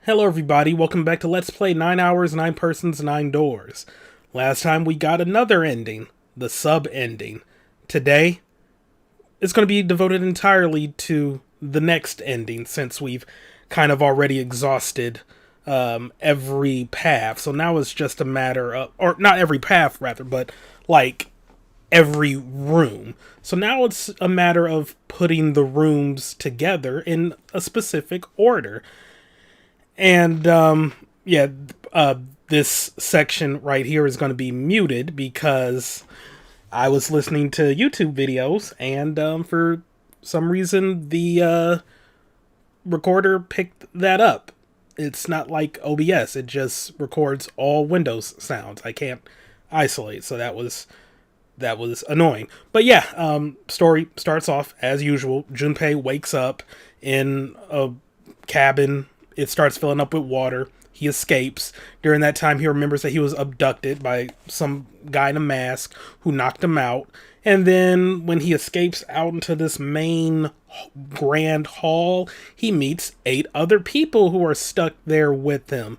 Hello everybody, welcome back to Let's Play 9 Hours, 9 Persons, 9 Doors. Last time we got another ending, the sub-ending. Today, it's going to be devoted entirely to the next ending, since we've kind of already exhausted every path. So now it's just a matter of, or not every path rather, but like every room. So now it's a matter of putting the rooms together in a specific order. And, this section right here is going to be muted because I was listening to YouTube videos and, for some reason, the, recorder picked that up. It's not like OBS. It just records all Windows sounds. I can't isolate. So that was annoying. But yeah, story starts off as usual. Junpei wakes up in a cabin. It starts filling up with water. He escapes. During that time, he remembers that he was abducted by some guy in a mask who knocked him out. And then when he escapes out into this main grand hall, he meets 8 other people who are stuck there with him.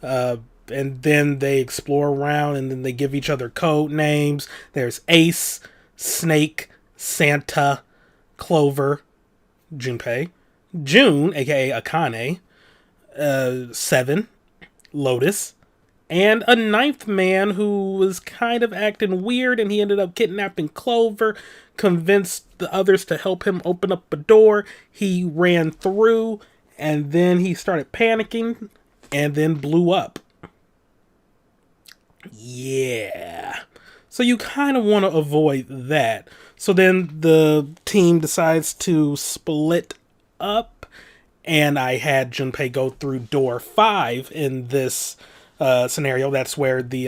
And then they explore around, and then they give each other code names. There's Ace, Snake, Santa, Clover, Junpei, June, aka Akane, 7, Lotus, and a 9th man who was kind of acting weird, and he ended up kidnapping Clover, convinced the others to help him open up a door. He ran through, and then he started panicking, and then blew up. Yeah. So you kind of want to avoid that. So then the team decides to split up. And I had Junpei go through door 5 in this scenario. That's where the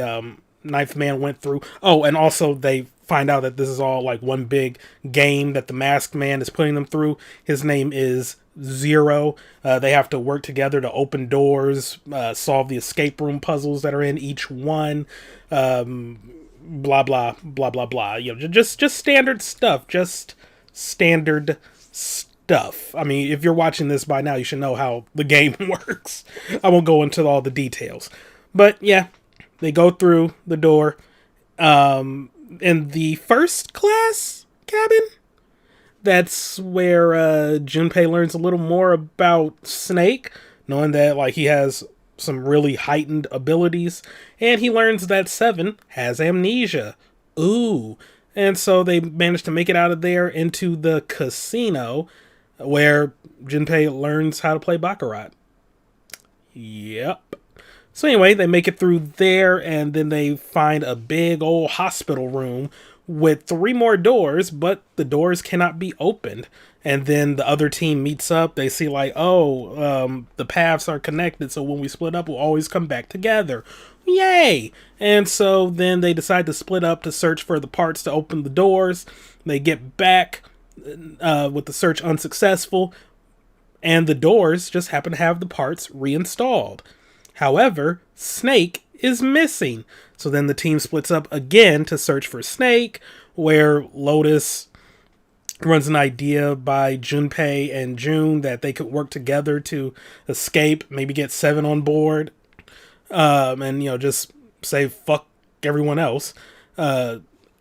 9th man went through. Oh, and also they find out that this is all like one big game that the masked man is putting them through. His name is Zero. They have to work together to open doors, solve the escape room puzzles that are in each one. Blah, blah, blah, blah, blah. You know, just standard stuff. Just standard stuff. I mean, if you're watching this by now, you should know how the game works. I won't go into all the details. But yeah, they go through the door. In the first class cabin, that's where Junpei learns a little more about Snake, knowing that like he has some really heightened abilities. And he learns that 7 has amnesia. Ooh. And so they managed to make it out of there into the casino, where Junpei learns how to play Baccarat. Yep. So anyway, they make it through there, and then they find a big old hospital room with 3 more doors, but the doors cannot be opened. And then the other team meets up. They see like, the paths are connected, so when we split up, we'll always come back together. Yay! And so then they decide to split up to search for the parts to open the doors. They get back with the search unsuccessful, and the doors just happen to have the parts reinstalled. However, Snake is missing. So then the team splits up again to search for Snake, where Lotus runs an idea by Junpei and June that they could work together to escape, maybe get 7 on board, and, you know, just say fuck everyone else.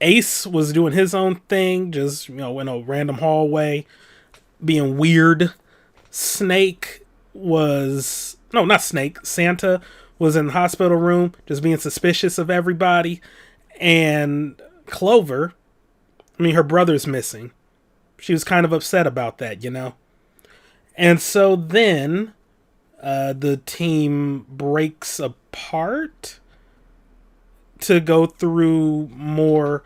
Ace was doing his own thing, just, you know, in a random hallway, being weird. Snake was... No, not Snake. Santa was in the hospital room, just being suspicious of everybody. And Clover, I mean, her brother's missing. She was kind of upset about that, you know? And so then, the team breaks apart to go through more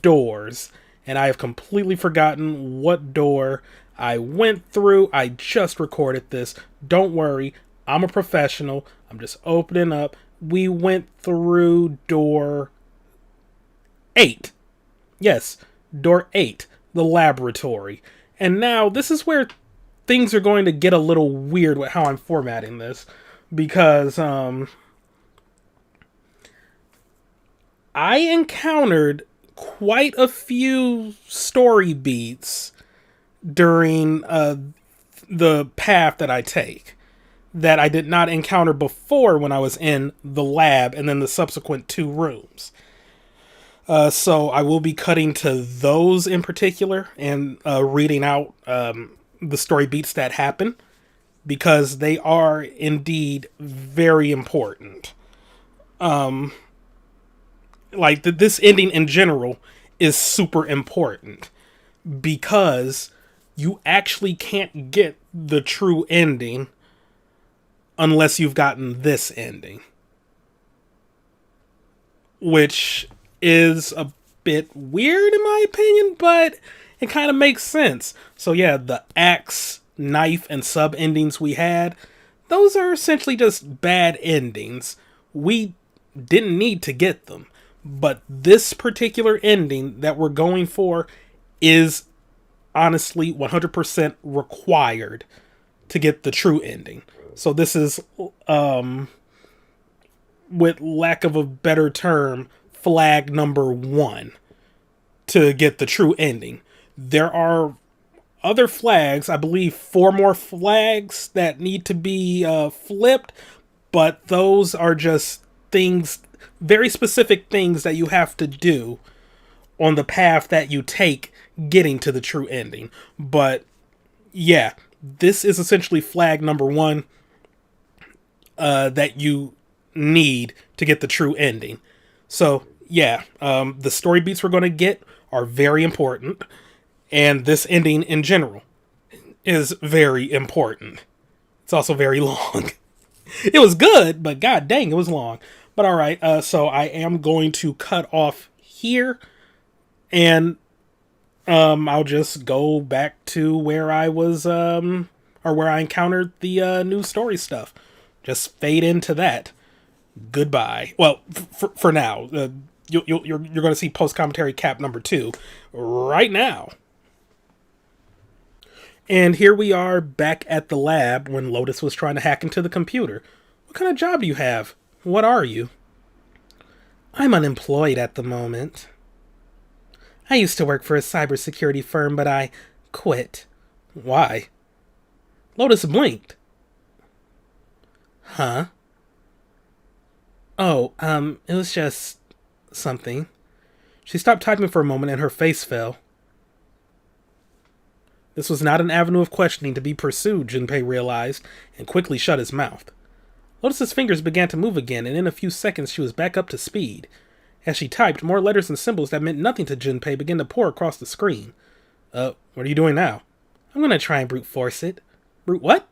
doors, and I have completely forgotten what door I went through. I just recorded this. Don't worry, I'm a professional. I'm just opening up. We went through door 8. Yes, door 8, the laboratory. And now this is where things are going to get a little weird with how I'm formatting this, because I encountered quite a few story beats during the path that I take. that I did not encounter before when I was in the lab and then the subsequent 2 rooms. So I will be cutting to those in particular and reading out the story beats that happen, because they are indeed very important. Like this ending in general is super important because you actually can't get the true ending unless you've gotten this ending, which is a bit weird in my opinion, but it kind of makes sense. So yeah, the axe, knife, and sub endings we had, those are essentially just bad endings. We didn't need to get them, but this particular ending that we're going for is honestly 100% required to get the true ending. So this is, with lack of a better term, flag number 1 to get the true ending. There are other flags, I believe 4 more flags that need to be flipped, but those are just things, very specific things that you have to do on the path that you take getting to the true ending. But yeah, this is essentially flag number 1 that you need to get the true ending. So yeah, the story beats we're going to get are very important, and this ending in general is very important. It's also very long. It was good, but god dang, it was long. But alright, so I am going to cut off here, and I'll just go back to where I was, or where I encountered the new story stuff. Just fade into that. Goodbye. Well, for now, you're going to see post commentary cap number 2 right now. And here we are back at the lab when Lotus was trying to hack into the computer. What kind of job do you have? What are you? I'm unemployed at the moment. I used to work for a cybersecurity firm, but I quit. Why? Lotus blinked. Huh? Oh, it was just something. She stopped typing for a moment and her face fell. This was not an avenue of questioning to be pursued, Junpei realized, and quickly shut his mouth. Lotus's fingers began to move again, and in a few seconds she was back up to speed. As she typed, more letters and symbols that meant nothing to Junpei began to pour across the screen. What are you doing now? I'm gonna try and brute force it. Brute what?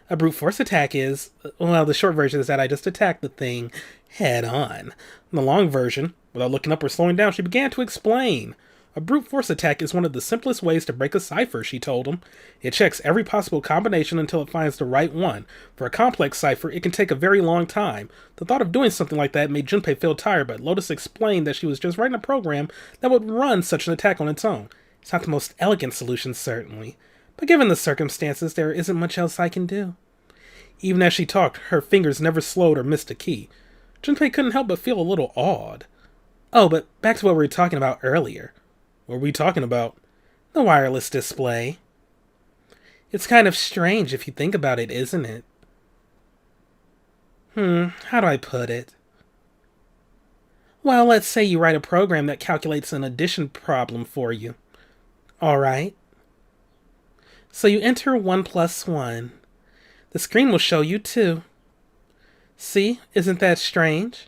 A brute force attack is, well, the short version is that I just attacked the thing head on. The long version, without looking up or slowing down, she began to explain. A brute force attack is one of the simplest ways to break a cipher, she told him. It checks every possible combination until it finds the right one. For a complex cipher, it can take a very long time. The thought of doing something like that made Junpei feel tired, but Lotus explained that she was just writing a program that would run such an attack on its own. It's not the most elegant solution, certainly, but given the circumstances, there isn't much else I can do. Even as she talked, her fingers never slowed or missed a key. Junpei couldn't help but feel a little awed. Oh, but back to what we were talking about earlier. What were we talking about? The wireless display. It's kind of strange if you think about it, isn't it? How do I put it? Well, let's say you write a program that calculates an addition problem for you. Alright. So you enter 1 plus 1. The screen will show you 2. See? Isn't that strange?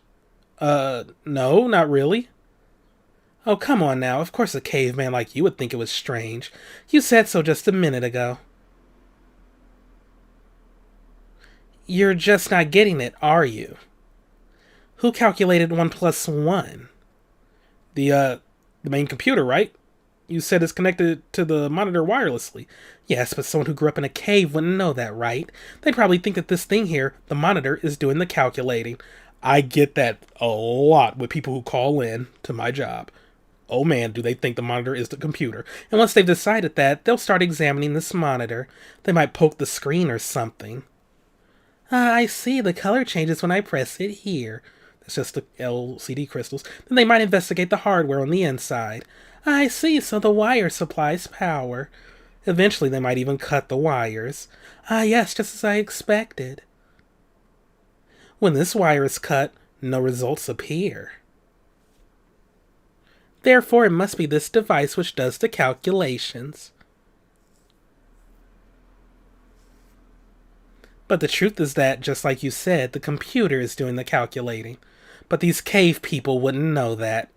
No, not really. Oh, come on now. Of course a caveman like you would think it was strange. You said so just a minute ago. You're just not getting it, are you? Who calculated 1 plus 1? The main computer, right? You said it's connected to the monitor wirelessly. Yes, but someone who grew up in a cave wouldn't know that, right? They'd probably think that this thing here, the monitor, is doing the calculating. I get that a lot with people who call in to my job. Oh man, do they think the monitor is the computer. And once they've decided that, they'll start examining this monitor. They might poke the screen or something. I see, the color changes when I press it here. That's just the LCD crystals. Then they might investigate the hardware on the inside. I see, so the wire supplies power. Eventually, they might even cut the wires. Ah, yes, just as I expected. When this wire is cut, no results appear. Therefore, it must be this device which does the calculations. But the truth is that, just like you said, the computer is doing the calculating. But these cave people wouldn't know that.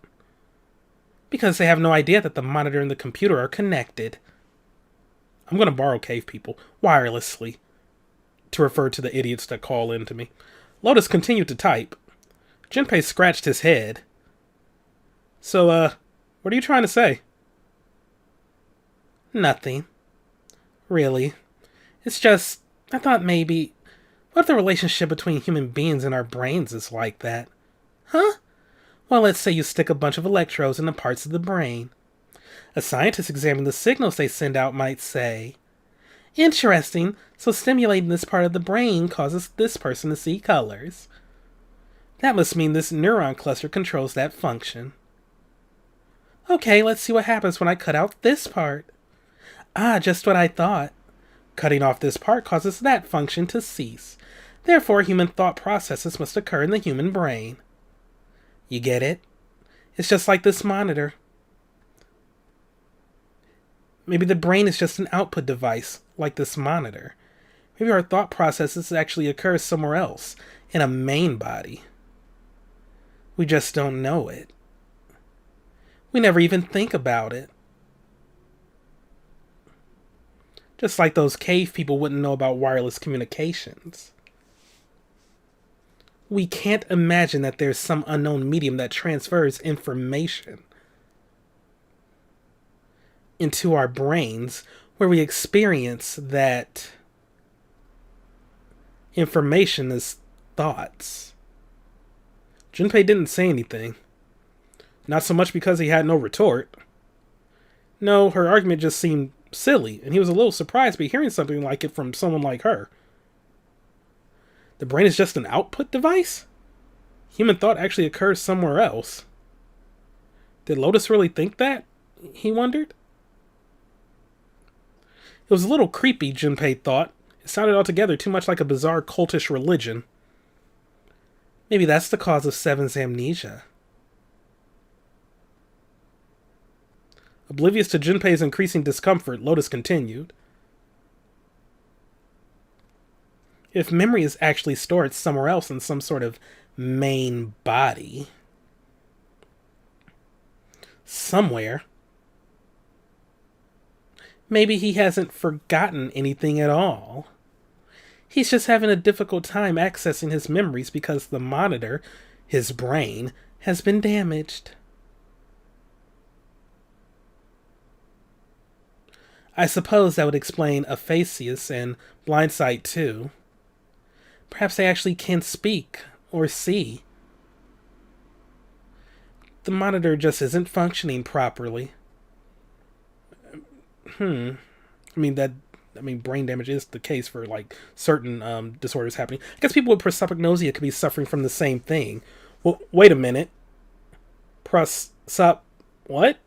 Because they have no idea that the monitor and the computer are connected. I'm going to borrow cave people, wirelessly, to refer to the idiots that call in to me. Lotus continued to type. Junpei scratched his head. So, what are you trying to say? Nothing. Really. It's just, I thought maybe, what if the relationship between human beings and our brains is like that? Huh? Well, let's say you stick a bunch of electrodes in the parts of the brain. A scientist examining the signals they send out might say, interesting, so stimulating this part of the brain causes this person to see colors. That must mean this neuron cluster controls that function. Okay, let's see what happens when I cut out this part. Ah, just what I thought. Cutting off this part causes that function to cease. Therefore, human thought processes must occur in the human brain. You get it? It's just like this monitor. Maybe the brain is just an output device, like this monitor. Maybe our thought processes actually occur somewhere else, in a main body. We just don't know it. We never even think about it. Just like those cave people wouldn't know about wireless communications. We can't imagine that there's some unknown medium that transfers information into our brains where we experience that information as thoughts. Junpei didn't say anything. Not so much because he had no retort. No, her argument just seemed silly, and he was a little surprised by hearing something like it from someone like her. The brain is just an output device? Human thought actually occurs somewhere else. Did Lotus really think that? He wondered. It was a little creepy, Junpei thought. It sounded altogether too much like a bizarre cultish religion. Maybe that's the cause of Seven's amnesia. Oblivious to Junpei's increasing discomfort, Lotus continued. If memory is actually stored somewhere else in some sort of main body, somewhere, maybe he hasn't forgotten anything at all. He's just having a difficult time accessing his memories because the monitor, his brain, has been damaged. I suppose that would explain aphasias and blindsight too. Perhaps they actually can speak or see. The monitor just isn't functioning properly. Brain damage is the case for like certain disorders happening. I guess people with prosopagnosia could be suffering from the same thing. Well, wait a minute. What?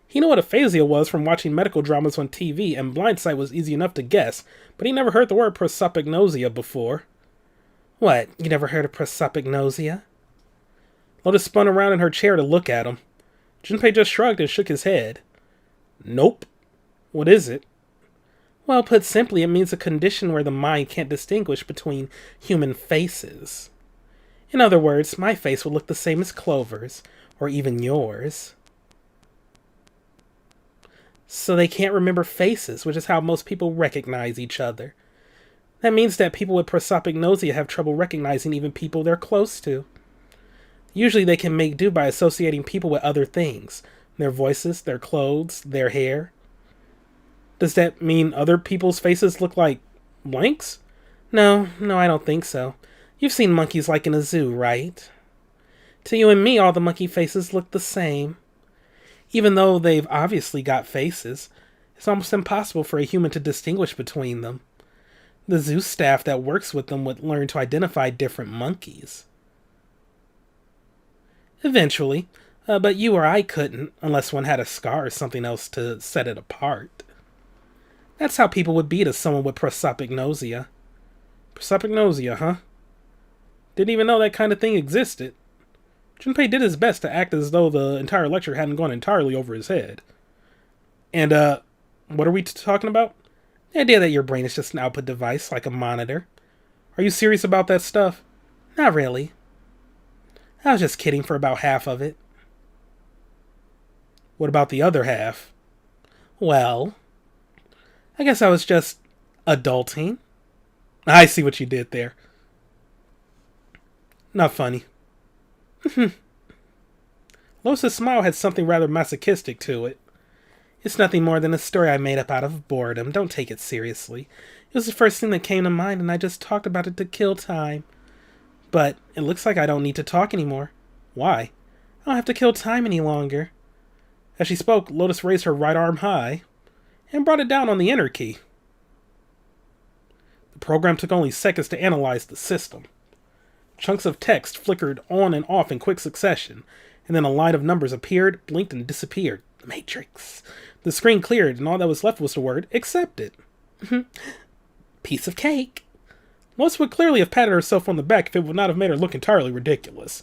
He knew what aphasia was from watching medical dramas on TV, and blindsight was easy enough to guess, but he never heard the word prosopagnosia before. What, you never heard of prosopagnosia? Lotus spun around in her chair to look at him. Junpei just shrugged and shook his head. Nope. What is it? Well, put simply, it means a condition where the mind can't distinguish between human faces. In other words, my face would look the same as Clover's, or even yours. So they can't remember faces, which is how most people recognize each other. That means that people with prosopagnosia have trouble recognizing even people they're close to. Usually they can make do by associating people with other things. Their voices, their clothes, their hair. Does that mean other people's faces look like blanks? No, I don't think so. You've seen monkeys like in a zoo, right? To you and me, all the monkey faces look the same. Even though they've obviously got faces, it's almost impossible for a human to distinguish between them. The zoo staff that works with them would learn to identify different monkeys. Eventually, but you or I couldn't, unless one had a scar or something else to set it apart. That's how people would be to someone with prosopagnosia. Prosopagnosia, huh? Didn't even know that kind of thing existed. Junpei did his best to act as though the entire lecture hadn't gone entirely over his head. And, what are we talking about? The idea that your brain is just an output device, like a monitor. Are you serious about that stuff? Not really. I was just kidding for about half of it. What about the other half? Well, I guess I was just adulting. I see what you did there. Not funny. Lois's smile had something rather masochistic to it. It's nothing more than a story I made up out of boredom. Don't take it seriously. It was the first thing that came to mind, and I just talked about it to kill time. But it looks like I don't need to talk anymore. Why? I don't have to kill time any longer. As she spoke, Lotus raised her right arm high and brought it down on the enter key. The program took only seconds to analyze the system. Chunks of text flickered on and off in quick succession, and then a line of numbers appeared, blinked, and disappeared. The Matrix. The screen cleared, and all that was left was the word accepted. Piece of cake. Lois would clearly have patted herself on the back if it would not have made her look entirely ridiculous.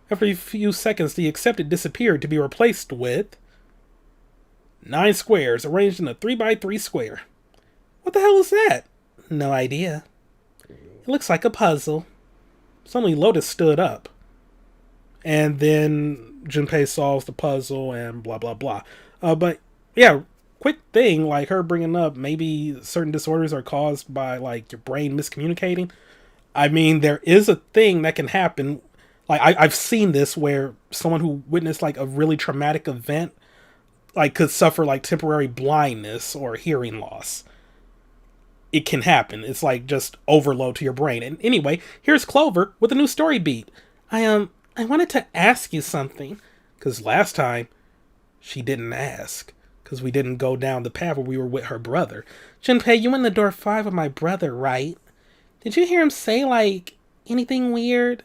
After a few seconds, the accepted disappeared to be replaced with 9 squares arranged in a 3x3 square. What the hell is that? No idea. It looks like a puzzle. Suddenly Lotus stood up. And then Junpei solves the puzzle and blah blah blah. But yeah, quick thing, like her bringing up maybe certain disorders are caused by like your brain miscommunicating. I mean, there is a thing that can happen. Like I've seen this where someone who witnessed like a really traumatic event like could suffer like temporary blindness or hearing loss. It can happen. It's like just overload to your brain. And anyway, here's Clover with a new story beat. I wanted to ask you something. Because last time, she didn't ask. Because we didn't go down the path where we were with her brother. Junpei, you in the door 5 with my brother, right? Did you hear him say, like, anything weird?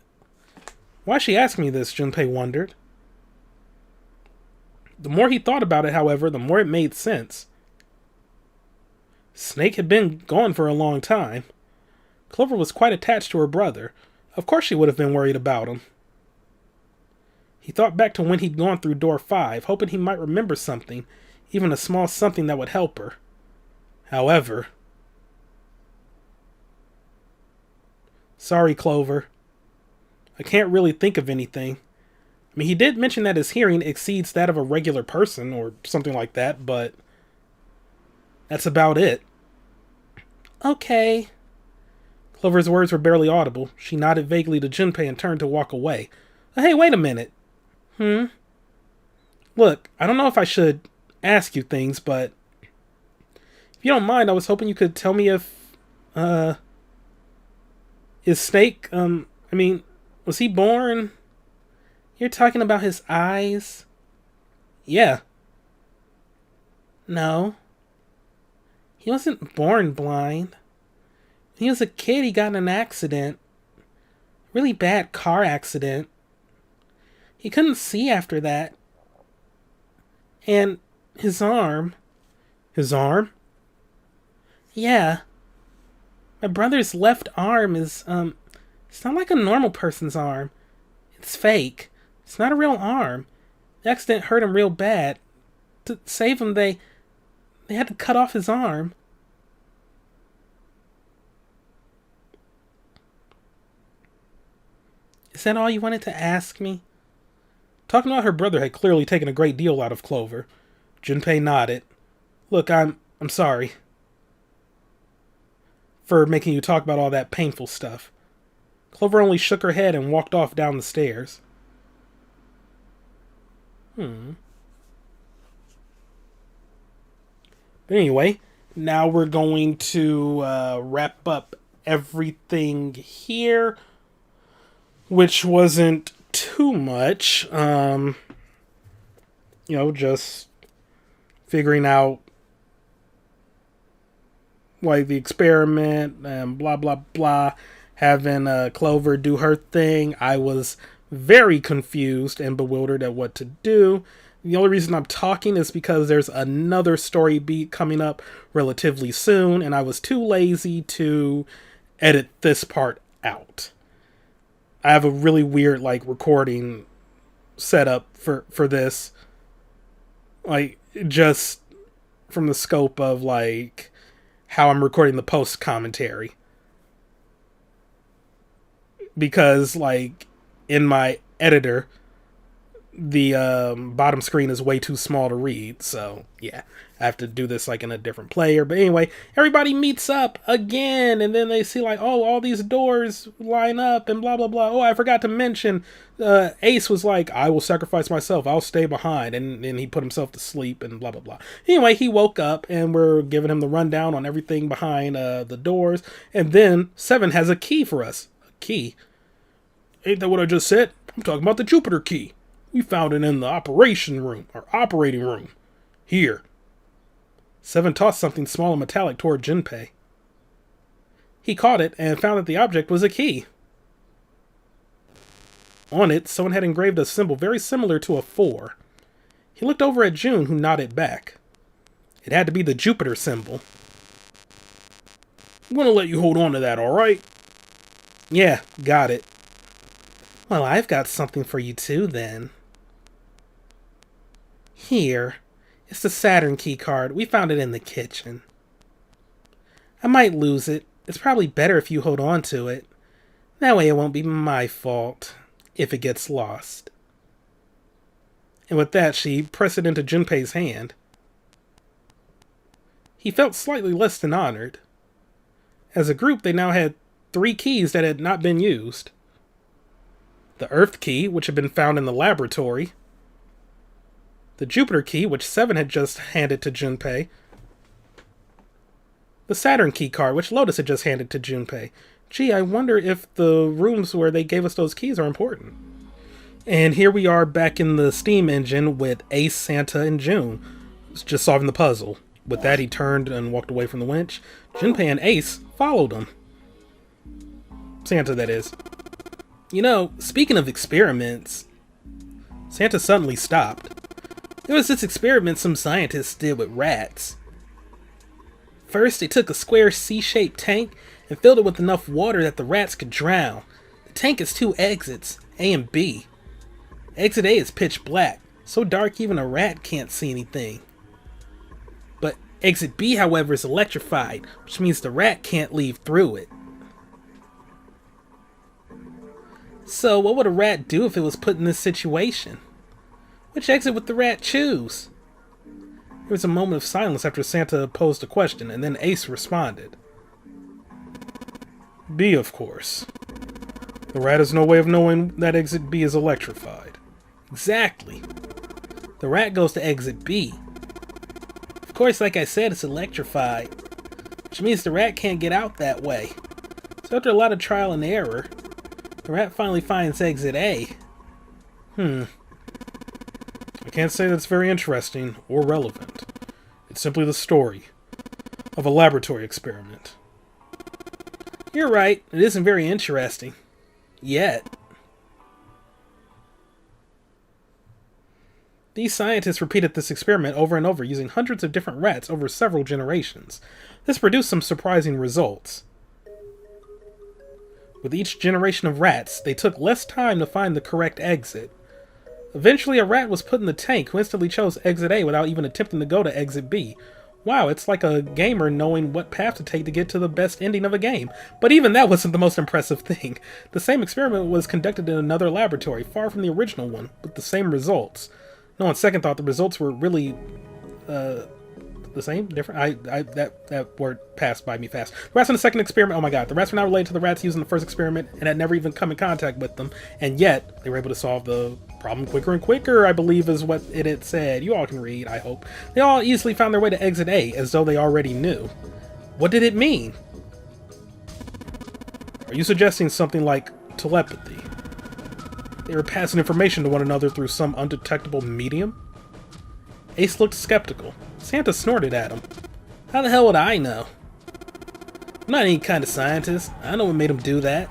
Why she asked me this, Junpei wondered. The more he thought about it, however, the more it made sense. Snake had been gone for a long time. Clover was quite attached to her brother. Of course she would have been worried about him. He thought back to when he'd gone through door 5, hoping he might remember something, even a small something that would help her. However... Sorry, Clover. I can't really think of anything. I mean, he did mention that his hearing exceeds that of a regular person, or something like that, but... that's about it. Okay. Clover's words were barely audible. She nodded vaguely to Junpei and turned to walk away. Hey, wait a minute. Look, I don't know if I should ask you things, but... if you don't mind, I was hoping you could tell me if... is Snake, was he born... You're talking about his eyes? Yeah. No. He wasn't born blind. When he was a kid, he got in an accident. Really bad car accident. He couldn't see after that. And his arm... His arm? Yeah. My brother's left arm is, it's not like a normal person's arm. It's fake. It's not a real arm. The accident hurt him real bad. To save him, they had to cut off his arm. Is that all you wanted to ask me? Talking about her brother had clearly taken a great deal out of Clover. Junpei nodded. Look, I'm sorry for making you talk about all that painful stuff. Clover only shook her head and walked off down the stairs. But anyway, now we're going to wrap up everything here, which wasn't too much. Just figuring out like the experiment and blah blah blah, having Clover do her thing. I was very confused and bewildered at what to do. The only reason I'm talking is because there's another story beat coming up relatively soon, and I was too lazy to edit this part out. I have a really weird like recording setup for this, like just from the scope of like how I'm recording the post commentary, because like in my editor the bottom screen is way too small to read, so yeah, I have to do this like in a different player. But anyway, everybody meets up again, and then they see like, oh, all these doors line up and blah blah blah. Oh, I forgot to mention, Ace was like, I will sacrifice myself, I'll stay behind, and he put himself to sleep and blah blah blah. Anyway, he woke up and we're giving him the rundown on everything behind the doors, and then Seven has a key for us. A key? Ain't that what I just said? I'm talking about the Jupiter key. We found it in the operating room. Here. Seven tossed something small and metallic toward Junpei. He caught it and found that the object was a key. On it, someone had engraved a symbol very similar to a 4. He looked over at June, who nodded back. It had to be the Jupiter symbol. I'm gonna let you hold on to that, alright? Yeah, got it. Well, I've got something for you too, then. Here. It's the Saturn key card. We found it in the kitchen. I might lose it. It's probably better if you hold on to it. That way it won't be my fault if it gets lost. And with that, she pressed it into Junpei's hand. He felt slightly less than honored. As a group, they now had 3 keys that had not been used. The Earth key, which had been found in the laboratory. The Jupiter key, which Seven had just handed to Junpei. The Saturn key card, which Lotus had just handed to Junpei. Gee, I wonder if the rooms where they gave us those keys are important. And here we are back in the steam engine with Ace, Santa, and June. Just solving the puzzle. With that, he turned and walked away from the winch. Junpei and Ace followed him. Santa, that is. You know, speaking of experiments, Santa suddenly stopped. There was this experiment some scientists did with rats. First, they took a square C-shaped tank and filled it with enough water that the rats could drown. The tank has 2 exits, A and B. Exit A is pitch black, so dark even a rat can't see anything. But exit B, however, is electrified, which means the rat can't leave through it. So what would a rat do if it was put in this situation? Which exit would the rat choose? There was a moment of silence after Santa posed a question, and then Ace responded. B, of course. The rat has no way of knowing that exit B is electrified. Exactly. The rat goes to exit B. Of course, like I said, it's electrified, which means the rat can't get out that way. So after a lot of trial and error, the rat finally finds exit A. I can't say that's very interesting or relevant. It's simply the story of a laboratory experiment. You're right, it isn't very interesting. Yet. These scientists repeated this experiment over and over using hundreds of different rats over several generations. This produced some surprising results. With each generation of rats, they took less time to find the correct exit. Eventually, a rat was put in the tank who instantly chose exit A without even attempting to go to exit B. Wow, it's like a gamer knowing what path to take to get to the best ending of a game. But even that wasn't the most impressive thing. The same experiment was conducted in another laboratory, far from the original one, with the same results. No, on second thought, the results were really, the same? Different? That word passed by me fast. The rats in the second experiment, oh my god, the rats were not related to the rats used in the first experiment and had never even come in contact with them, and yet they were able to solve the problem quicker and quicker, I believe is what it had said. You all can read, I hope. They all easily found their way to exit A, as though they already knew. What did it mean? Are you suggesting something like telepathy? They were passing information to one another through some undetectable medium? Ace looked skeptical. Santa snorted at him. How the hell would I know? I'm not any kind of scientist. I don't know what made him do that.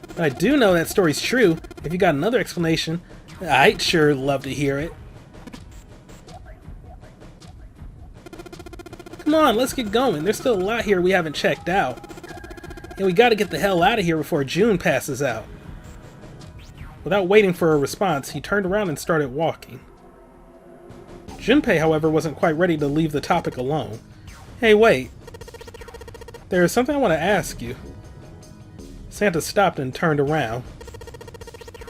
But I do know that story's true. If you got another explanation, I'd sure love to hear it. Come on, let's get going. There's still a lot here we haven't checked out. And we gotta get the hell out of here before June passes out. Without waiting for a response, he turned around and started walking. Junpei, however, wasn't quite ready to leave the topic alone. Hey, wait. There is something I want to ask you. Santa stopped and turned around.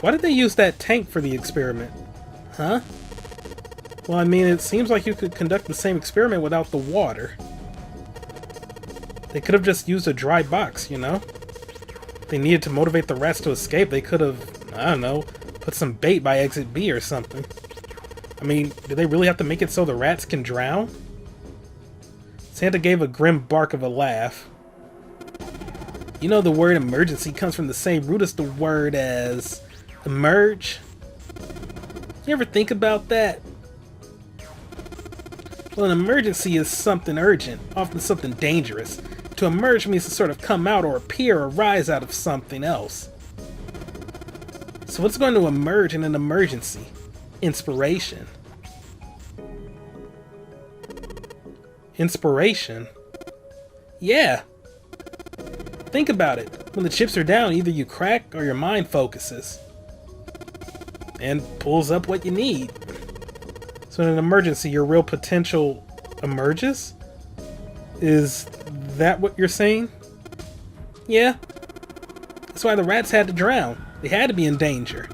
Why did they use that tank for the experiment? Huh? Well, I mean, it seems like you could conduct the same experiment without the water. They could have just used a dry box, you know? If they needed to motivate the rats to escape, they could have, I don't know, put some bait by exit B or something. I mean, do they really have to make it so the rats can drown? Santa gave a grim bark of a laugh. You know the word emergency comes from the same root as the word as emerge? You ever think about that? Well, an emergency is something urgent, often something dangerous. To emerge means to sort of come out or appear or rise out of something else. So what's going to emerge in an emergency? Inspiration. Inspiration? Yeah. Think about it. When the chips are down, either you crack or your mind focuses. And pulls up what you need. So in an emergency, your real potential emerges? Is that what you're saying? Yeah. That's why the rats had to drown. They had to be in danger.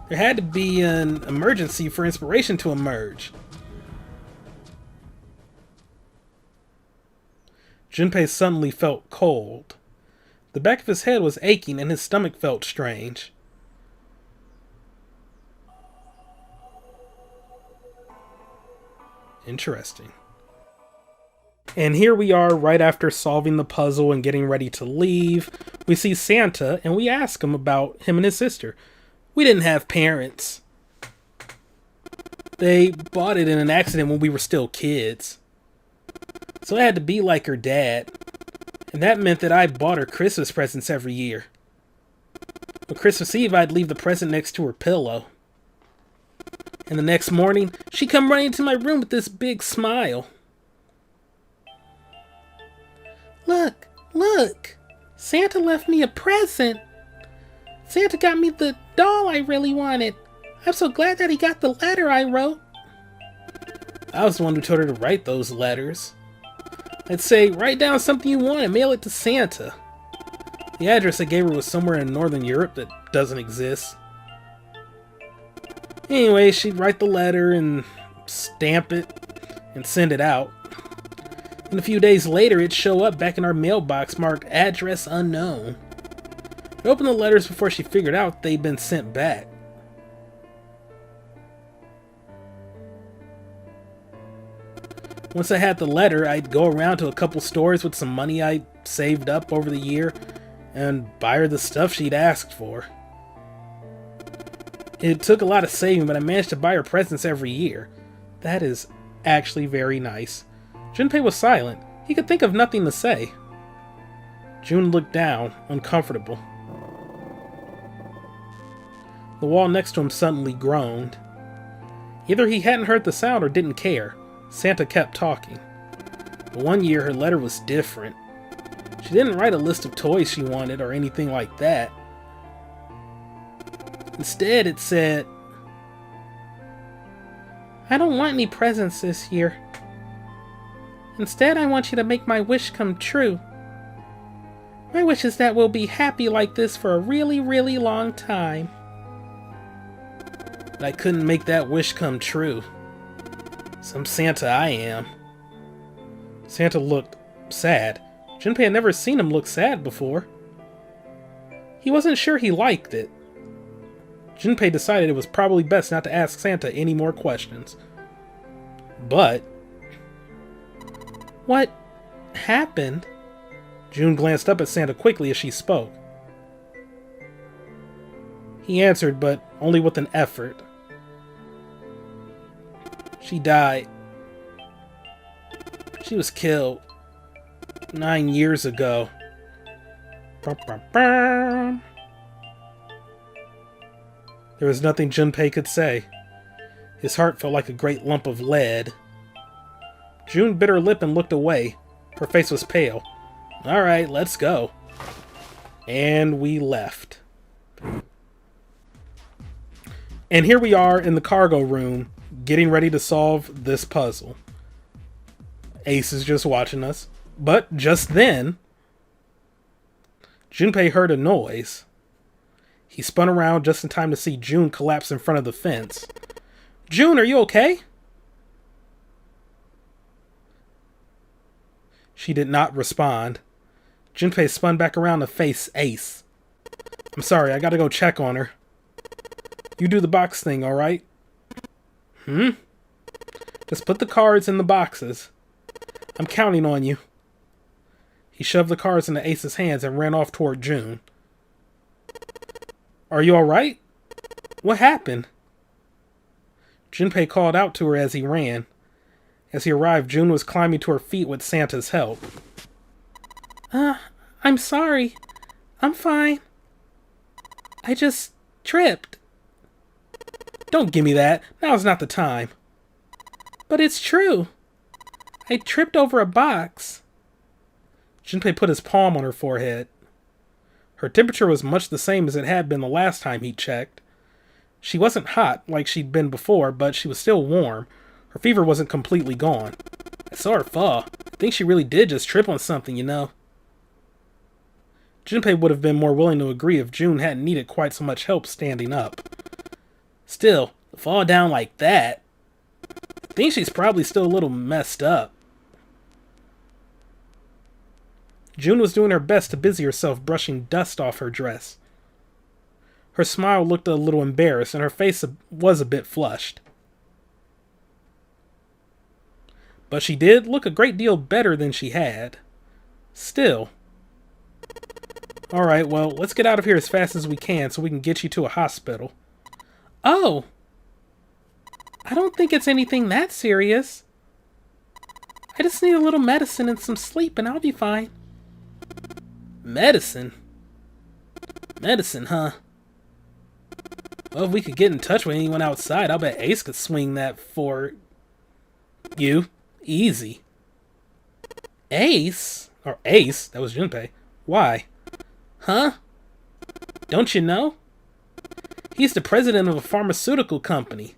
There had to be an emergency for inspiration to emerge. Junpei suddenly felt cold. The back of his head was aching and his stomach felt strange. Interesting. And here we are right after solving the puzzle and getting ready to leave. We see Santa and we ask him about him and his sister. We didn't have parents. They bought it in an accident when we were still kids. So I had to be like her dad. And that meant that I bought her Christmas presents every year. On Christmas Eve, I'd leave the present next to her pillow. And the next morning, she'd come running into my room with this big smile. Look, look! Santa left me a present! Santa got me the doll I really wanted. I'm so glad that he got the letter I wrote. I was the one who told her to write those letters. I'd say, write down something you want and mail it to Santa. The address I gave her was somewhere in Northern Europe that doesn't exist. Anyway, she'd write the letter and stamp it and send it out. And a few days later, it'd show up back in our mailbox marked address unknown. I opened the letters before she figured out they'd been sent back. Once I had the letter, I'd go around to a couple stores with some money I saved up over the year and buy her the stuff she'd asked for. It took a lot of saving, but I managed to buy her presents every year. That is actually very nice. Junpei was silent. He could think of nothing to say. June looked down, uncomfortable. The wall next to him suddenly groaned. Either he hadn't heard the sound or didn't care. Santa kept talking. But one year her letter was different. She didn't write a list of toys she wanted or anything like that. Instead, it said, I don't want any presents this year. Instead, I want you to make my wish come true. My wish is that we'll be happy like this for a really, really long time. But I couldn't make that wish come true. Some Santa I am. Santa looked sad. Junpei had never seen him look sad before. He wasn't sure he liked it. Junpei decided it was probably best not to ask Santa any more questions. But... what happened? June glanced up at Santa quickly as she spoke. He answered, but only with an effort. She died. She was killed 9 years ago. There was nothing Junpei could say. His heart felt like a great lump of lead. June bit her lip and looked away. Her face was pale. Alright, let's go. And we left. And here we are in the cargo room, getting ready to solve this puzzle. Ace is just watching us. But just then, Junpei heard a noise. He spun around just in time to see June collapse in front of the fence. June, are you okay? She did not respond. Junpei spun back around to face Ace. I'm sorry, I gotta go check on her. You do the box thing, alright? Just put the cards in the boxes. I'm counting on you. He shoved the cards into Ace's hands and ran off toward June. Are you alright? What happened? Junpei called out to her as he ran. As he arrived, June was climbing to her feet with Santa's help. I'm sorry. I'm fine. I just tripped. Don't give me that. Now's not the time. But it's true. I tripped over a box. Junpei put his palm on her forehead. Her temperature was much the same as it had been the last time he checked. She wasn't hot like she'd been before, but she was still warm. Her fever wasn't completely gone. I saw her fall. I think she really did just trip on something, you know. Junpei would have been more willing to agree if June hadn't needed quite so much help standing up. Still, to fall down like that, I think she's probably still a little messed up. June was doing her best to busy herself brushing dust off her dress. Her smile looked a little embarrassed, and her face was a bit flushed. But she did look a great deal better than she had. Still. Alright, well, let's get out of here as fast as we can so we can get you to a hospital. Oh! I don't think it's anything that serious. I just need a little medicine and some sleep and I'll be fine. Medicine? Medicine, huh? Well, if we could get in touch with anyone outside, I'll bet Ace could swing that for you. Easy. Ace? Or Ace? That was Junpei. Why? Huh? Don't you know? He's the president of a pharmaceutical company.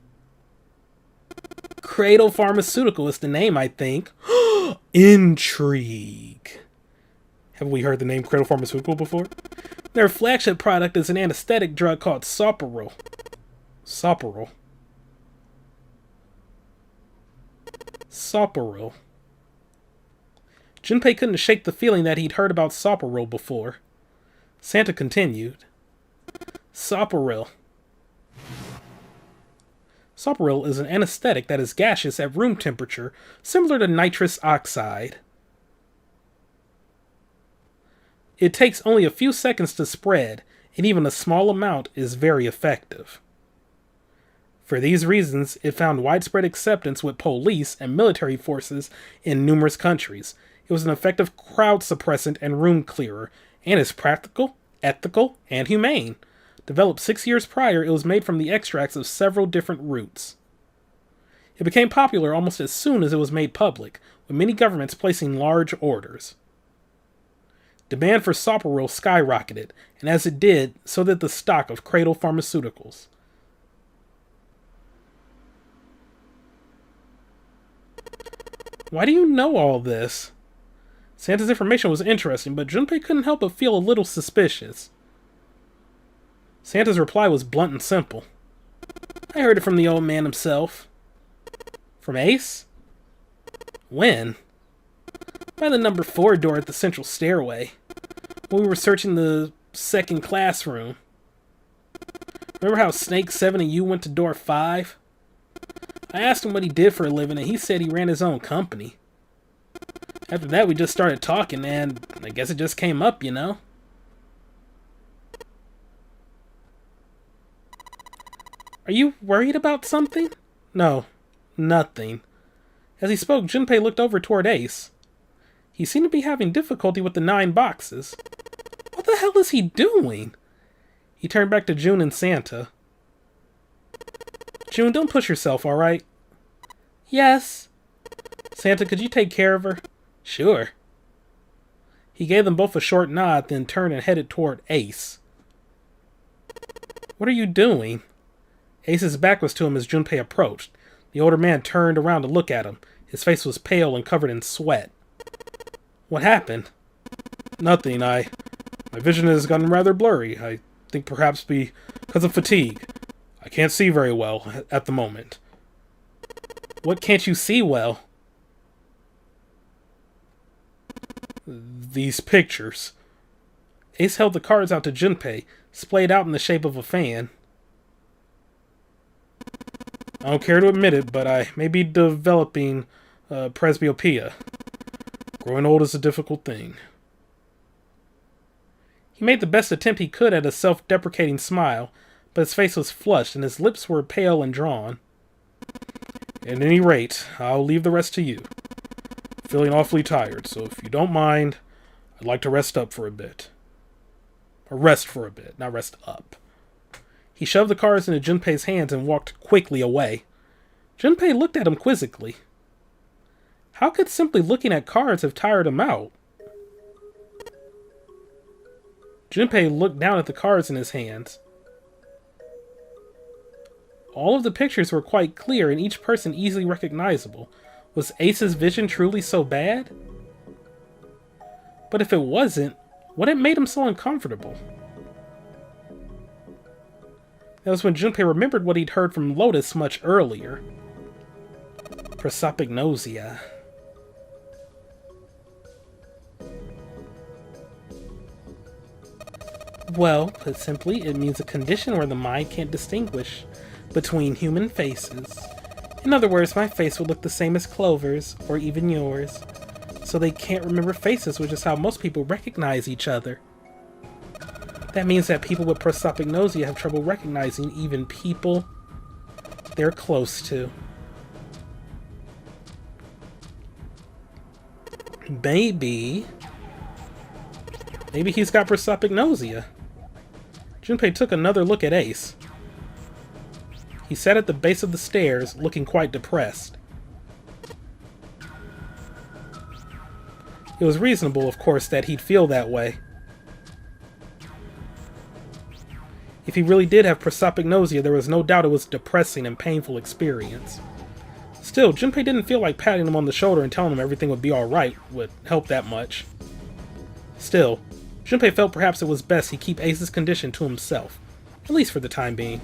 Cradle Pharmaceutical is the name, I think. Intrigue. Have we heard the name Cradle Pharmaceutical before? Their flagship product is an anesthetic drug called Soparil. Soparil. Soparil. Junpei couldn't shake the feeling that he'd heard about Soparil before. Santa continued. Soparil. Soparil is an anesthetic that is gaseous at room temperature, similar to nitrous oxide. It takes only a few seconds to spread, and even a small amount is very effective. For these reasons, it found widespread acceptance with police and military forces in numerous countries. It was an effective crowd suppressant and room clearer, and is practical, ethical, and humane. Developed 6 years prior, it was made from the extracts of several different roots. It became popular almost as soon as it was made public, with many governments placing large orders. Demand for Soparil skyrocketed, and as it did, so did the stock of Cradle Pharmaceuticals. Why do you know all this? Santa's information was interesting, but Junpei couldn't help but feel a little suspicious. Santa's reply was blunt and simple. I heard it from the old man himself. From Ace? When? By the number 4 door at the central stairway. When we were searching the second classroom. Remember how Snake 7 and you went to door 5? I asked him what he did for a living, and he said he ran his own company. After that, we just started talking, and I guess it just came up, you know? Are you worried about something? No, nothing. As he spoke, Junpei looked over toward Ace. He seemed to be having difficulty with the 9 boxes. What the hell is he doing? He turned back to June and Santa. June, don't push yourself, alright? Yes. Santa, could you take care of her? Sure. He gave them both a short nod, then turned and headed toward Ace. What are you doing? Ace's back was to him as Junpei approached. The older man turned around to look at him. His face was pale and covered in sweat. What happened? Nothing. My vision has gotten rather blurry. I think perhaps because of fatigue. I can't see very well at the moment. What can't you see well? These pictures. Ace held the cards out to Junpei, splayed out in the shape of a fan. I don't care to admit it, but I may be developing presbyopia. Growing old is a difficult thing. He made the best attempt he could at a self-deprecating smile, but his face was flushed and his lips were pale and drawn. At any rate, I'll leave the rest to you. I'm feeling awfully tired, so if you don't mind, I'd like to rest up for a bit. Or rest for a bit, not rest up. He shoved the cards into Junpei's hands and walked quickly away. Junpei looked at him quizzically. How could simply looking at cards have tired him out? Junpei looked down at the cards in his hands. All of the pictures were quite clear and each person easily recognizable. Was Ace's vision truly so bad? But if it wasn't, what had made him so uncomfortable? That was when Junpei remembered what he'd heard from Lotus much earlier. Prosopagnosia. Well, put simply, it means a condition where the mind can't distinguish between human faces. In other words, my face would look the same as Clover's, or even yours. So they can't remember faces, which is how most people recognize each other. That means that people with prosopagnosia have trouble recognizing even people they're close to. Maybe he's got prosopagnosia. Junpei took another look at Ace. He sat at the base of the stairs, looking quite depressed. It was reasonable, of course, that he'd feel that way. If he really did have prosopagnosia, there was no doubt it was a depressing and painful experience. Still, Junpei didn't feel like patting him on the shoulder and telling him everything would be alright would help that much. Still, Junpei felt perhaps it was best he keep Ace's condition to himself, at least for the time being.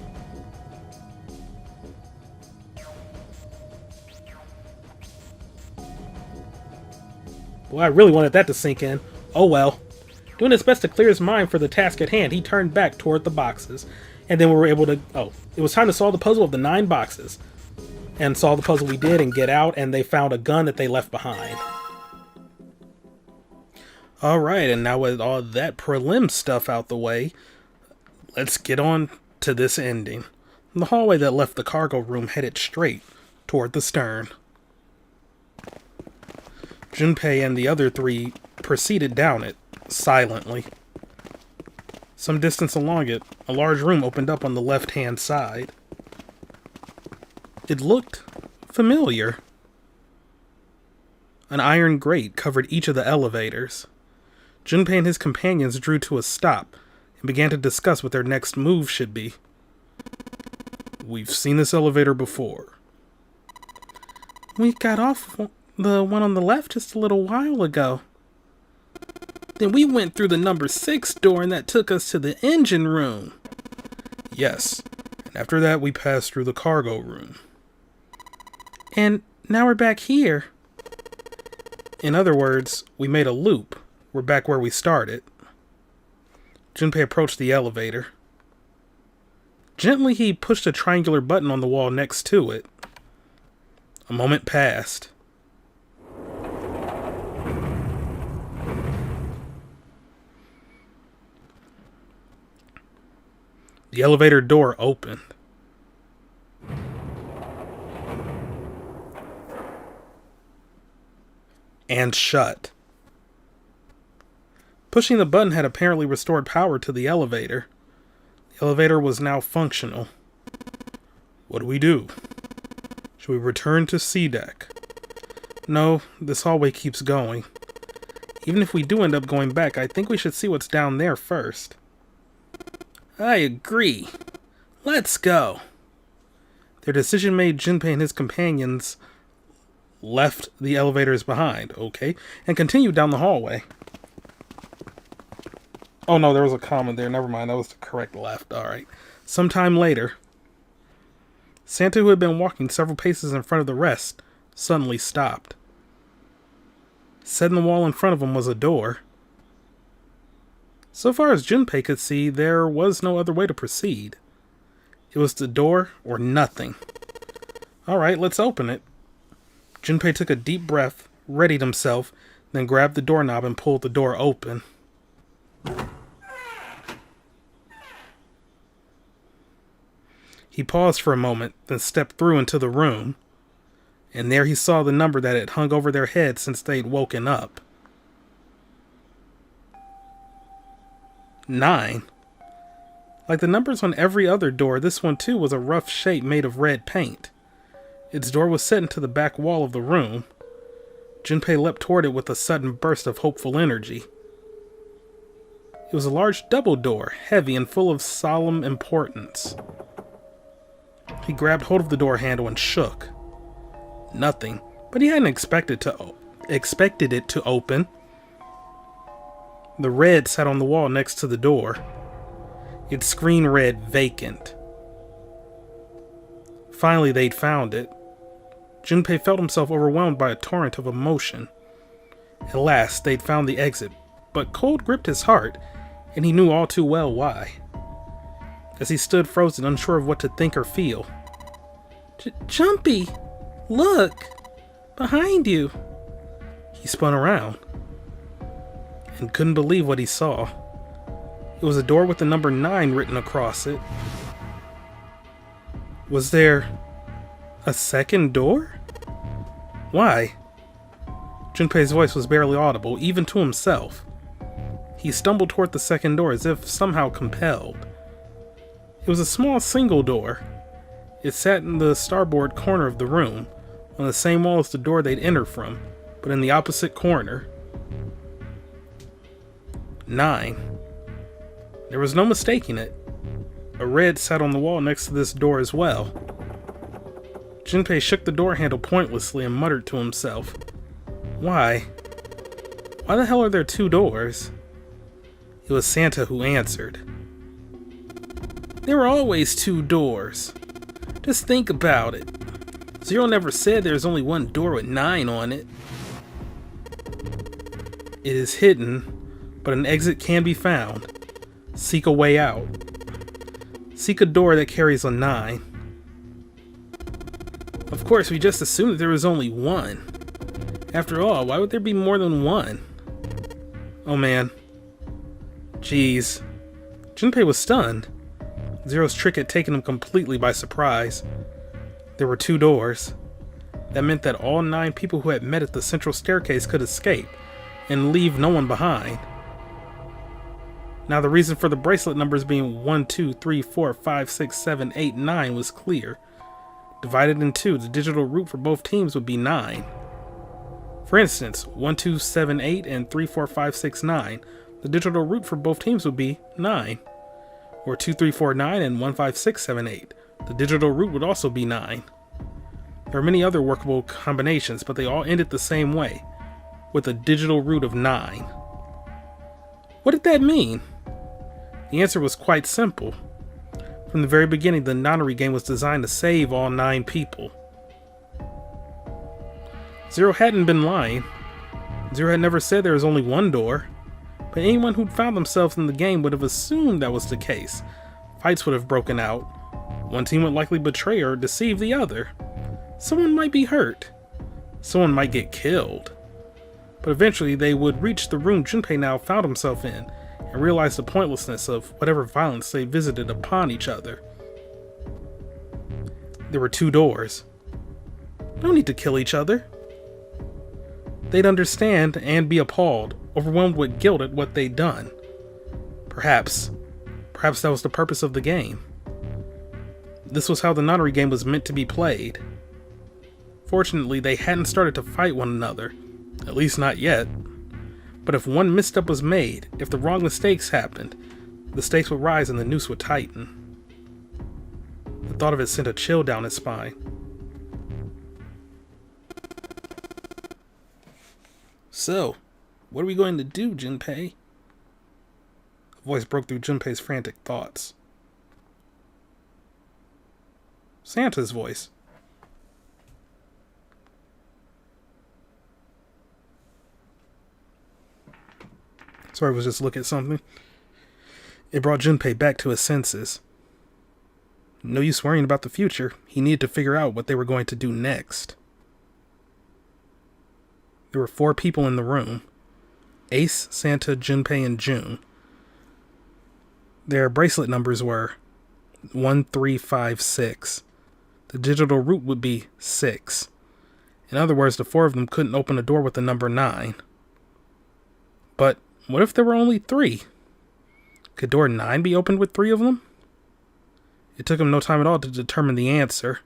Boy, I really wanted that to sink in. Oh well. Doing his best to clear his mind for the task at hand, he turned back toward the boxes. And then we were able to... Oh, it was time to solve the puzzle of the 9 boxes. And solve the puzzle we did and get out, and they found a gun that they left behind. Alright, and now with all that prelim stuff out the way, let's get on to this ending. The hallway that left the cargo room headed straight toward the stern. Junpei and the other 3 proceeded down it, silently. Some distance along it, a large room opened up on the left-hand side. It looked familiar. An iron grate covered each of the elevators. Junpei and his companions drew to a stop and began to discuss what their next move should be. We've seen this elevator before. We got off the one on the left just a little while ago. Then we went through the number 6 door and that took us to the engine room. Yes, and after that we passed through the cargo room. And now we're back here. In other words, we made a loop. We're back where we started. Junpei approached the elevator. Gently, he pushed a triangular button on the wall next to it. A moment passed. The elevator door opened. And shut. Pushing the button had apparently restored power to the elevator. The elevator was now functional. What do? Should we return to C deck? No, this hallway keeps going. Even if we do end up going back, I think we should see what's down there first. I agree. Let's go. Their decision made, Junpei and his companions left the elevators behind, okay, and continued down the hallway. Oh no, there was a comma there. Never mind, that was the correct left. Alright. Sometime later, Santa, who had been walking several paces in front of the rest, suddenly stopped. Set in the wall in front of him was a door. So far as Junpei could see, there was no other way to proceed. It was the door or nothing. Alright, let's open it. Junpei took a deep breath, readied himself, then grabbed the doorknob and pulled the door open. He paused for a moment, then stepped through into the room, and there he saw the number that had hung over their heads since they'd woken up. 9. Like the numbers on every other door, this one too was a rough shape made of red paint. Its door was set into the back wall of the room. Junpei leapt toward it with a sudden burst of hopeful energy. It was a large double door, heavy and full of solemn importance. He grabbed hold of the door handle and shook. Nothing, but he hadn't expected it to open. The red sat on the wall next to the door. Its screen read vacant. Finally, they'd found it. Junpei felt himself overwhelmed by a torrent of emotion. At last, they'd found the exit, but cold gripped his heart, and he knew all too well why. As he stood frozen, unsure of what to think or feel. Jumpy! Look! Behind you! He spun around, and couldn't believe what he saw. It was a door with the number 9 written across it. Was there a second door? Why? Junpei's voice was barely audible, even to himself. He stumbled toward the second door as if somehow compelled. It was a small single door. It sat in the starboard corner of the room, on the same wall as the door they'd entered from, but in the opposite corner. 9. There was no mistaking it. A red sat on the wall next to this door as well. Junpei shook the door handle pointlessly and muttered to himself. Why? Why the hell are there 2 doors? It was Santa who answered. There were always 2 doors. Just think about it. Zero never said there's only one door with 9 on it. It is hidden, but an exit can be found. Seek a way out. Seek a door that carries a 9. Of course, we just assumed that there was only one. After all, why would there be more than one? Oh man. Jeez. Junpei was stunned. Zero's trick had taken him completely by surprise. There were 2 doors. That meant that all 9 people who had met at the central staircase could escape, and leave no one behind. Now the reason for the bracelet numbers being 1, 2, 3, 4, 5, 6, 7, 8, 9 was clear. Divided in 2, the digital root for both teams would be 9. For instance, 1, 2, 7, 8, and 3, 4, 5, 6, 9. The digital root for both teams would be 9. Or 2, 3, 4, 9, and 1, 5, 6, 7, 8. The digital root would also be 9. There are many other workable combinations, but they all ended the same way, with a digital root of 9. What did that mean? The answer was quite simple. From the very beginning, the nonary game was designed to save all 9 people. Zero hadn't been lying. Zero had never said there was only one door, but anyone who'd found themselves in the game would have assumed that was the case. Fights would have broken out. One team would likely betray or deceive the other. Someone might be hurt. Someone might get killed. But eventually they would reach the room Junpei now found himself in, and realize the pointlessness of whatever violence they visited upon each other. There were 2 doors. No need to kill each other. They'd understand and be appalled, overwhelmed with guilt at what they'd done. Perhaps that was the purpose of the game. This was how the nonary game was meant to be played. Fortunately, they hadn't started to fight one another. At least not yet. But if one misstep was made, if the wrong mistakes happened, the stakes would rise and the noose would tighten. The thought of it sent a chill down his spine. So, what are we going to do, Junpei? A voice broke through Junpei's frantic thoughts. Santa's voice. Sorry, I was just looking at something. It brought Junpei back to his senses. No use worrying about the future. He needed to figure out what they were going to do next. There were 4 people in the room. Ace, Santa, Junpei, and June. Their bracelet numbers were 1356. The digital root would be 6. In other words, the 4 of them couldn't open a door with the number 9. But what if there were only 3? Could door 9 be opened with 3 of them? It took him no time at all to determine the answer.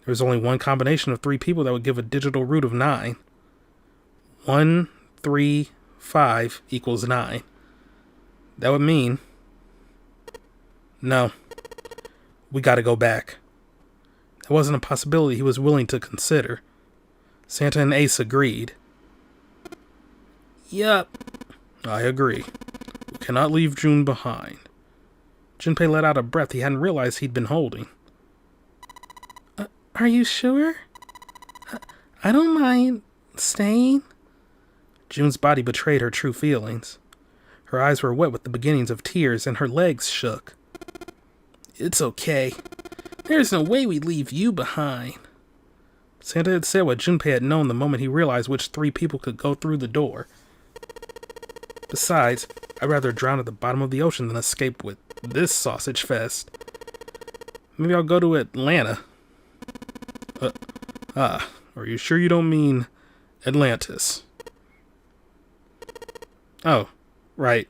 There was only one combination of 3 people that would give a digital root of 9. 1, 3, 5 equals 9. That would mean... No. We gotta go back. That wasn't a possibility he was willing to consider. Santa and Ace agreed. Yup. I agree. We cannot leave June behind. Junpei let out a breath he hadn't realized he'd been holding. Are you sure? I don't mind staying. June's body betrayed her true feelings. Her eyes were wet with the beginnings of tears and her legs shook. It's okay. There's no way we'd leave you behind. Santa had said what Junpei had known the moment he realized which 3 people could go through the door. Besides, I'd rather drown at the bottom of the ocean than escape with this sausage fest. Maybe I'll go to Atlanta. Are you sure you don't mean Atlantis? Oh, right.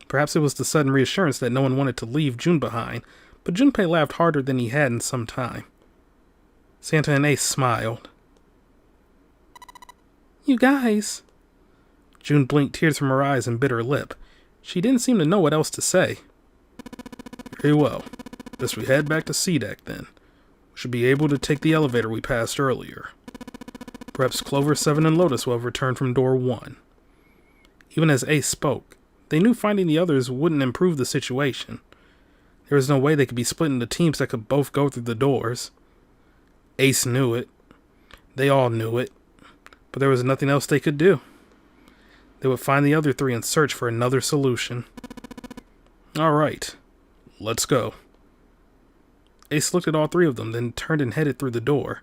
Perhaps it was the sudden reassurance that no one wanted to leave June behind, but Junpei laughed harder than he had in some time. Santa and Ace smiled. You guys. June blinked tears from her eyes and bit her lip. She didn't seem to know what else to say. Very well. Guess we head back to C-Deck then. We should be able to take the elevator we passed earlier. Perhaps Clover, 7, and Lotus will have returned from door 1. Even as Ace spoke, they knew finding the others wouldn't improve the situation. There was no way they could be split into teams that could both go through the doors. Ace knew it. They all knew it. But there was nothing else they could do. They would find the other 3 and search for another solution. Alright, let's go. Ace looked at all 3 of them, then turned and headed through the door.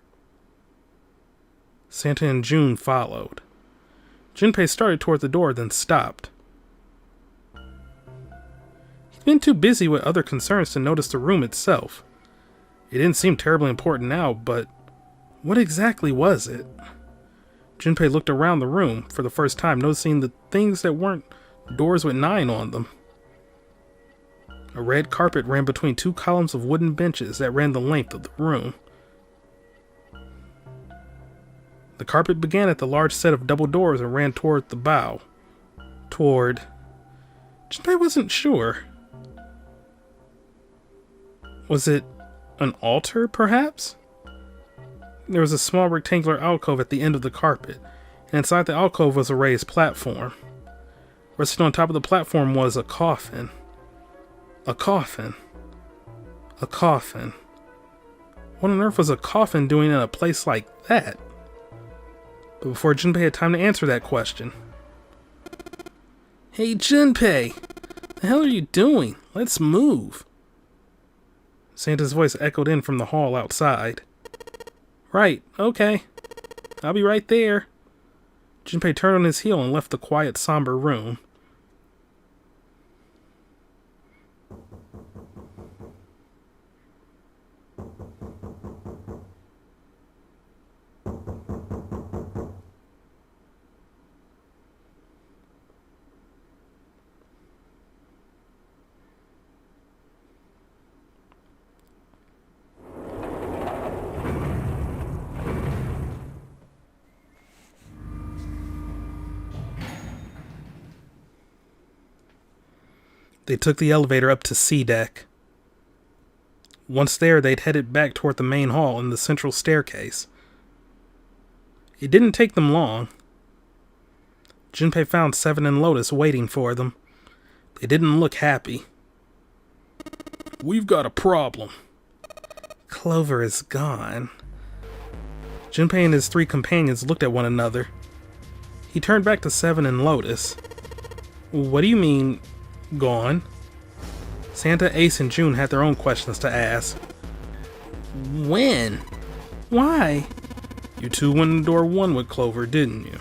Santa and June followed. Junpei started toward the door, then stopped. He'd been too busy with other concerns to notice the room itself. It didn't seem terribly important now, but what exactly was it? Junpei looked around the room for the first time, noticing the things that weren't doors with 9 on them. A red carpet ran between 2 columns of wooden benches that ran the length of the room. The carpet began at the large set of double doors and ran toward the bow. Junpei wasn't sure. Was it an altar, perhaps? There was a small rectangular alcove at the end of the carpet, and inside the alcove was a raised platform. Resting on top of the platform was a coffin. A coffin. A coffin. What on earth was a coffin doing in a place like that? But before Junpei had time to answer that question... Hey Junpei! The hell are you doing? Let's move! Santa's voice echoed in from the hall outside. Right, okay. I'll be right there. Junpei turned on his heel and left the quiet, somber room. They took the elevator up to C deck. Once there, they'd headed back toward the main hall and the central staircase. It didn't take them long. Junpei found Seven and Lotus waiting for them. They didn't look happy. "We've got a problem." "Clover is gone." Junpei and his three companions looked at one another. He turned back to Seven and Lotus. "What do you mean, gone?" Santa, Ace, and June had their own questions to ask. "When? Why?" "You two went in door 1 with Clover, didn't you?"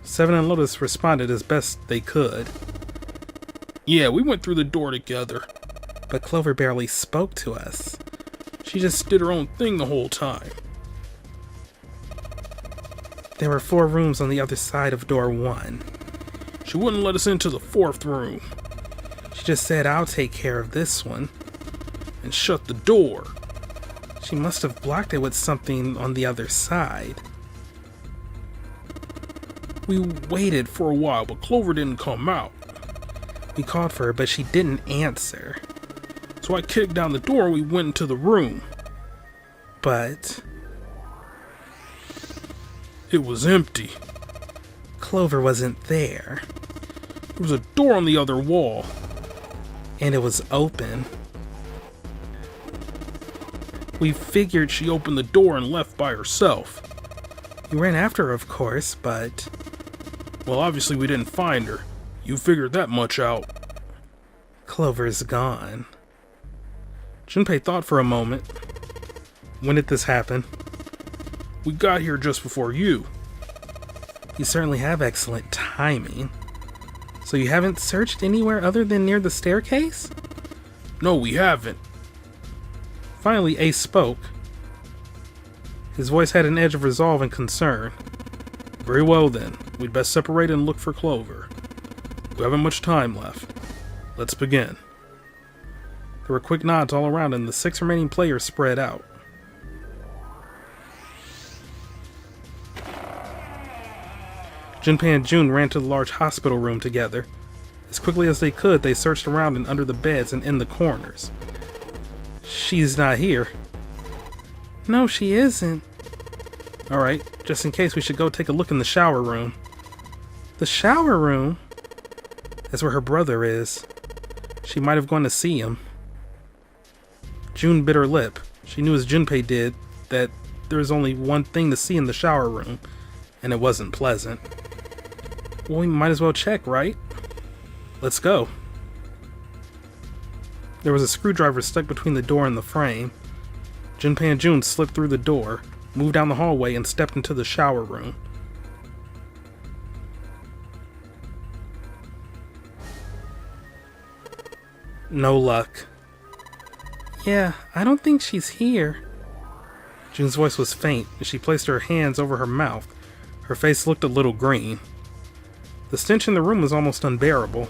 Seven and Lotus responded as best they could. "Yeah, we went through the door together. But Clover barely spoke to us. She just did her own thing the whole time." There were 4 rooms on the other side of door 1. "She wouldn't let us into the 4th room. She just said, 'I'll take care of this one,' and shut the door." "She must have blocked it with something on the other side." "We waited for a while, but Clover didn't come out. We called for her, but she didn't answer. So I kicked down the door and we went into the room. But it was empty. Clover wasn't there. There was a door on the other wall. And it was open. We figured she opened the door and left by herself. We ran after her, of course, but... Well, obviously we didn't find her. You figured that much out." "Clover's gone." Junpei thought for a moment. "When did this happen?" "We got here just before you." "You certainly have excellent timing. So you haven't searched anywhere other than near the staircase?" "No, we haven't." Finally, Ace spoke. His voice had an edge of resolve and concern. "Very well then, we'd best separate and look for Clover. We haven't much time left. Let's begin." There were quick nods all around and the 6 remaining players spread out. Junpei and June ran to the large hospital room together. As quickly as they could, they searched around and under the beds and in the corners. "She's not here." "No, she isn't." "Alright, just in case we should go take a look in the shower room." "The shower room?" "That's where her brother is. She might have gone to see him." June bit her lip. She knew as Junpei did that there was only one thing to see in the shower room, and it wasn't pleasant. "Well, we might as well check, right? Let's go." There was a screwdriver stuck between the door and the frame. Junpei and June slipped through the door, moved down the hallway, and stepped into the shower room. No luck. "Yeah, I don't think she's here." June's voice was faint as she placed her hands over her mouth. Her face looked a little green. The stench in the room was almost unbearable.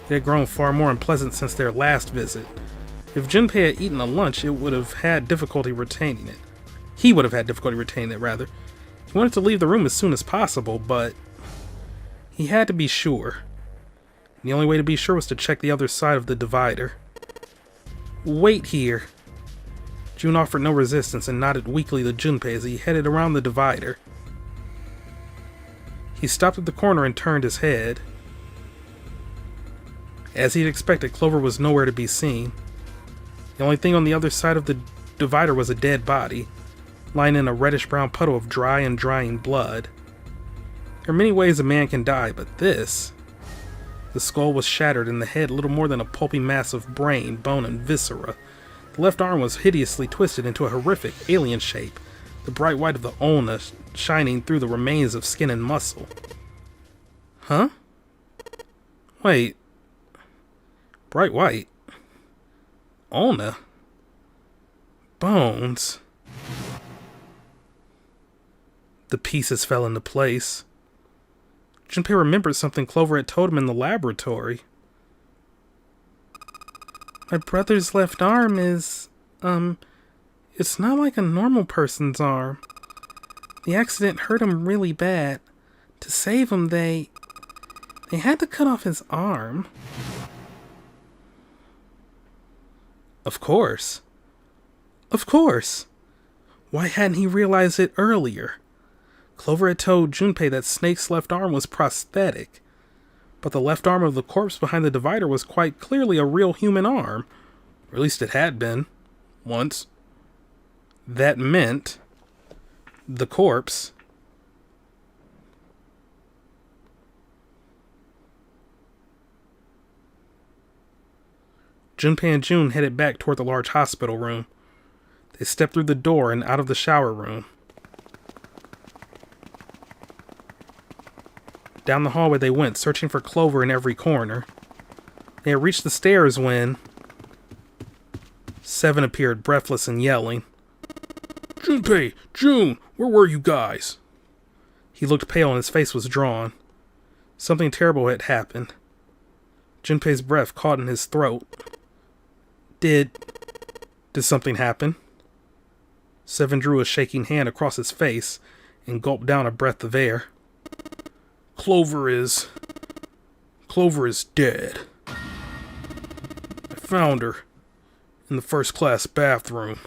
It had grown far more unpleasant since their last visit. If Junpei had eaten a lunch, it would have had difficulty retaining it. He would have had difficulty retaining it, rather. He wanted to leave the room as soon as possible, but he had to be sure. The only way to be sure was to check the other side of the divider. "Wait here." June offered no resistance and nodded weakly to Junpei as he headed around the divider. He stopped at the corner and turned his head. As he'd expected, Clover was nowhere to be seen. The only thing on the other side of the divider was a dead body, lying in a reddish-brown puddle of dry and drying blood. There are many ways a man can die, but this... The skull was shattered and the head little more than a pulpy mass of brain, bone, and viscera. The left arm was hideously twisted into a horrific alien shape, the bright white of the ulna shining through the remains of skin and muscle. Huh? Wait. Bright white? Ulna? Bones? The pieces fell into place. Junpei remembered something Clover had told him in the laboratory. My brother's left arm is, it's not like a normal person's arm. The accident hurt him really bad. To save him, they had to cut off his arm. Of course. Of course. Why hadn't he realized it earlier? Clover had told Junpei that Snake's left arm was prosthetic, but the left arm of the corpse behind the divider was quite clearly a real human arm. Or at least it had been. Once. That meant the corpse Junpei and June headed back toward the large hospital room. They stepped through the door and out of the shower room. Down the hallway they went, searching for Clover in every corner. They had reached the stairs when Seven appeared, breathless and yelling. "Junpei! June! Where were you guys?" He looked pale and his face was drawn. Something terrible had happened. Junpei's breath caught in his throat. Did something happen? Seven drew a shaking hand across his face and gulped down a breath of air. Clover is dead. I found her in the first-class bathroom.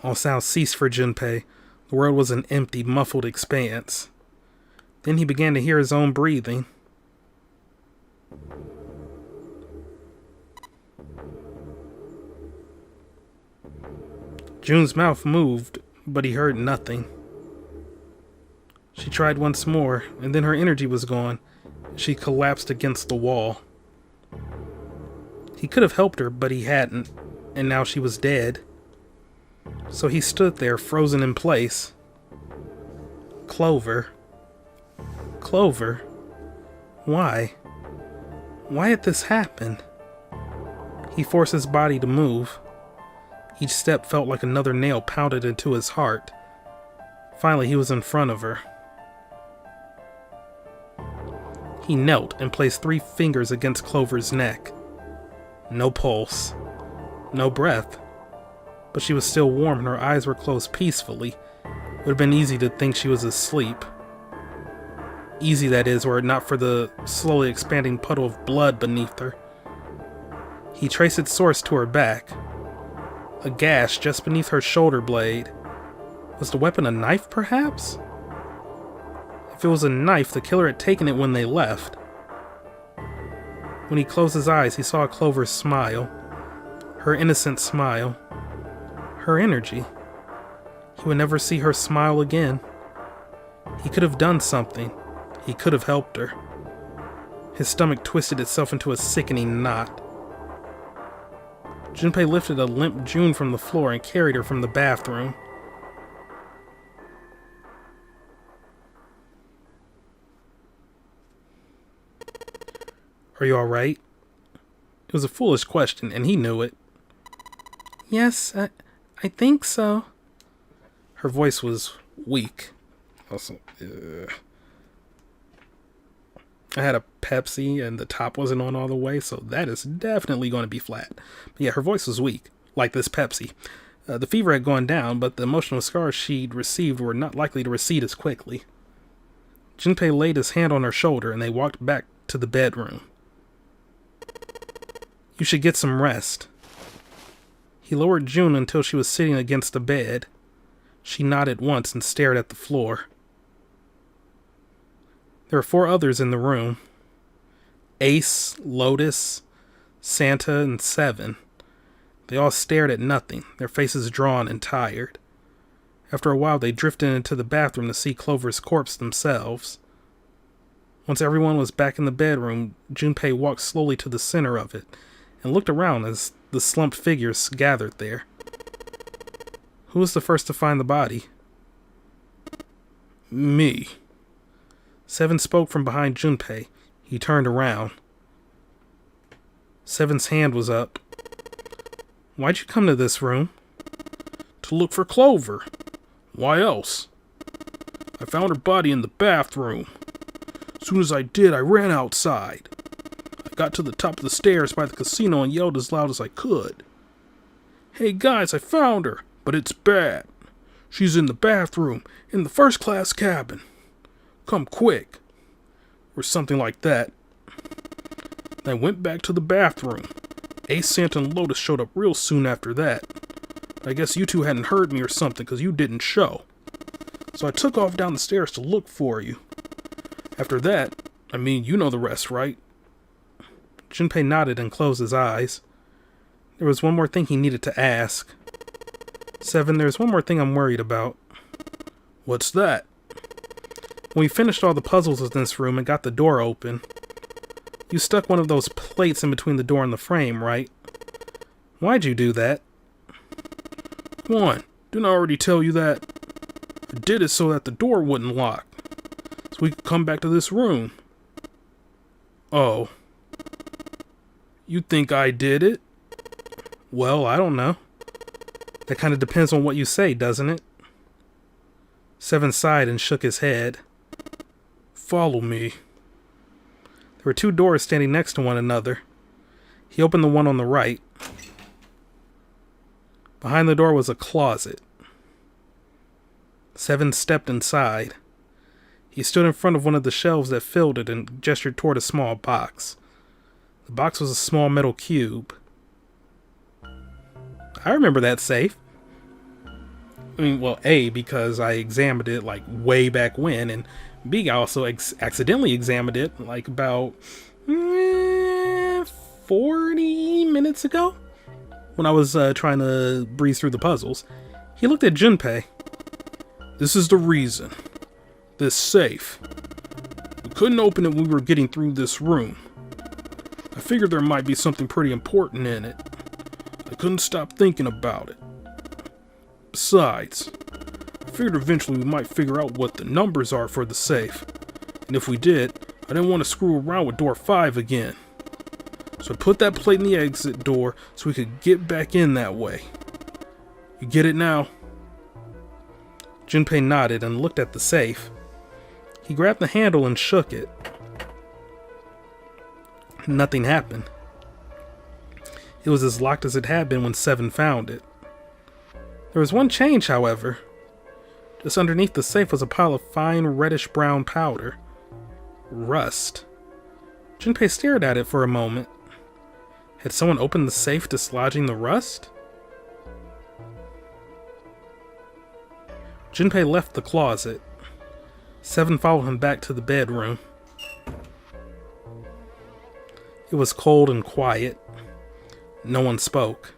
All sounds ceased for Junpei. The world was an empty, muffled expanse. Then he began to hear his own breathing. June's mouth moved, but he heard nothing. She tried once more, and then her energy was gone. She collapsed against the wall. He could have helped her, but he hadn't, and now she was dead. So he stood there, frozen in place. Clover. Clover? Why? Why had this happened? He forced his body to move. Each step felt like another nail pounded into his heart. Finally, he was in front of her. He knelt and placed 3 fingers against Clover's neck. No pulse. No breath. But she was still warm and her eyes were closed peacefully. It would have been easy to think she was asleep. Easy, that is, were it not for the slowly expanding puddle of blood beneath her. He traced its source to her back. A gash just beneath her shoulder blade. Was the weapon a knife, perhaps? If it was a knife, the killer had taken it when they left. When he closed his eyes, he saw Clover's smile. Her innocent smile. Her energy. He would never see her smile again. He could have done something. He could have helped her. His stomach twisted itself into a sickening knot. Junpei lifted a limp June from the floor and carried her from the bathroom. Are you alright? It was a foolish question, and he knew it. Yes, I think so. Her voice was weak. Also, I had a Pepsi, and the top wasn't on all the way, so that is definitely going to be flat. But yeah, her voice was weak, like this Pepsi. The fever had gone down, but the emotional scars she'd received were not likely to recede as quickly. Junpei laid his hand on her shoulder, and they walked back to the bedroom. You should get some rest. He lowered June until she was sitting against the bed. She nodded once and stared at the floor. There were 4 others in the room. Ace, Lotus, Santa, and Seven. They all stared at nothing, their faces drawn and tired. After a while, they drifted into the bathroom to see Clover's corpse themselves. Once everyone was back in the bedroom, Junpei walked slowly to the center of it and looked around as the slumped figures gathered there. Who was the first to find the body? Me. Seven spoke from behind Junpei. He turned around. Seven's hand was up. Why'd you come to this room? To look for Clover. Why else? I found her body in the bathroom. As soon as I did, I ran outside. I got to the top of the stairs by the casino and yelled as loud as I could. Hey guys, I found her, but it's bad. She's in the bathroom, in the first-class cabin. Come quick. Or something like that. I went back to the bathroom. Ace, Santa, and Lotus showed up real soon after that. I guess you two hadn't heard me or something because you didn't show. So I took off down the stairs to look for you. After that, I mean, you know the rest, right? Junpei nodded and closed his eyes. There was one more thing he needed to ask. Seven, there's one more thing I'm worried about. What's that? When we finished all the puzzles in this room and got the door open, you stuck one of those plates in between the door and the frame, right? Why'd you do that? Come on, didn't I already tell you that? I did it so that the door wouldn't lock. So we could come back to this room. Oh. You think I did it? Well, I don't know. That kind of depends on what you say, doesn't it? Seven sighed and shook his head. Follow me. There were two doors standing next to one another. He opened the one on the right. Behind the door was a closet. Seven stepped inside. He stood in front of one of the shelves that filled it and gestured toward a small box. The box was a small metal cube. I remember that safe. I mean, well, A, because I examined it like way back when, and B, I also accidentally examined it like about 40 minutes ago when I was trying to breeze through the puzzles. He looked at Junpei. This is the reason. This safe. We couldn't open it when we were getting through this room. I figured there might be something pretty important in it. I couldn't stop thinking about it. Besides, I figured eventually we might figure out what the numbers are for the safe. And if we did, I didn't want to screw around with door 5 again. So I put that plate in the exit door so we could get back in that way. You get it now? Junpei nodded and looked at the safe. He grabbed the handle and shook it. Nothing happened. It was as locked as it had been when Seven found it. There was one change, however. Just underneath the safe was a pile of fine reddish-brown powder. Rust. Junpei stared at it for a moment. Had someone opened the safe, dislodging the rust? Junpei left the closet. Seven followed him back to the bedroom. It was cold and quiet. No one spoke.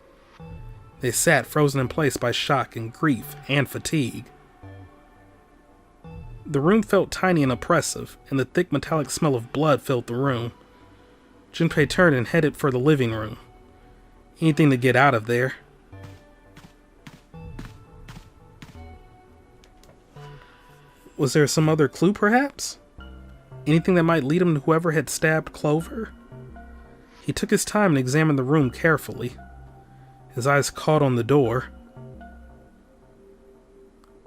They sat frozen in place by shock and grief and fatigue. The room felt tiny and oppressive, and the thick metallic smell of blood filled the room. Junpei turned and headed for the living room. Anything to get out of there. Was there some other clue, perhaps? Anything that might lead him to whoever had stabbed Clover? He took his time and examined the room carefully. His eyes caught on the door.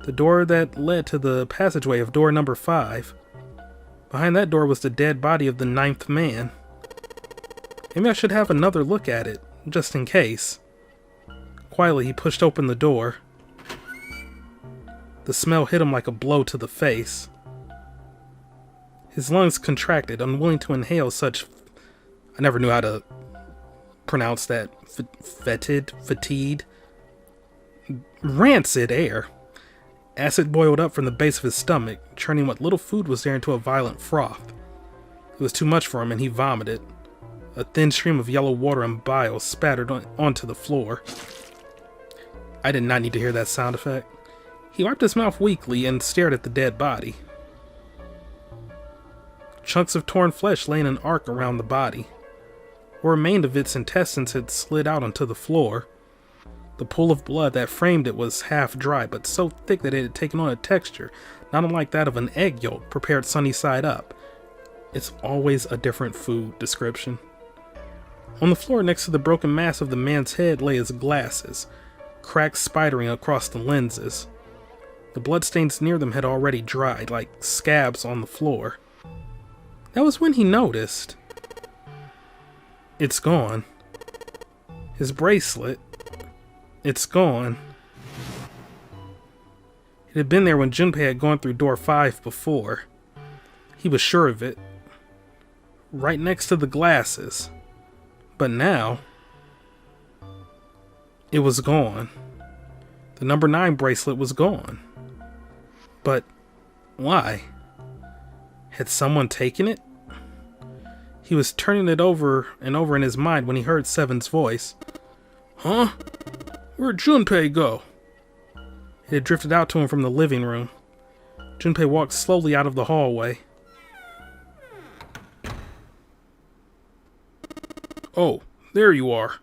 The door that led to the passageway of door number 5. Behind that door was the dead body of the 9th man. Maybe I should have another look at it, just in case. Quietly, he pushed open the door. The smell hit him like a blow to the face. His lungs contracted, unwilling to inhale such... I never knew how to pronounce that. Fetid, rancid air. Acid boiled up from the base of his stomach, churning what little food was there into a violent froth. It was too much for him, and he vomited. A thin stream of yellow water and bile spattered onto the floor. I did not need to hear that sound effect. He wiped his mouth weakly and stared at the dead body. Chunks of torn flesh lay in an arc around the body. What remained of its intestines had slid out onto the floor. The pool of blood that framed it was half dry, but so thick that it had taken on a texture not unlike that of an egg yolk prepared sunny side up. It's always a different food description. On the floor next to the broken mass of the man's head lay his glasses, cracks spidering across the lenses. The bloodstains near them had already dried, like scabs on the floor. That was when he noticed. It's gone. His bracelet. It's gone. It had been there when Junpei had gone through door 5 before. He was sure of it. Right next to the glasses. But now, it was gone. The number 9 bracelet was gone. But why? Had someone taken it? He was turning it over and over in his mind when he heard Seven's voice. Huh? Where'd Junpei go? It had drifted out to him from the living room. Junpei walked slowly out of the hallway. Oh, there you are.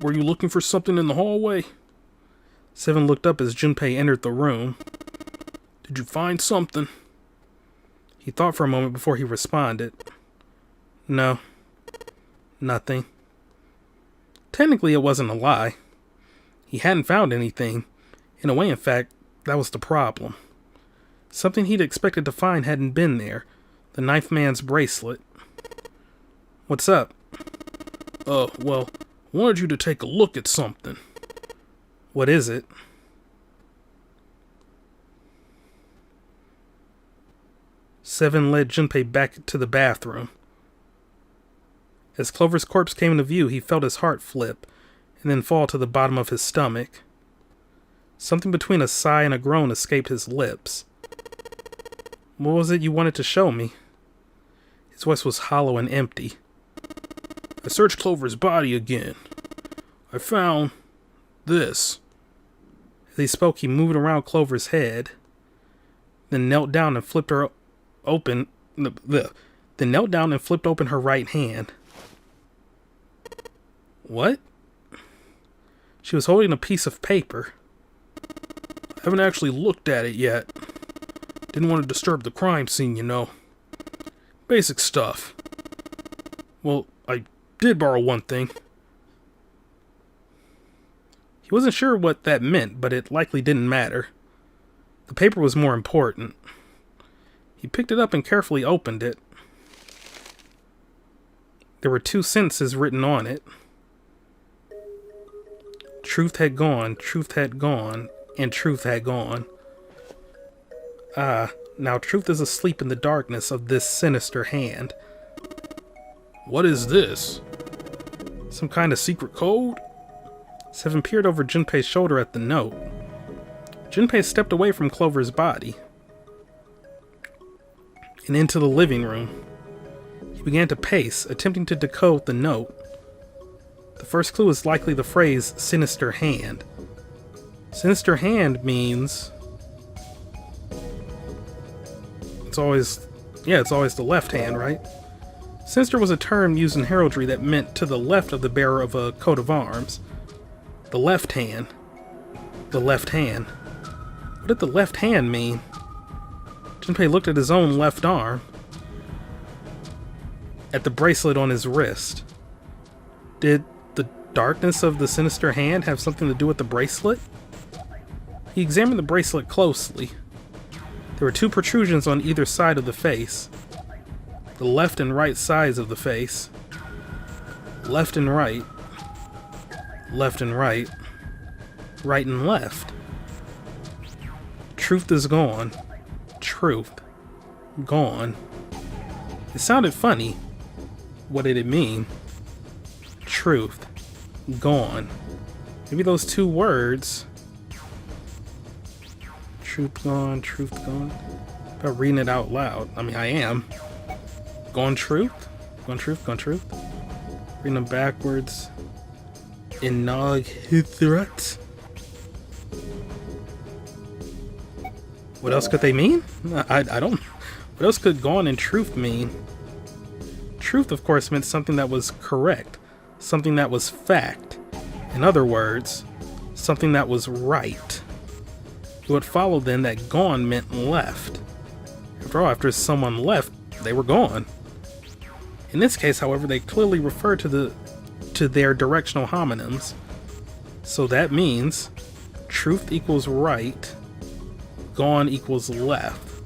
Were you looking for something in the hallway? Seven looked up as Junpei entered the room. Did you find something? He thought for a moment before he responded. No. Nothing. Technically, it wasn't a lie. He hadn't found anything. In a way, in fact, that was the problem. Something he'd expected to find hadn't been there. The ninth man's bracelet. What's up? Well, I wanted you to take a look at something. What is it? Seven led Junpei back to the bathroom. As Clover's corpse came into view, he felt his heart flip, and then fall to the bottom of his stomach. Something between a sigh and a groan escaped his lips. What was it you wanted to show me? His voice was hollow and empty. I searched Clover's body again. I found this. As he spoke, he moved around Clover's head, then knelt down and flipped her open. Then knelt down and flipped open her right hand. What? She was holding a piece of paper. I haven't actually looked at it yet. Didn't want to disturb the crime scene, you know. Basic stuff. Well, I did borrow one thing. He wasn't sure what that meant, but it likely didn't matter. The paper was more important. He picked it up and carefully opened it. There were 2 sentences written on it. Truth had gone, and truth had gone. Now truth is asleep in the darkness of this sinister hand. What is this? Some kind of secret code? Seven peered over Junpei's shoulder at the note. Junpei stepped away from Clover's body and into the living room. He began to pace, attempting to decode the note. The first clue is likely the phrase, sinister hand. Sinister hand means... It's always the left hand, right? Sinister was a term used in heraldry that meant to the left of the bearer of a coat of arms. The left hand. The left hand. What did the left hand mean? Junpei looked at his own left arm. At the bracelet on his wrist. Did the darkness of the sinister hand have something to do with the bracelet? He examined the bracelet closely. There were 2 protrusions on either side of the face. The left and right sides of the face. Left and right. Left and right. Right and left. Truth is gone. Truth. Gone. It sounded funny. What did it mean? Truth. Gone. Maybe those 2 words... Truth gone, truth gone. About reading it out loud. I mean, I am. Gone truth? Gone truth, gone truth. Reading them backwards. Inog Hithrat. What else could they mean? I don't... What else could gone and truth mean? Truth, of course, meant something that was correct. Something that was fact. In other words, something that was right. It would follow then that gone meant left. After all, after someone left, they were gone. In this case, however, they clearly refer to their directional homonyms. So that means truth equals right, gone equals left.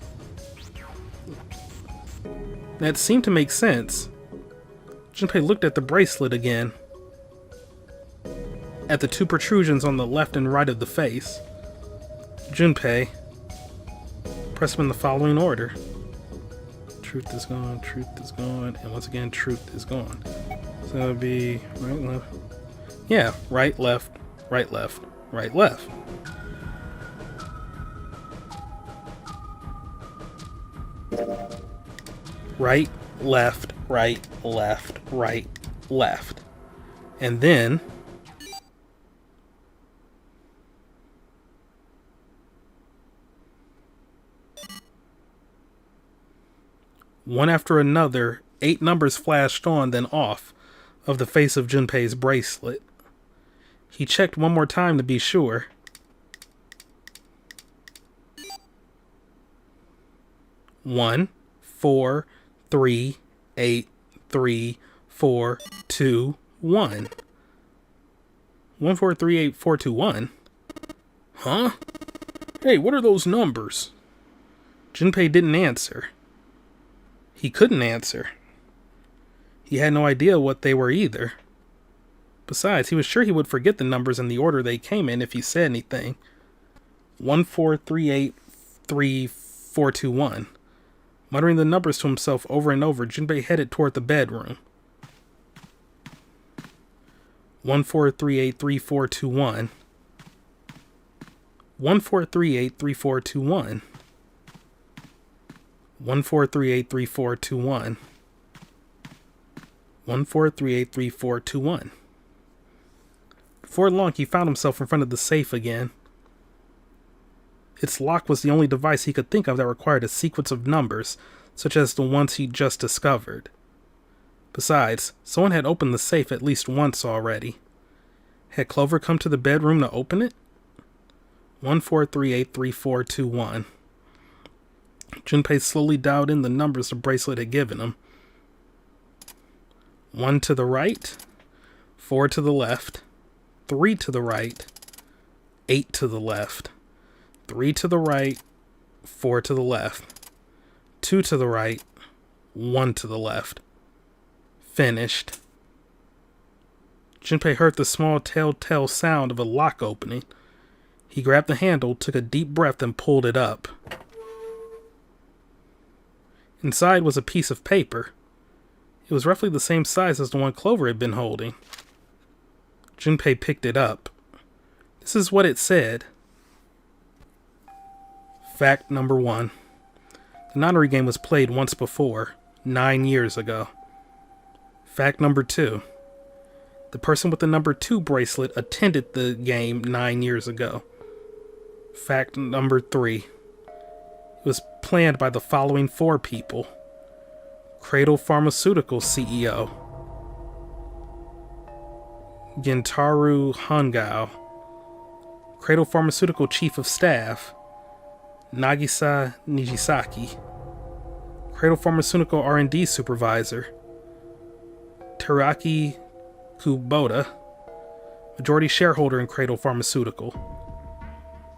That seemed to make sense. Junpei looked at the bracelet again. At the two protrusions on the left and right of the face. Junpei, press them in the following order. Truth is gone, and once again, truth is gone. So it would be right, left. Yeah, right, left, right, left, right, left. Right, left, right, left, right, left. And then one after another, 8 numbers flashed on, then off, of the face of Junpei's bracelet. He checked one more time to be sure. One, 4, 3, 8, 3, 4, 2, 1. 1, 4, 3, 8, 4, 2, 1. Huh? Hey, what are those numbers? Junpei didn't answer. He couldn't answer. He had no idea what they were either. Besides, he was sure he would forget the numbers in the order they came in if he said anything. 1, 4, 3, 8, 3, 4, 2, 1. Muttering the numbers to himself over and over, Junpei headed toward the bedroom. 1, 4, 3, 8, 3, 4, 2, 1. 1, 4, 3, 8, 3, 4, 2, 1. 1, 4, 3, 8, 3, 4, 2, 1. 1, 4, 3, 8, 3, 4, 2, 1. Before long, he found himself in front of the safe again. Its lock was the only device he could think of that required a sequence of numbers, such as the ones he'd just discovered. Besides, someone had opened the safe at least once already. Had Clover come to the bedroom to open it? 1, 4, 3, 8, 3, 4, 2, 1. Junpei slowly dialed in the numbers the bracelet had given him. 1 to the right, 4 to the left, 3 to the right, 8 to the left, 3 to the right, 4 to the left, 2 to the right, 1 to the left. Finished. Junpei heard the small telltale sound of a lock opening. He grabbed the handle, took a deep breath, and pulled it up. Inside was a piece of paper. It was roughly the same size as the one Clover had been holding. Junpei picked it up. This is what it said. Fact number 1. The nonary game was played once before, 9 years ago. Fact number 2. The person with the number 2 bracelet attended the game 9 years ago. Fact number 3. It was planned by the following 4 people. Cradle Pharmaceuticals CEO Gentaru Hangao, Cradle Pharmaceutical Chief of Staff Nagisa Nijisaki, Cradle Pharmaceutical R&D Supervisor Teraki Kubota, Majority Shareholder in Cradle Pharmaceutical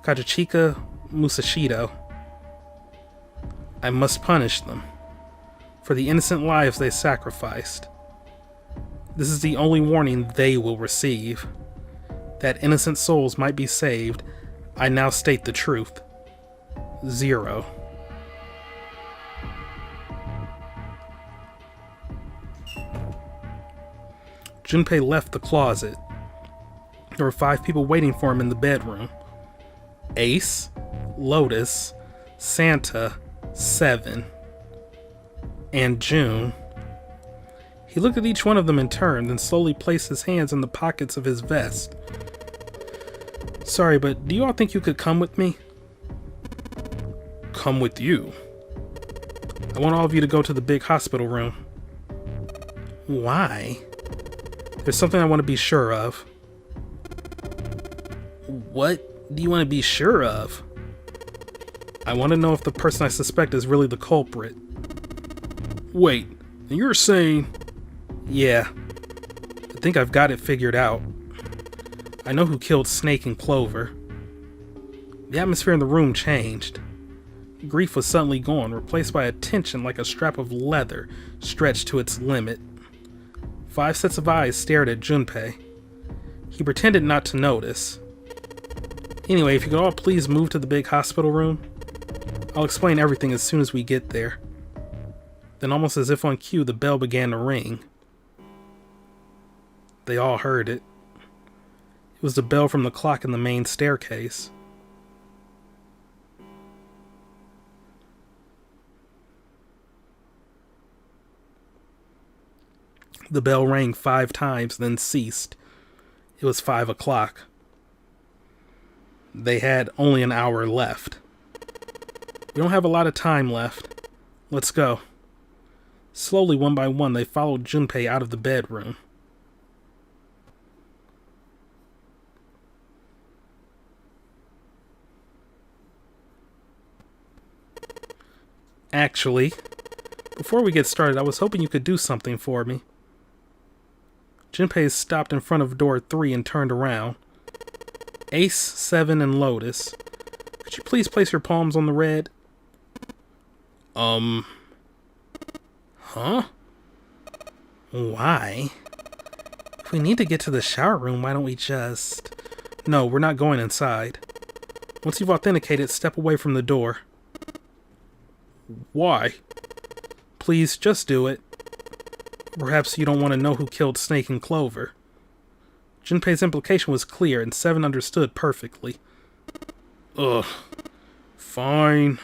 Kazuchika Musashido. I must punish them for the innocent lives they sacrificed. This is the only warning they will receive. That innocent souls might be saved, I now state the truth. 0. Junpei left the closet. There were 5 people waiting for him in the bedroom. Ace, Lotus, Santa, 7, and June. He looked at each one of them in turn, then slowly placed his hands in the pockets of his vest. Sorry, but do you all think you could come with me? Come with you? I want all of you to go to the big hospital room. Why? There's something I want to be sure of. What do you want to be sure of? I want to know if the person I suspect is really the culprit. Wait, you're saying... Yeah, I think I've got it figured out. I know who killed Snake and Clover. The atmosphere in the room changed. Grief was suddenly gone, replaced by a tension like a strap of leather stretched to its limit. 5 sets of eyes stared at Junpei. He pretended not to notice. Anyway, if you could all please move to the big hospital room, I'll explain everything as soon as we get there. Then, almost as if on cue, the bell began to ring. They all heard it. It was the bell from the clock in the main staircase. The bell rang 5 times, then ceased. It was 5 o'clock. They had only an hour left. We don't have a lot of time left. Let's go. Slowly, one by one, they followed Junpei out of the bedroom. Actually, before we get started, I was hoping you could do something for me. Junpei stopped in front of door 3 and turned around. Ace, 7, and Lotus. Could you please place your palms on the red? Huh? Why? If we need to get to the shower room, why don't we just... No, we're not going inside. Once you've authenticated, step away from the door. Why? Please, just do it. Perhaps you don't want to know who killed Snake and Clover. Junpei's implication was clear, and 7 understood perfectly. Ugh. Fine.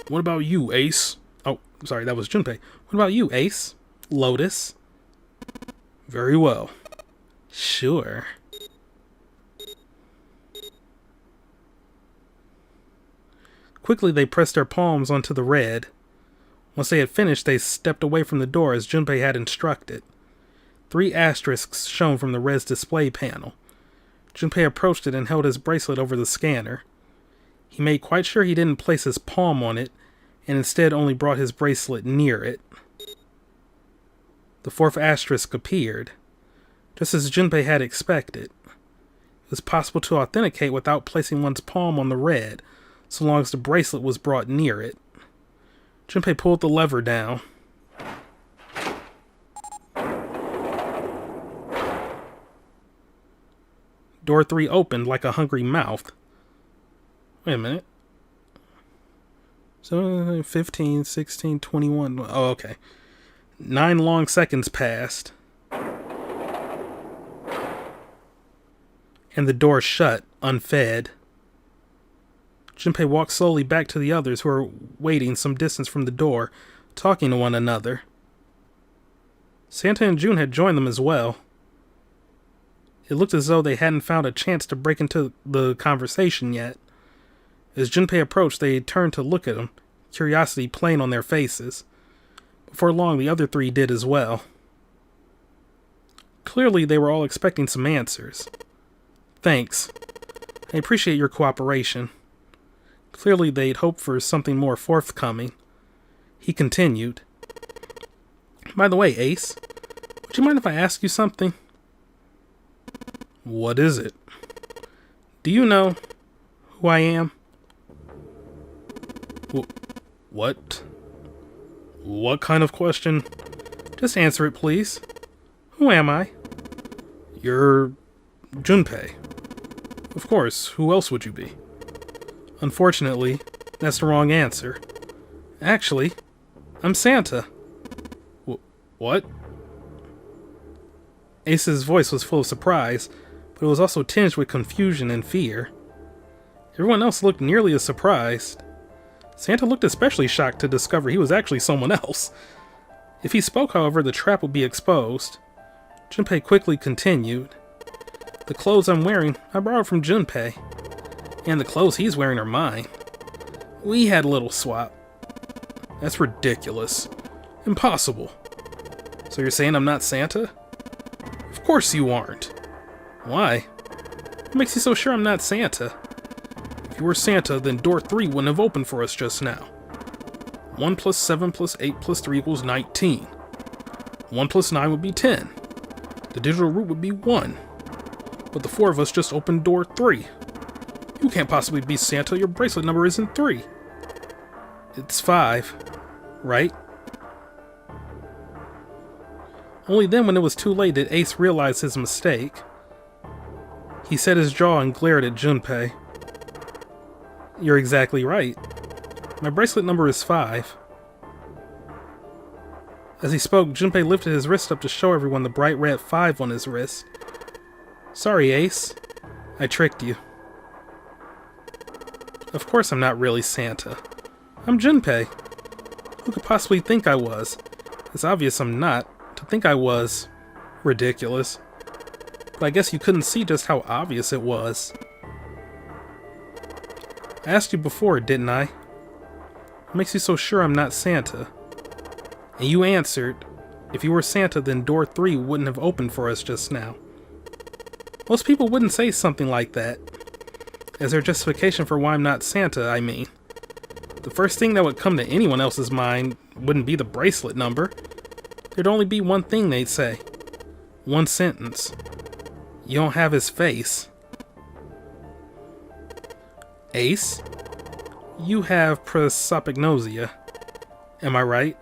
What about you, Ace? Oh, sorry, that was Junpei. What about you, Ace? Lotus? Very well. Sure. Quickly, they pressed their palms onto the red. Once they had finished, they stepped away from the door as Junpei had instructed. 3 asterisks shone from the red's display panel. Junpei approached it and held his bracelet over the scanner. He made quite sure he didn't place his palm on it, and instead only brought his bracelet near it. The 4th asterisk appeared, just as Junpei had expected. It was possible to authenticate without placing one's palm on the red, so long as the bracelet was brought near it. Junpei pulled the lever down. Door 3 opened like a hungry mouth. Wait a minute. So 15, 16, 21. Oh, okay. 9 long seconds passed. And the door shut, unfed. Junpei walked slowly back to the others who were waiting some distance from the door, talking to one another. Santa and June had joined them as well. It looked as though they hadn't found a chance to break into the conversation yet. As Junpei approached, they turned to look at him, curiosity plain on their faces. Before long, the other 3 did as well. Clearly, they were all expecting some answers. Thanks. I appreciate your cooperation. Clearly, they'd hoped for something more forthcoming. He continued. By the way, Ace, would you mind if I ask you something? What is it? Do you know who I am? What? What kind of question? Just answer it, please. Who am I? You're Junpei. Of course, who else would you be? Unfortunately, that's the wrong answer. Actually, I'm Santa. What? Ace's voice was full of surprise, but it was also tinged with confusion and fear. Everyone else looked nearly as surprised. Santa looked especially shocked to discover he was actually someone else. If he spoke, however, the trap would be exposed. Junpei quickly continued. The clothes I'm wearing, I borrowed from Junpei. And the clothes he's wearing are mine. We had a little swap. That's ridiculous. Impossible. So you're saying I'm not Santa? Of course you aren't. Why? What makes you so sure I'm not Santa? If you were Santa, then door 3 wouldn't have opened for us just now. 1 plus 7 plus 8 plus 3 equals 19. 1 plus 9 would be 10. The digital root would be 1. But the 4 of us just opened door 3. You can't possibly be Santa. Your bracelet number isn't 3. It's 5, right? Only then, when it was too late, did Ace realize his mistake. He set his jaw and glared at Junpei. You're exactly right. My bracelet number is 5. As he spoke, Junpei lifted his wrist up to show everyone the bright red 5 on his wrist. Sorry, Ace. I tricked you. Of course I'm not really Santa. I'm Junpei. Who could possibly think I was? It's obvious I'm not. To think I was... ridiculous. But I guess you couldn't see just how obvious it was. I asked you before, didn't I? What makes you so sure I'm not Santa? And you answered, if you were Santa, then door 3 wouldn't have opened for us just now. Most people wouldn't say something like that. As their justification for why I'm not Santa, I mean. The first thing that would come to anyone else's mind wouldn't be the bracelet number. There'd only be one thing they'd say. One sentence. You don't have his face. Ace? You have prosopagnosia. Am I right?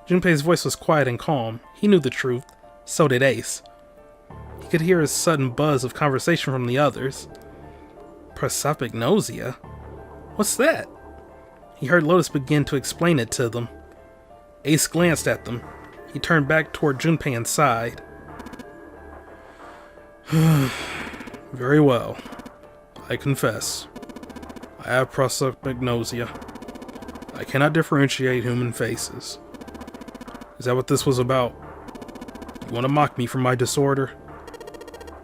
Junpei's voice was quiet and calm. He knew the truth. So did Ace. He could hear his sudden buzz of conversation from the others. Prosopagnosia? What's that? He heard Lotus begin to explain it to them. Ace glanced at them. He turned back toward Junpei and sighed. Very well. I confess. I have prosopagnosia. I cannot differentiate human faces. Is that what this was about? You want to mock me for my disorder?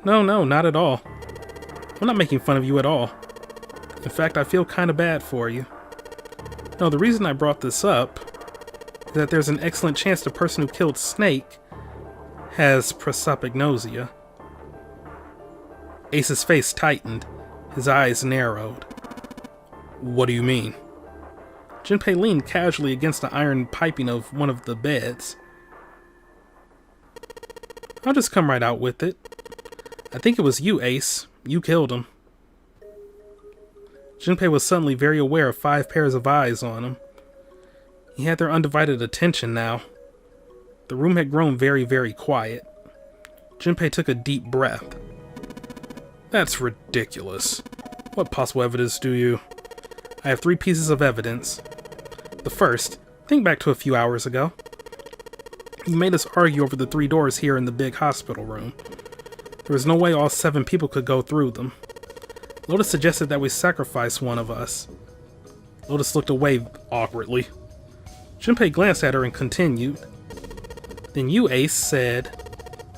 No, not at all. I'm not making fun of you at all. In fact, I feel kind of bad for you. No, the reason I brought this up is that there's an excellent chance the person who killed Snake has prosopagnosia. Ace's face tightened. His eyes narrowed. What do you mean? Junpei leaned casually against the iron piping of one of the beds. I'll just come right out with it. I think it was you, Ace. You killed him. Junpei was suddenly very aware of 5 pairs of eyes on him. He had their undivided attention now. The room had grown very, very quiet. Junpei took a deep breath. That's ridiculous. What possible evidence do you... I have 3 pieces of evidence. The first, think back to a few hours ago. You made us argue over the 3 doors here in the big hospital room. There was no way all 7 people could go through them. Lotus suggested that we sacrifice one of us. Lotus looked away awkwardly. Junpei glanced at her and continued. Then you, Ace, said,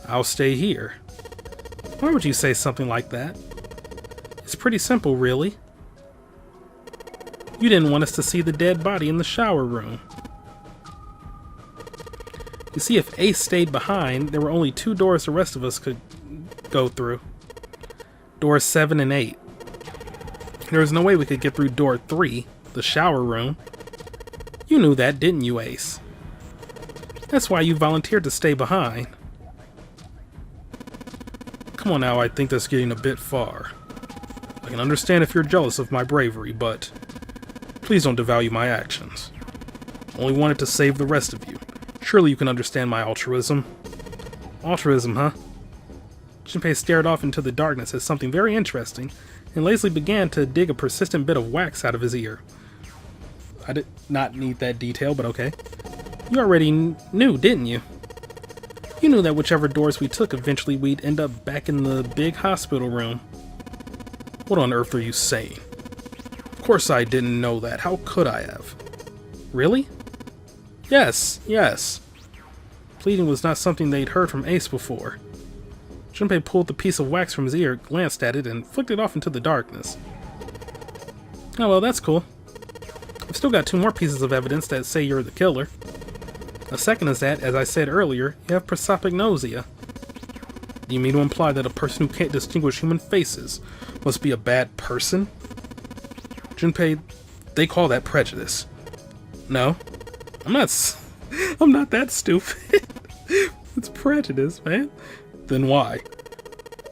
I'll stay here. Why would you say something like that? It's pretty simple, really. You didn't want us to see the dead body in the shower room. You see, if Ace stayed behind, there were only 2 doors the rest of us could go through. Doors 7 and 8. There was no way we could get through door 3, the shower room. You knew that, didn't you, Ace? That's why you volunteered to stay behind. Come on now, I think that's getting a bit far. I can understand if you're jealous of my bravery, but please don't devalue my actions. I only wanted to save the rest of you. Surely you can understand my altruism. Altruism, huh? Junpei stared off into the darkness at something very interesting, and lazily began to dig a persistent bit of wax out of his ear. I did not need that detail, but okay. You already knew, didn't you? You knew that whichever doors we took, eventually we'd end up back in the big hospital room. What on earth are you saying? Of course I didn't know that. How could I have? Really? Yes. Pleading was not something they'd heard from Ace before. Junpei pulled the piece of wax from his ear, glanced at it, and flicked it off into the darkness. Oh well, that's cool. I've still got 2 more pieces of evidence that say you're the killer. The second is that, as I said earlier, you have prosopagnosia. Do you mean to imply that a person who can't distinguish human faces must be a bad person? Junpei, they call that prejudice. No, I'm not that stupid. It's prejudice, man. Then why?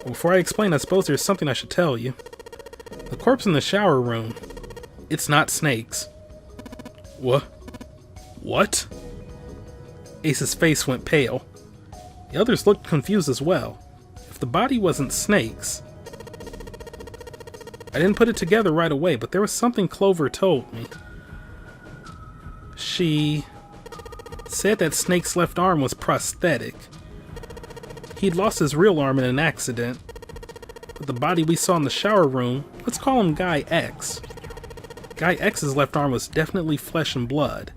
Well, before I explain, I suppose there's something I should tell you. The corpse in the shower room. It's not Snake's. What? What? Ace's face went pale. The others looked confused as well. If the body wasn't Snake's... I didn't put it together right away, but there was something Clover told me. She said that Snake's left arm was prosthetic. He'd lost his real arm in an accident. But the body we saw in the shower room, let's call him Guy X. Guy X's left arm was definitely flesh and blood.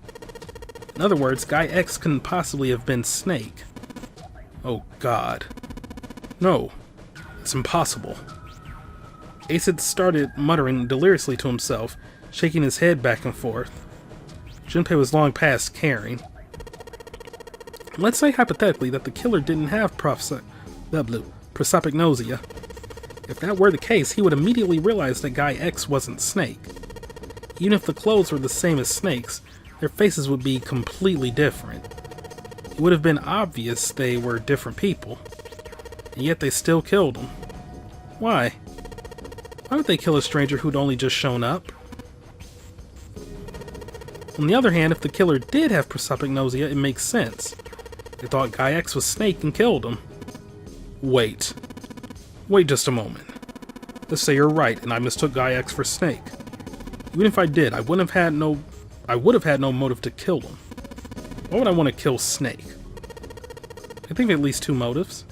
In other words, Guy X couldn't possibly have been Snake. Oh God. No, it's impossible. Ace had started muttering deliriously to himself, shaking his head back and forth. Junpei was long past caring. Let's say hypothetically that the killer didn't have prosopagnosia. If that were the case, he would immediately realize that Guy X wasn't Snake. Even if the clothes were the same as Snake's, their faces would be completely different. It would have been obvious they were different people. And yet they still killed him. Why? Why would they kill a stranger who'd only just shown up? On the other hand, if the killer did have prosopagnosia, it makes sense. They thought Guy X was Snake and killed him. Wait just a moment. Let's say you're right and I mistook Guy X for Snake. Even if I did, I would have had no motive to kill him. Why would I want to kill Snake? I think at least two motives.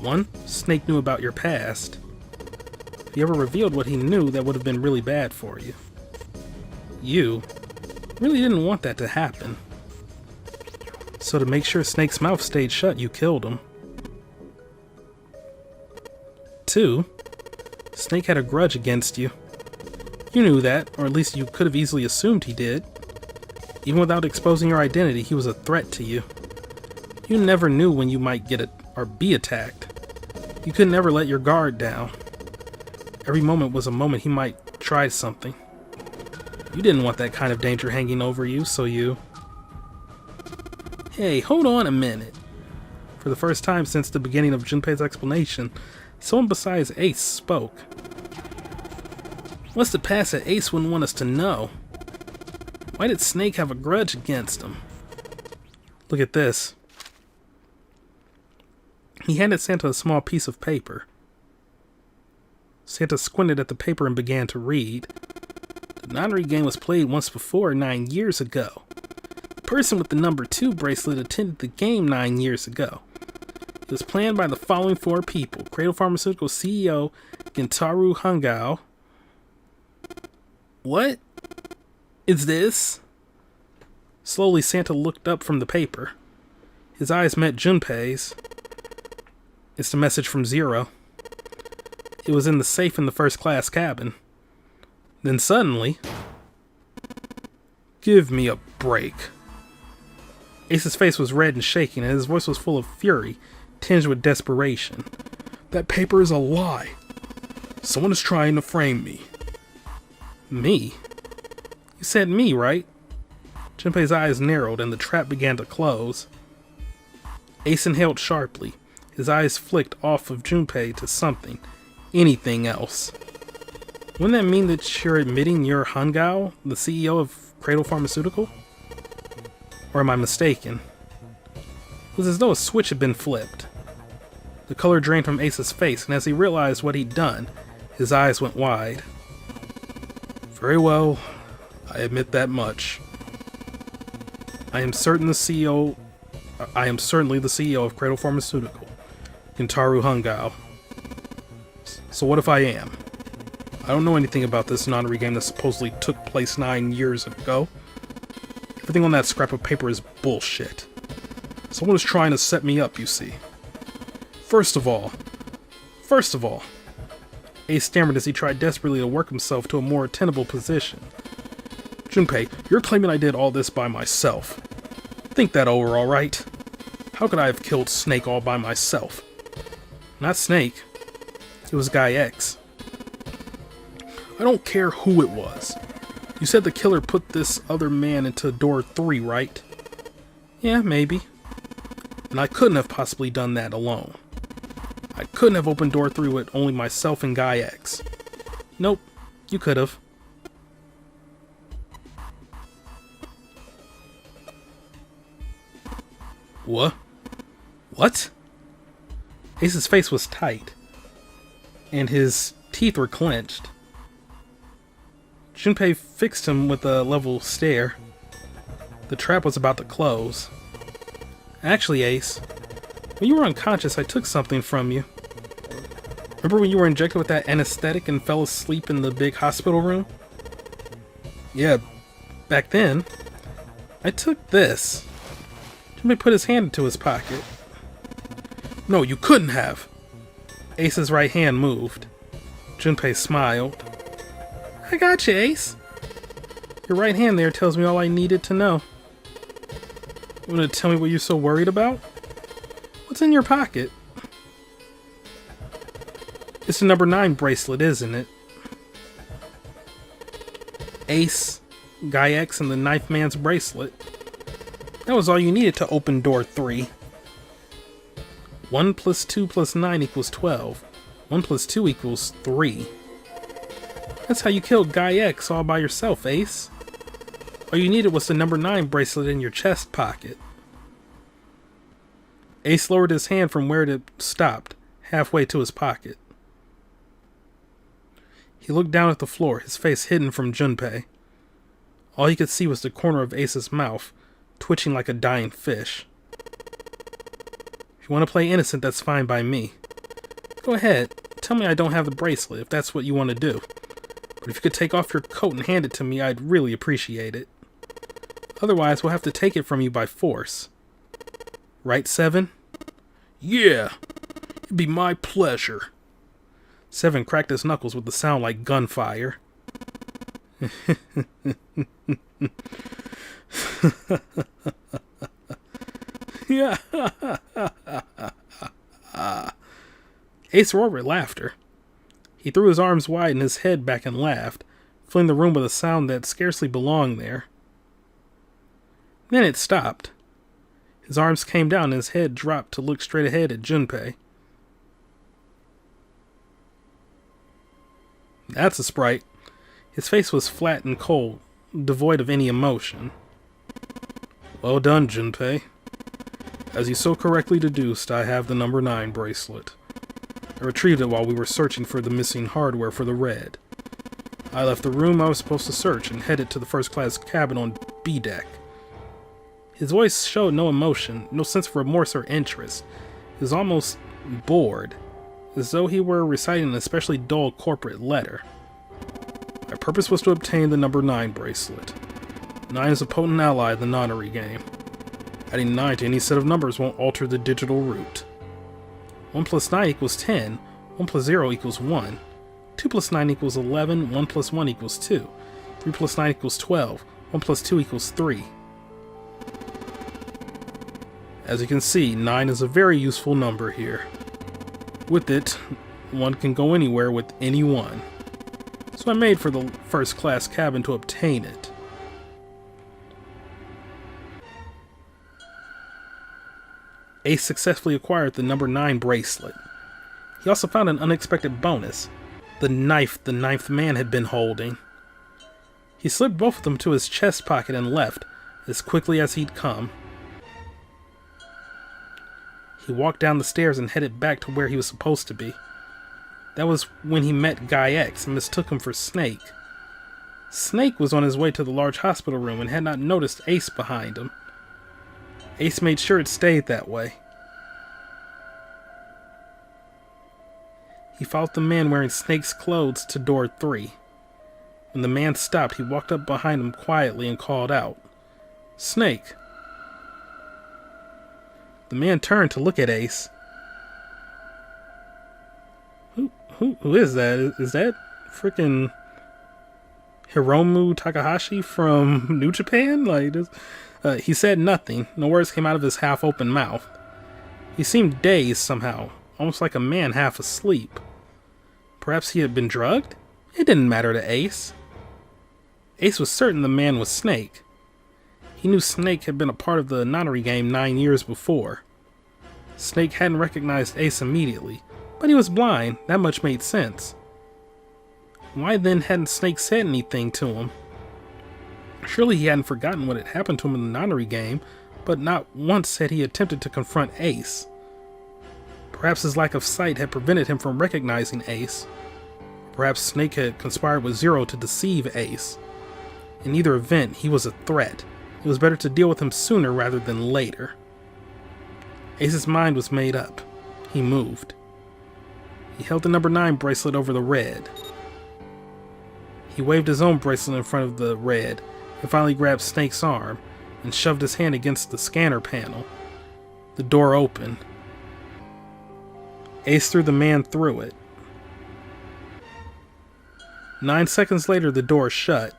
One, Snake knew about your past. If he ever revealed what he knew, that would have been really bad for you. You really didn't want that to happen. So to make sure Snake's mouth stayed shut, you killed him. Two, Snake had a grudge against you. You knew that, or at least you could have easily assumed he did. Even without exposing your identity, he was a threat to you. You never knew when you might get or be attacked. You could never let your guard down. Every moment was a moment he might try something. You didn't want that kind of danger hanging over you, so you... Hey, hold on a minute. For the first time since the beginning of Junpei's explanation, someone besides Ace spoke. What's the past that Ace wouldn't want us to know? Why did Snake have a grudge against him? Look at this. He handed Santa a small piece of paper. Santa squinted at the paper and began to read. The Nonary game was played once before 9 years ago. The person with the number 2 bracelet attended the game 9 years ago. It was planned by the following 4 people. Cradle Pharmaceutical CEO Gentaro Hungao. What is this? Slowly, Santa looked up from the paper. His eyes met Junpei's. It's the message from Zero. It was in the safe in the first-class cabin. Then suddenly... Give me a break. Ace's face was red and shaking, and his voice was full of fury, tinged with desperation. That paper is a lie. Someone is trying to frame me. Me? You said me, right? Junpei's eyes narrowed and the trap began to close. Ace inhaled sharply. His eyes flicked off of Junpei to something. Anything else. Wouldn't that mean that you're admitting you're Hungao, the CEO of Cradle Pharmaceutical? Or am I mistaken? It was as though a switch had been flipped. The color drained from Ace's face, and as he realized what he'd done, his eyes went wide. Very well, I admit that much. I am certainly the CEO of Cradle Pharmaceutical, Gentaro Hungao. So what if I am? I don't know anything about this Nonary game that supposedly took place 9 years ago. Everything on that scrap of paper is bullshit. Someone is trying to set me up, you see. First of all, Ace stammered as he tried desperately to work himself to a more tenable position. Junpei, you're claiming I did all this by myself. Think that over, alright? How could I have killed Snake all by myself? Not Snake. It was Guy X. I don't care who it was. You said the killer put this other man into door 3, right? Yeah, maybe. And I couldn't have possibly done that alone. I couldn't have opened door 3 with only myself and Guy X. Nope, you could've. What? What? Ace's face was tight, and his teeth were clenched. Junpei fixed him with a level stare. The trap was about to close. Actually, Ace, when you were unconscious, I took something from you. Remember when you were injected with that anesthetic and fell asleep in the big hospital room? Yeah, back then, I took this. Junpei put his hand into his pocket. No, you couldn't have. Ace's right hand moved. Junpei smiled. I got you, Ace. Your right hand there tells me all I needed to know. You want to tell me what you're so worried about? What's in your pocket? It's the number 9 bracelet, isn't it? Ace, Guy X, and the Knife Man's bracelet. That was all you needed to open door 3. 1 plus 2 plus 9 equals 12. 1 plus 2 equals 3. That's how you killed Guy X all by yourself, Ace. All you needed was the number 9 bracelet in your chest pocket. Ace lowered his hand from where it stopped, halfway to his pocket. He looked down at the floor, his face hidden from Junpei. All he could see was the corner of Ace's mouth, twitching like a dying fish. If you want to play innocent, that's fine by me. Go ahead, tell me I don't have the bracelet if that's what you want to do. But if you could take off your coat and hand it to me, I'd really appreciate it. Otherwise, we'll have to take it from you by force. Right, 7? Yeah, it'd be my pleasure. 7 cracked his knuckles with a sound like gunfire. Yeah. Ace roared with laughter. He threw his arms wide and his head back and laughed, filling the room with a sound that scarcely belonged there. Then it stopped. His arms came down and his head dropped to look straight ahead at Junpei. That's a sprite. His face was flat and cold, devoid of any emotion. Well done, Junpei. As you so correctly deduced, I have the number 9 bracelet. I retrieved it while we were searching for the missing hardware for the red. I left the room I was supposed to search and headed to the first-class cabin on B deck. His voice showed no emotion, no sense of remorse or interest. He was almost bored, as though he were reciting an especially dull corporate letter. My purpose was to obtain the number 9 bracelet. 9 is a potent ally in the nonary game. Adding 9 to any set of numbers won't alter the digital root. 1 plus 9 equals 10, 1 plus 0 equals 1, 2 plus 9 equals 11, 1 plus 1 equals 2, 3 plus 9 equals 12, 1 plus 2 equals 3. As you can see, 9 is a very useful number here. With it, one can go anywhere with anyone. So I made for the first-class cabin to obtain it. Ace successfully acquired the number 9 bracelet. He also found an unexpected bonus, the knife the 9th man had been holding. He slipped both of them to his chest pocket and left, as quickly as he'd come. He walked down the stairs and headed back to where he was supposed to be. That was when he met Guy X and mistook him for Snake. Snake was on his way to the large hospital room and had not noticed Ace behind him. Ace made sure it stayed that way. He followed the man wearing Snake's clothes to door 3. When the man stopped, he walked up behind him quietly and called out, "Snake." The man turned to look at Ace. Who is that? Is that frickin' Hiromu Takahashi from New Japan? Like this? He said nothing. No words came out of his half-open mouth. He seemed dazed somehow, almost like a man half asleep. Perhaps he had been drugged? It didn't matter to Ace. Ace was certain the man was Snake. He knew Snake had been a part of the nonary game 9 years before. Snake hadn't recognized Ace immediately, but he was blind. That much made sense. Why then hadn't Snake said anything to him? Surely he hadn't forgotten what had happened to him in the nonary game, but not once had he attempted to confront Ace. Perhaps his lack of sight had prevented him from recognizing Ace. Perhaps Snake had conspired with Zero to deceive Ace. In either event, he was a threat. It was better to deal with him sooner rather than later. Ace's mind was made up. He moved. He held the number 9 bracelet over the red. He waved his own bracelet in front of the red, and finally grabbed Snake's arm and shoved his hand against the scanner panel. The door opened. Ace threw the man through it. 9 seconds later, the door shut.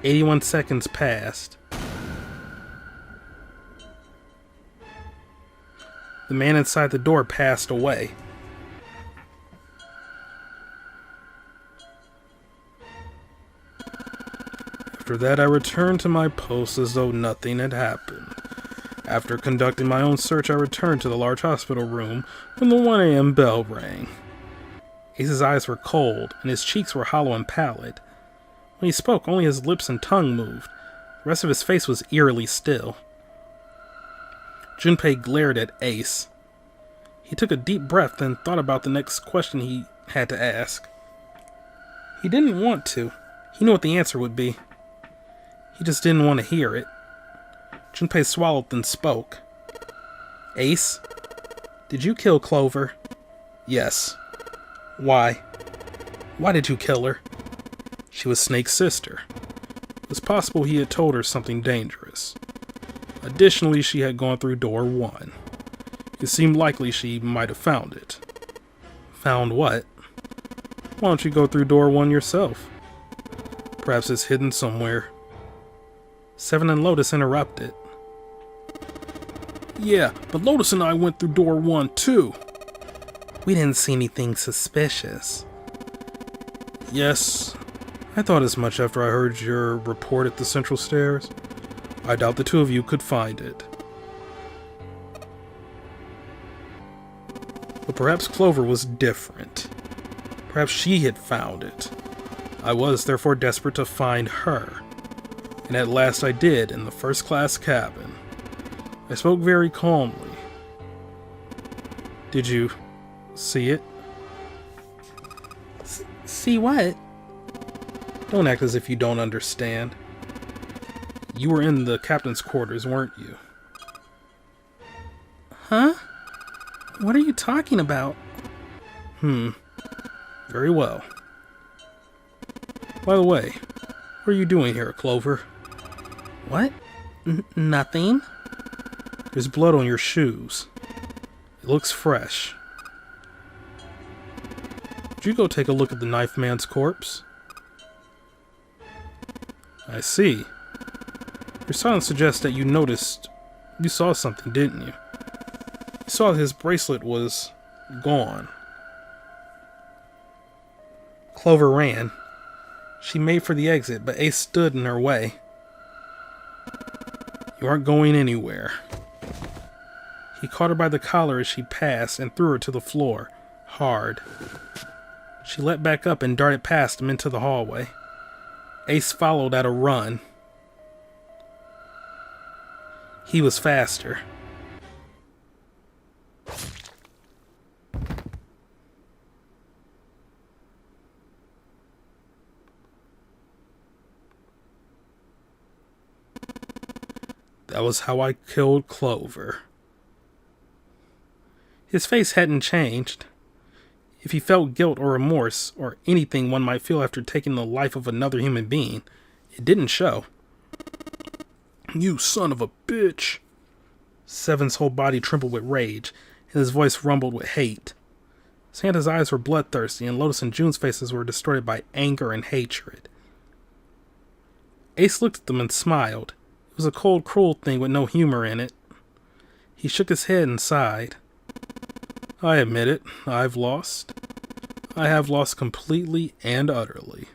81 seconds passed. The man inside the door passed away. After that, I returned to my post as though nothing had happened. After conducting my own search, I returned to the large hospital room when the 1 a.m. bell rang. Ace's eyes were cold, and his cheeks were hollow and pallid. When he spoke, only his lips and tongue moved. The rest of his face was eerily still. Junpei glared at Ace. He took a deep breath and thought about the next question he had to ask. He didn't want to. He knew what the answer would be. He just didn't want to hear it. Junpei swallowed, then spoke. Ace, did you kill Clover? Yes. Why? Why did you kill her? She was Snake's sister. It was possible he had told her something dangerous. Additionally, she had gone through door 1. It seemed likely she might have found it. Found what? Why don't you go through door 1 yourself? Perhaps it's hidden somewhere. Seven and Lotus interrupted. Yeah, but Lotus and I went through door 1 too. We didn't see anything suspicious. Yes, I thought as much after I heard your report at the central stairs. I doubt the two of you could find it. But perhaps Clover was different. Perhaps she had found it. I was therefore desperate to find her. And at last I did, in the first-class cabin. I spoke very calmly. Did you see it? See what? Don't act as if you don't understand. You were in the captain's quarters, weren't you? Huh? What are you talking about? Very well. By the way, what are you doing here, Clover? What? Nothing. There's blood on your shoes. It looks fresh. Did you go take a look at the knife man's corpse? I see. Your silence suggests that you saw something, didn't you? You saw his bracelet was gone. Clover ran. She made for the exit, but Ace stood in her way. You aren't going anywhere. He caught her by the collar as she passed and threw her to the floor, hard. She leapt back up and darted past him into the hallway. Ace followed at a run. He was faster. That was how I killed Clover. His face hadn't changed. If he felt guilt or remorse, or anything one might feel after taking the life of another human being, it didn't show. You son of a bitch! Seven's whole body trembled with rage, and his voice rumbled with hate. Santa's eyes were bloodthirsty, and Lotus and June's faces were distorted by anger and hatred. Ace looked at them and smiled. It was a cold, cruel thing with no humor in it. He shook his head and sighed. I admit it, I've lost. I have lost completely and utterly.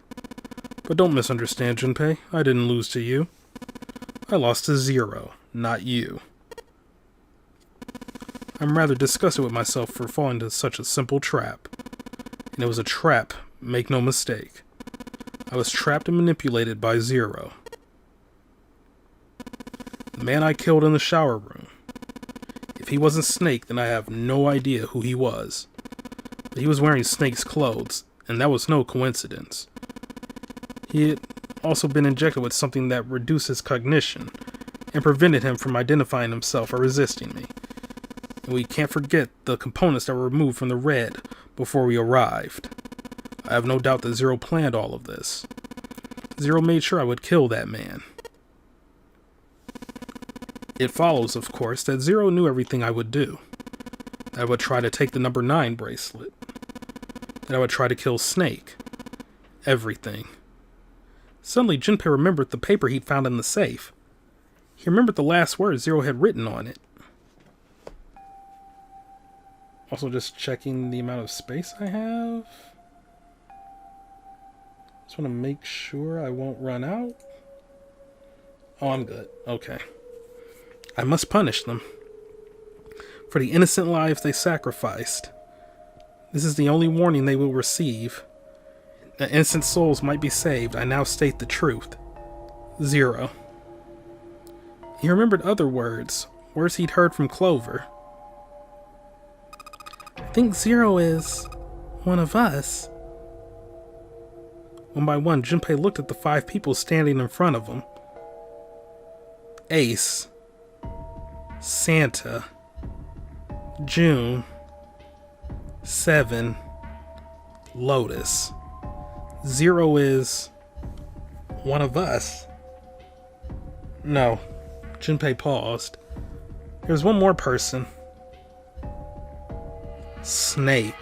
But don't misunderstand, Junpei. I didn't lose to you. I lost to Zero, not you. I'm rather disgusted with myself for falling into such a simple trap. And it was a trap, make no mistake. I was trapped and manipulated by Zero. The man I killed in the shower room. If he wasn't Snake, then I have no idea who he was. But he was wearing Snake's clothes, and that was no coincidence. He had also been injected with something that reduced his cognition and prevented him from identifying himself or resisting me. And we can't forget the components that were removed from the red before we arrived. I have no doubt that Zero planned all of this. Zero made sure I would kill that man. It follows, of course, that Zero knew everything I would do. That I would try to take the number 9 bracelet. That I would try to kill Snake. Everything. Suddenly, Junpei remembered the paper he'd found in the safe. He remembered the last words Zero had written on it. Also just checking the amount of space I have. Just want to make sure I won't run out. Oh, I'm good. Okay. I must punish them for the innocent lives they sacrificed. This is the only warning they will receive. That innocent souls might be saved. I now state the truth. Zero. He remembered other words. Words he'd heard from Clover. I think Zero is one of us. One by one, Junpei looked at the 5 people standing in front of him. Ace. Santa. June. 7. Lotus. Zero is one of us. No. Junpei paused. There's one more person. Snake.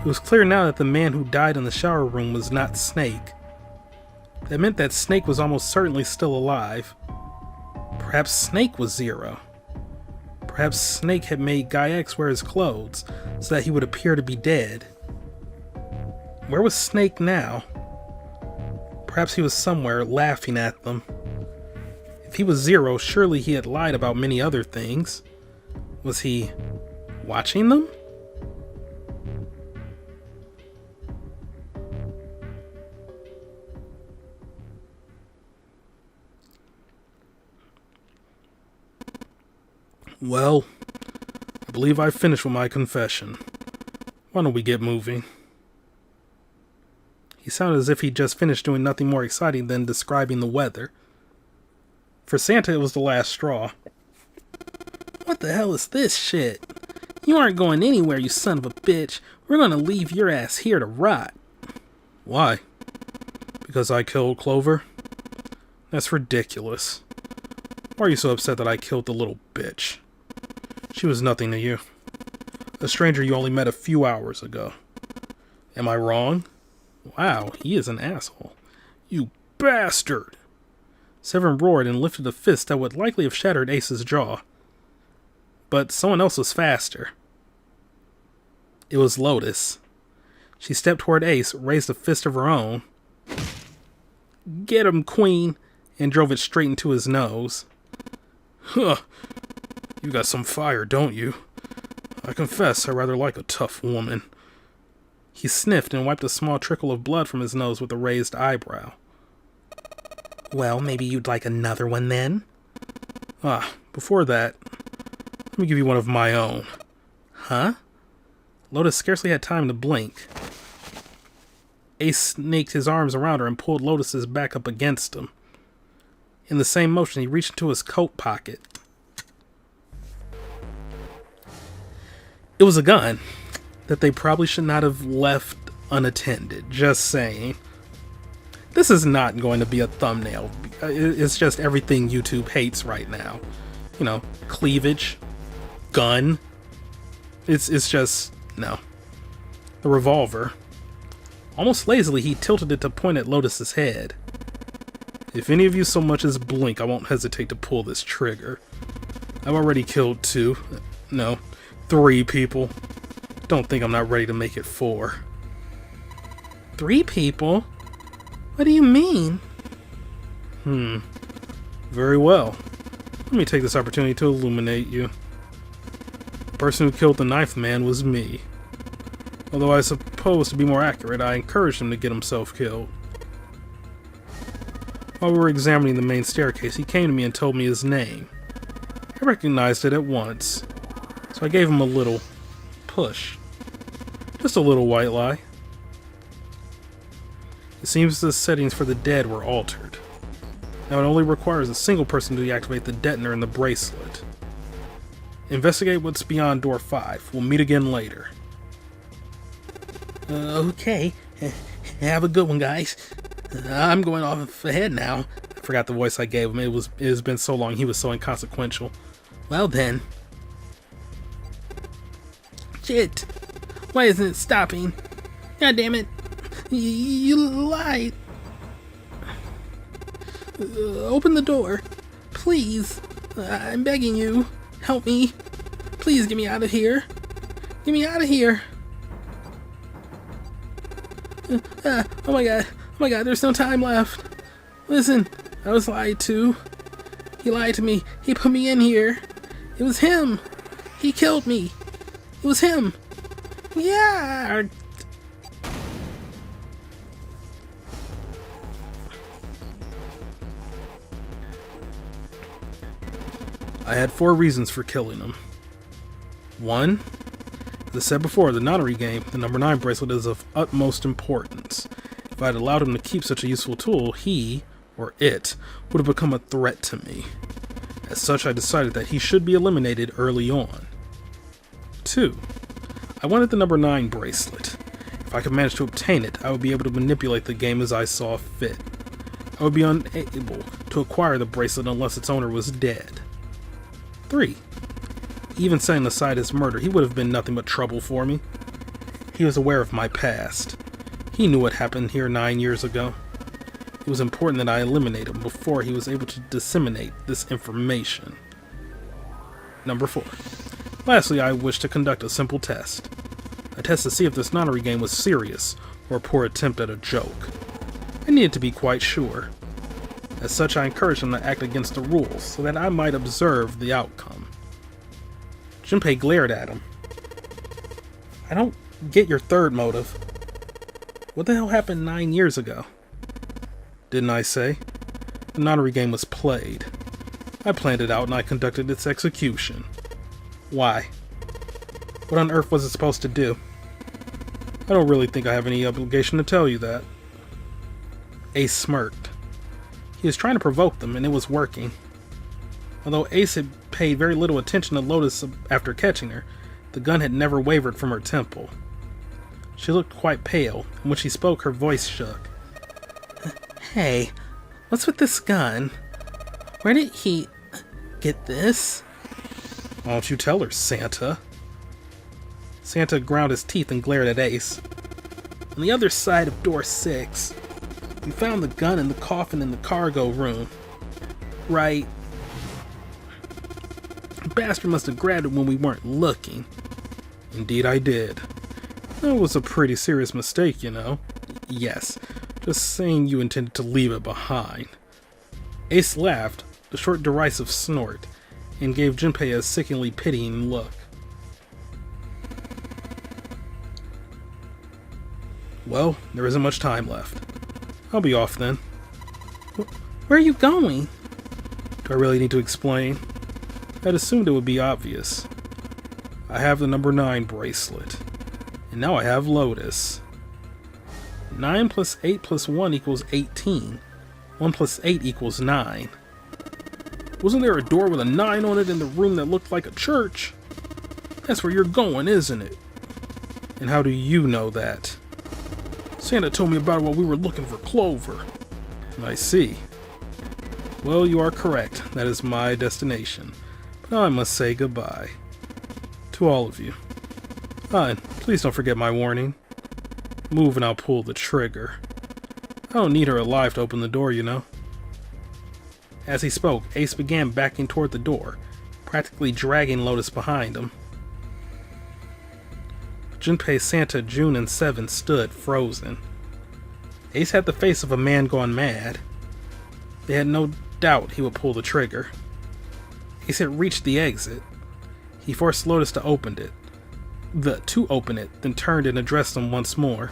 It was clear now that the man who died in the shower room was not Snake. That meant that Snake was almost certainly still alive. Perhaps Snake was Zero. Perhaps Snake had made Guy X wear his clothes so that he would appear to be dead. Where was Snake now? Perhaps he was somewhere laughing at them. If he was Zero, surely he had lied about many other things. Was he watching them? Well, I believe I've finished with my confession. Why don't we get moving? He sounded as if he'd just finished doing nothing more exciting than describing the weather. For Santa, it was the last straw. What the hell is this shit? You aren't going anywhere, you son of a bitch. We're gonna leave your ass here to rot. Why? Because I killed Clover? That's ridiculous. Why are you so upset that I killed the little bitch? She was nothing to you. A stranger you only met a few hours ago. Am I wrong? Wow, he is an asshole. You bastard! Severin roared and lifted a fist that would likely have shattered Ace's jaw. But someone else was faster. It was Lotus. She stepped toward Ace, raised a fist of her own. Get him, Queen! And drove it straight into his nose. Huh. You got some fire, don't you? I confess I rather like a tough woman. He sniffed and wiped a small trickle of blood from his nose with a raised eyebrow. Well, maybe you'd like another one then? Before that, let me give you one of my own. Huh? Lotus scarcely had time to blink. Ace snaked his arms around her and pulled Lotus's back up against him. In the same motion, he reached into his coat pocket. It was a gun that they probably should not have left unattended. Just saying. This is not going to be a thumbnail. It's just everything YouTube hates right now. You know, cleavage, gun. It's just, no. The revolver. Almost lazily, he tilted it to point at Lotus's head. If any of you so much as blink, I won't hesitate to pull this trigger. I've already killed 2. No, 3 people. Don't think I'm not ready to make it 4. 3 people? What do you mean? Very well. Let me take this opportunity to illuminate you. person who killed the ninth man was me. Although I suppose, to be more accurate, I encouraged him to get himself killed. While we were examining the main staircase, he came to me and told me his name. I recognized it at once, so I gave him a little push. Just a little white lie. It seems the settings for the dead were altered. Now it only requires a single person to deactivate the detonator in the bracelet. Investigate what's beyond door 5. We'll meet again later. Okay. Have a good one, guys. I'm going off ahead now. I forgot the voice I gave him. It has been so long. He was so inconsequential. Well then. Shit. Why isn't it stopping? God damn it. You lied. Open the door. Please. I'm begging you. Help me. Please get me out of here. Get me out of here. Oh my god. Oh my god, there's no time left. Listen, I was lied to. He lied to me. He put me in here. It was him. He killed me. It was him. Yeah. I had 4 reasons for killing him. 1. As I said before, the nonary game, the number 9 bracelet is of utmost importance. If I had allowed him to keep such a useful tool, he, or it, would have become a threat to me. As such, I decided that he should be eliminated early on. 2. I wanted the number 9 bracelet. If I could manage to obtain it, I would be able to manipulate the game as I saw fit. I would be unable to acquire the bracelet unless its owner was dead. 3. Even setting aside his murder, he would have been nothing but trouble for me. He was aware of my past. He knew what happened here 9 years ago. It was important that I eliminate him before he was able to disseminate this information. Number 4. Lastly, I wish to conduct a simple test. A test to see if this nonary game was serious or a poor attempt at a joke. I needed to be quite sure. As such, I encouraged him to act against the rules so that I might observe the outcome. Junpei glared at him. I don't get your third motive. What the hell happened 9 years ago? Didn't I say? The nonary game was played. I planned it out and I conducted its execution. Why? What on earth was it supposed to do? I don't really think I have any obligation to tell you that. Ace smirked. He was trying to provoke them, and it was working. Although Ace had paid very little attention to Lotus after catching her, the gun had never wavered from her temple. She looked quite pale, and when she spoke, her voice shook. Hey, what's with this gun? Where did he get this? Why don't you tell her, Santa? Santa ground his teeth and glared at Ace. On the other side of door 6, we found the gun in the coffin in the cargo room. Right. The bastard must have grabbed it when we weren't looking. Indeed I did. That was a pretty serious mistake, you know. Yes, just saying you intended to leave it behind. Ace laughed, a short derisive snort, and gave Junpei a sickeningly pitying look. Well, there isn't much time left. I'll be off then. Where are you going? Do I really need to explain? I'd assumed it would be obvious. I have the number 9 bracelet. And now I have Lotus. 9 plus 8 plus 1 equals 18. 1 plus 8 equals 9. Wasn't there a door with a 9 on it in the room that looked like a church? That's where you're going, isn't it? And how do you know that? Santa told me about it while we were looking for Clover. I see. Well, you are correct. That is my destination. But I must say goodbye. To all of you. And please don't forget my warning. Move and I'll pull the trigger. I don't need her alive to open the door, you know. As he spoke, Ace began backing toward the door, practically dragging Lotus behind him. Junpei, Santa, June, and Seven stood frozen. Ace had the face of a man gone mad. They had no doubt he would pull the trigger. Ace had reached the exit. He forced Lotus to open it, then turned and addressed them once more.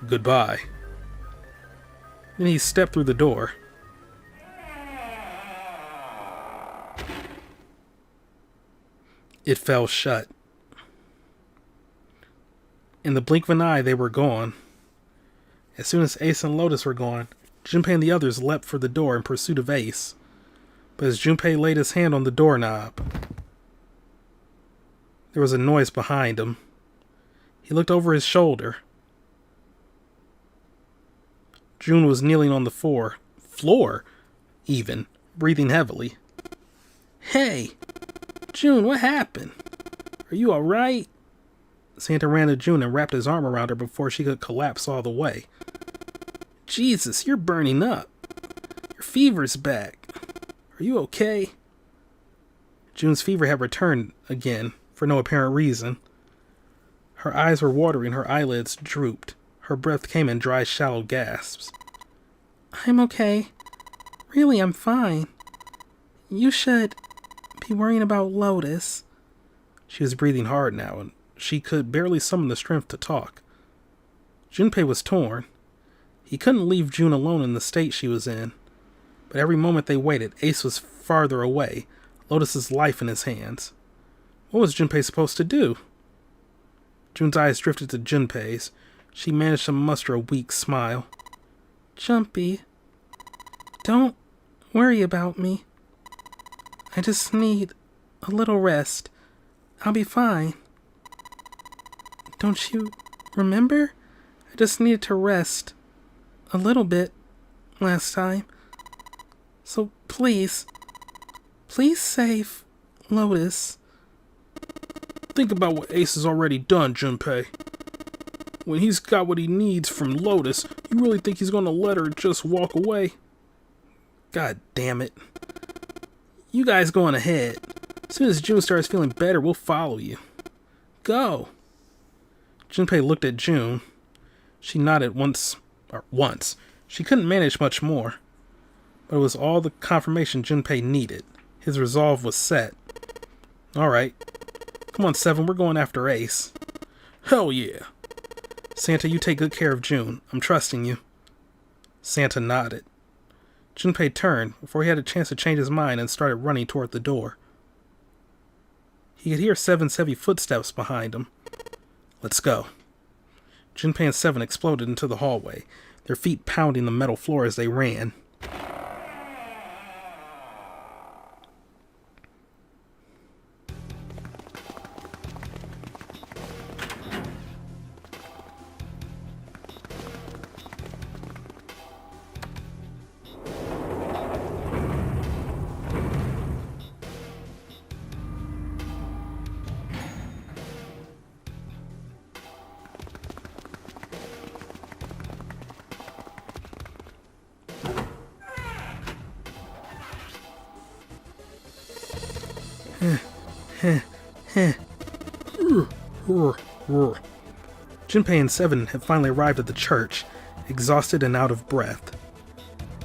Goodbye. Then he stepped through the door. It fell shut. In the blink of an eye, they were gone. As soon as Ace and Lotus were gone, Junpei and the others leapt for the door in pursuit of Ace. But as Junpei laid his hand on the doorknob, there was a noise behind him. He looked over his shoulder. June was kneeling on the floor, breathing heavily. Hey! June, what happened? Are you alright? Santa ran to June and wrapped his arm around her before she could collapse all the way. Jesus, you're burning up. Your fever's back. Are you okay? June's fever had returned again, for no apparent reason. Her eyes were watery and her eyelids drooped. Her breath came in dry, shallow gasps. I'm okay. Really, I'm fine. You should be worrying about Lotus. She was breathing hard now, and she could barely summon the strength to talk. Junpei was torn. He couldn't leave June alone in the state she was in. But every moment they waited, Ace was farther away, Lotus's life in his hands. What was Junpei supposed to do? June's eyes drifted to Junpei's. She managed to muster a weak smile. Jumpy, don't worry about me. I just need a little rest. I'll be fine. Don't you remember? I just needed to rest a little bit last time. So please save Lotus. Think about what Ace has already done, Junpei. When he's got what he needs from Lotus, you really think he's gonna let her just walk away? God damn it. You guys go on ahead. As soon as June starts feeling better, we'll follow you. Go. Junpei looked at June. She nodded once. She couldn't manage much more. But it was all the confirmation Junpei needed. His resolve was set. Alright. Come on, Seven, we're going after Ace. Hell yeah. Santa, you take good care of June. I'm trusting you. Santa nodded. Junpei turned before he had a chance to change his mind and started running toward the door. He could hear Seven's heavy footsteps behind him. Let's go. Junpei and Seven exploded into the hallway, their feet pounding the metal floor as they ran. Junpei and Seven had finally arrived at the church, exhausted and out of breath.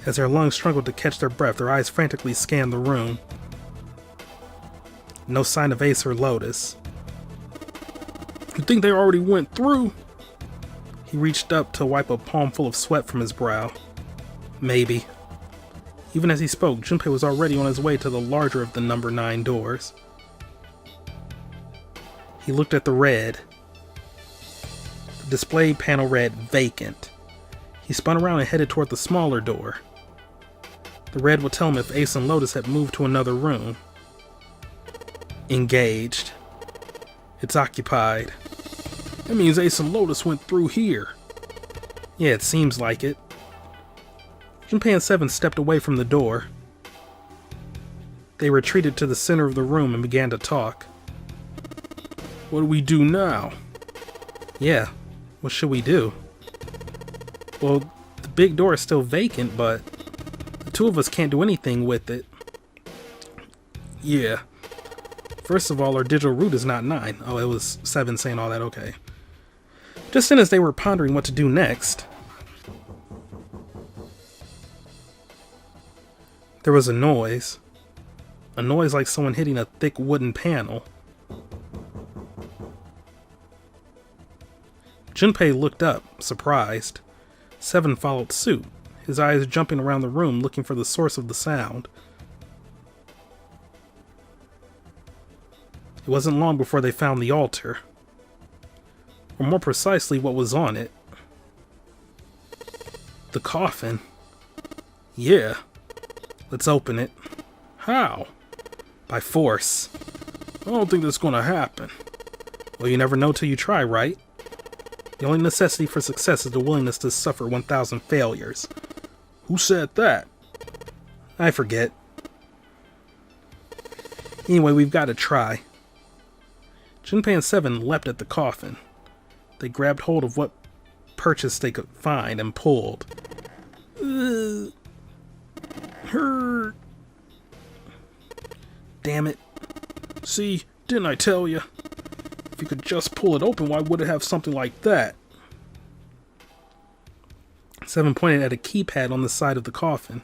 As their lungs struggled to catch their breath, their eyes frantically scanned the room. No sign of Ace or Lotus. You think they already went through? He reached up to wipe a palm full of sweat from his brow. Maybe. Even as he spoke, Junpei was already on his way to the larger of the number 9 doors. He looked at the red. The display panel read vacant. He spun around and headed toward the smaller door. The red would tell him if Ace and Lotus had moved to another room. Engaged. It's occupied. That means Ace and Lotus went through here. Yeah, it seems like it. Junpei and Seven stepped away from the door. They retreated to the center of the room and began to talk. What do we do now? Yeah, what should we do? Well, the big door is still vacant, but the two of us can't do anything with it. Yeah. First of all, our digital route is not 9. Oh, it was 7 saying all that, okay. Just then as they were pondering what to do next, there was a noise. A noise like someone hitting a thick wooden panel. Junpei looked up, surprised. Seven followed suit, his eyes jumping around the room looking for the source of the sound. It wasn't long before they found the altar. Or more precisely, what was on it. The coffin. Yeah. Let's open it. How? By force. I don't think that's gonna happen. Well, you never know till you try, right? The only necessity for success is the willingness to suffer 1,000 failures. Who said that? I forget. Anyway, we've got to try. Junpei and Seven leapt at the coffin. They grabbed hold of what purchase they could find and pulled. Hurt. Damn it. See, didn't I tell you? If you could just pull it open, why would it have something like that? Seven pointed at a keypad on the side of the coffin.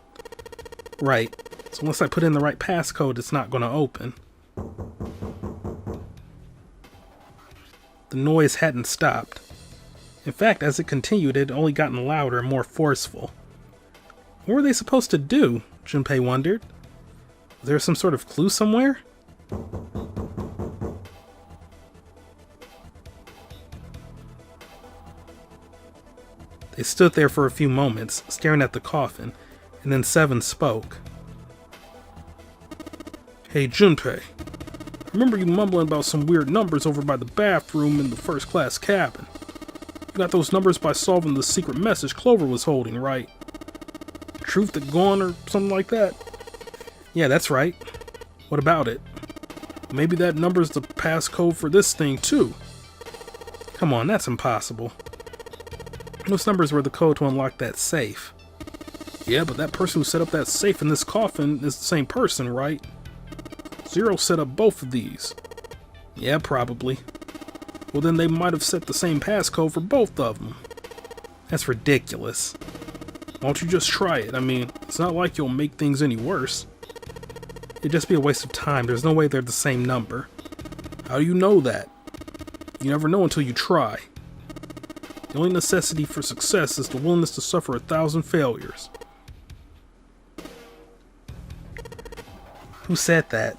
Right. So unless I put in the right passcode, it's not going to open. The noise hadn't stopped. In fact, as it continued, it had only gotten louder and more forceful. What were they supposed to do? Junpei wondered. Was there some sort of clue somewhere? They stood there for a few moments, staring at the coffin, and then Seven spoke. Hey, Junpei. I remember you mumbling about some weird numbers over by the bathroom in the first-class cabin. You got those numbers by solving the secret message Clover was holding, right? Truth at Gone or something like that? Yeah, that's right. What about it? Maybe that number's the passcode for this thing, too. Come on, that's impossible. Those numbers were the code to unlock that safe. Yeah, but that person who set up that safe in this coffin is the same person, right? Zero set up both of these. Yeah, probably. Well, then they might have set the same passcode for both of them. That's ridiculous. Why don't you just try it? I mean, it's not like you'll make things any worse. It'd just be a waste of time. There's no way they're the same number. How do you know that? You never know until you try. The only necessity for success is the willingness to suffer 1,000 failures. Who said that?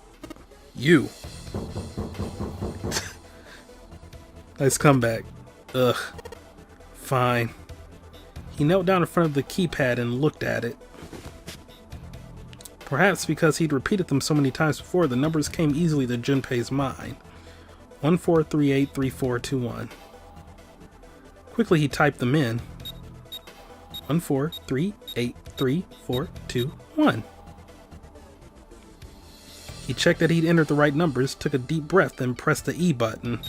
You. Nice comeback. Ugh. Fine. He knelt down in front of the keypad and looked at it. Perhaps because he'd repeated them so many times before, the numbers came easily to Junpei's mind. 14383421. Quickly he typed them in. 14383421. He checked that he'd entered the right numbers, took a deep breath, then pressed the E button.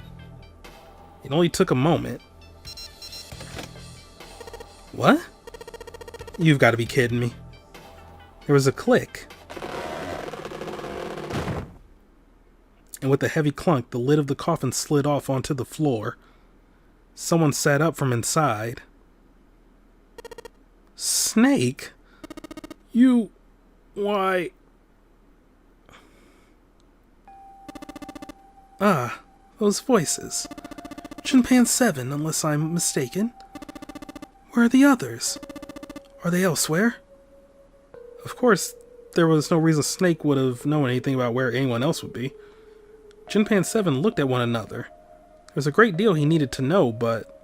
It only took a moment. What? You've got to be kidding me. There was a click. And with a heavy clunk, the lid of the coffin slid off onto the floor. Someone sat up from inside. Snake? You... Why... Ah, those voices. Junpei and Seven, unless I'm mistaken. Where are the others? Are they elsewhere? Of course, there was no reason Snake would have known anything about where anyone else would be. Junpei and Seven looked at one another. There was a great deal he needed to know, but...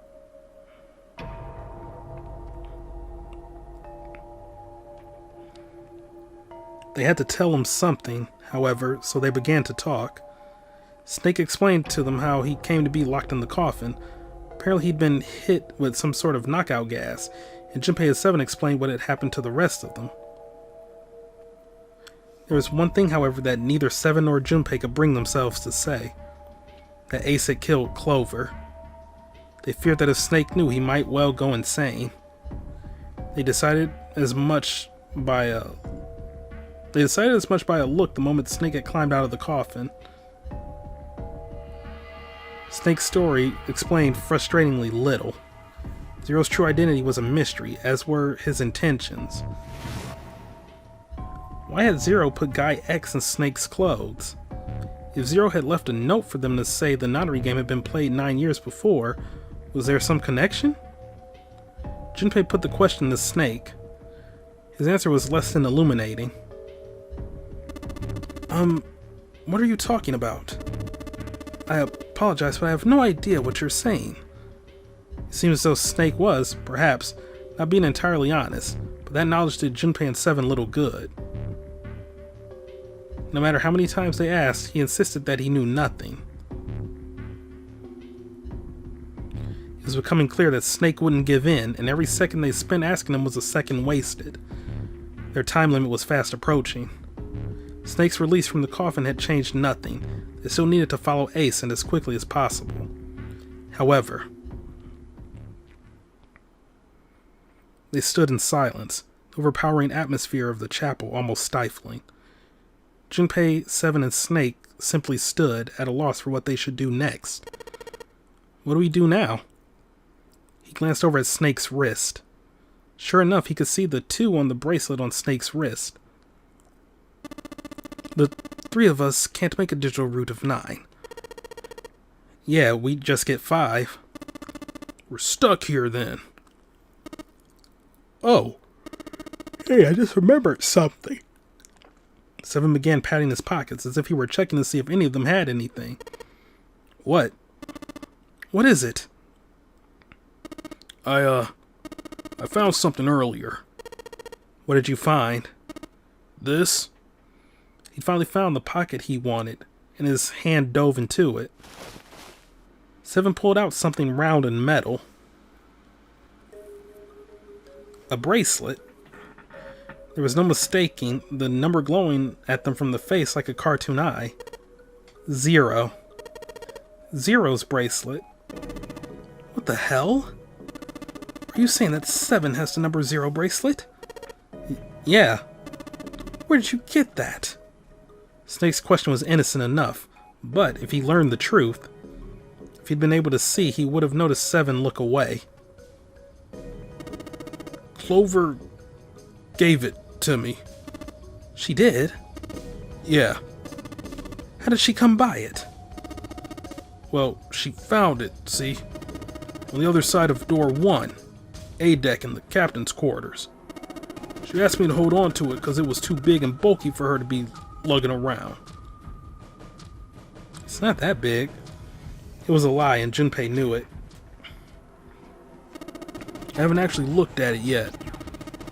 They had to tell him something, however, so they began to talk. Snake explained to them how he came to be locked in the coffin. Apparently he'd been hit with some sort of knockout gas, and Junpei and Seven explained what had happened to the rest of them. There was one thing, however, that neither Seven nor Junpei could bring themselves to say. That Ace had killed Clover. They feared that if Snake knew, he might well go insane. They decided as much by a look the moment Snake had climbed out of the coffin. Snake's story explained frustratingly little. Zero's true identity was a mystery, as were his intentions. Why had Zero put Guy X in Snake's clothes? If Zero had left a note for them to say the notary game had been played 9 years before, was there some connection? Junpei put the question to Snake. His answer was less than illuminating. What are you talking about? I apologize, but I have no idea what you're saying. It seemed as though Snake was, perhaps, not being entirely honest, but that knowledge did Junpei and Seven little good. No matter how many times they asked, he insisted that he knew nothing. It was becoming clear that Snake wouldn't give in, and every second they spent asking him was a second wasted. Their time limit was fast approaching. Snake's release from the coffin had changed nothing. They still needed to follow Ace and as quickly as possible. However, they stood in silence, the overpowering atmosphere of the chapel almost stifling. Junpei, Seven, and Snake simply stood at a loss for what they should do next. What do we do now? He glanced over at Snake's wrist. Sure enough, he could see the 2 on the bracelet on Snake's wrist. The 3 of us can't make a digital root of 9. Yeah, we just get 5. We're stuck here then. Oh. Hey, I just remembered something. Seven began patting his pockets as if he were checking to see if any of them had anything. What? What is it? I found something earlier. What did you find? This? He finally found the pocket he wanted, and his hand dove into it. Seven pulled out something round and metal. A bracelet. There was no mistaking the number glowing at them from the face like a cartoon eye. 0. Zero's bracelet. What the hell? Are you saying that 7 has the number 0 bracelet? Yeah. Where did you get that? Snake's question was innocent enough, but if he learned the truth, if he'd been able to see, he would have noticed Seven look away. Clover gave it to me. She did? Yeah. How did she come by it? Well, she found it, see? On the other side of door 1, A deck in the captain's quarters. She asked me to hold on to it because it was too big and bulky for her to be lugging around. It's not that big. It was a lie, and Junpei knew it. I haven't actually looked at it yet.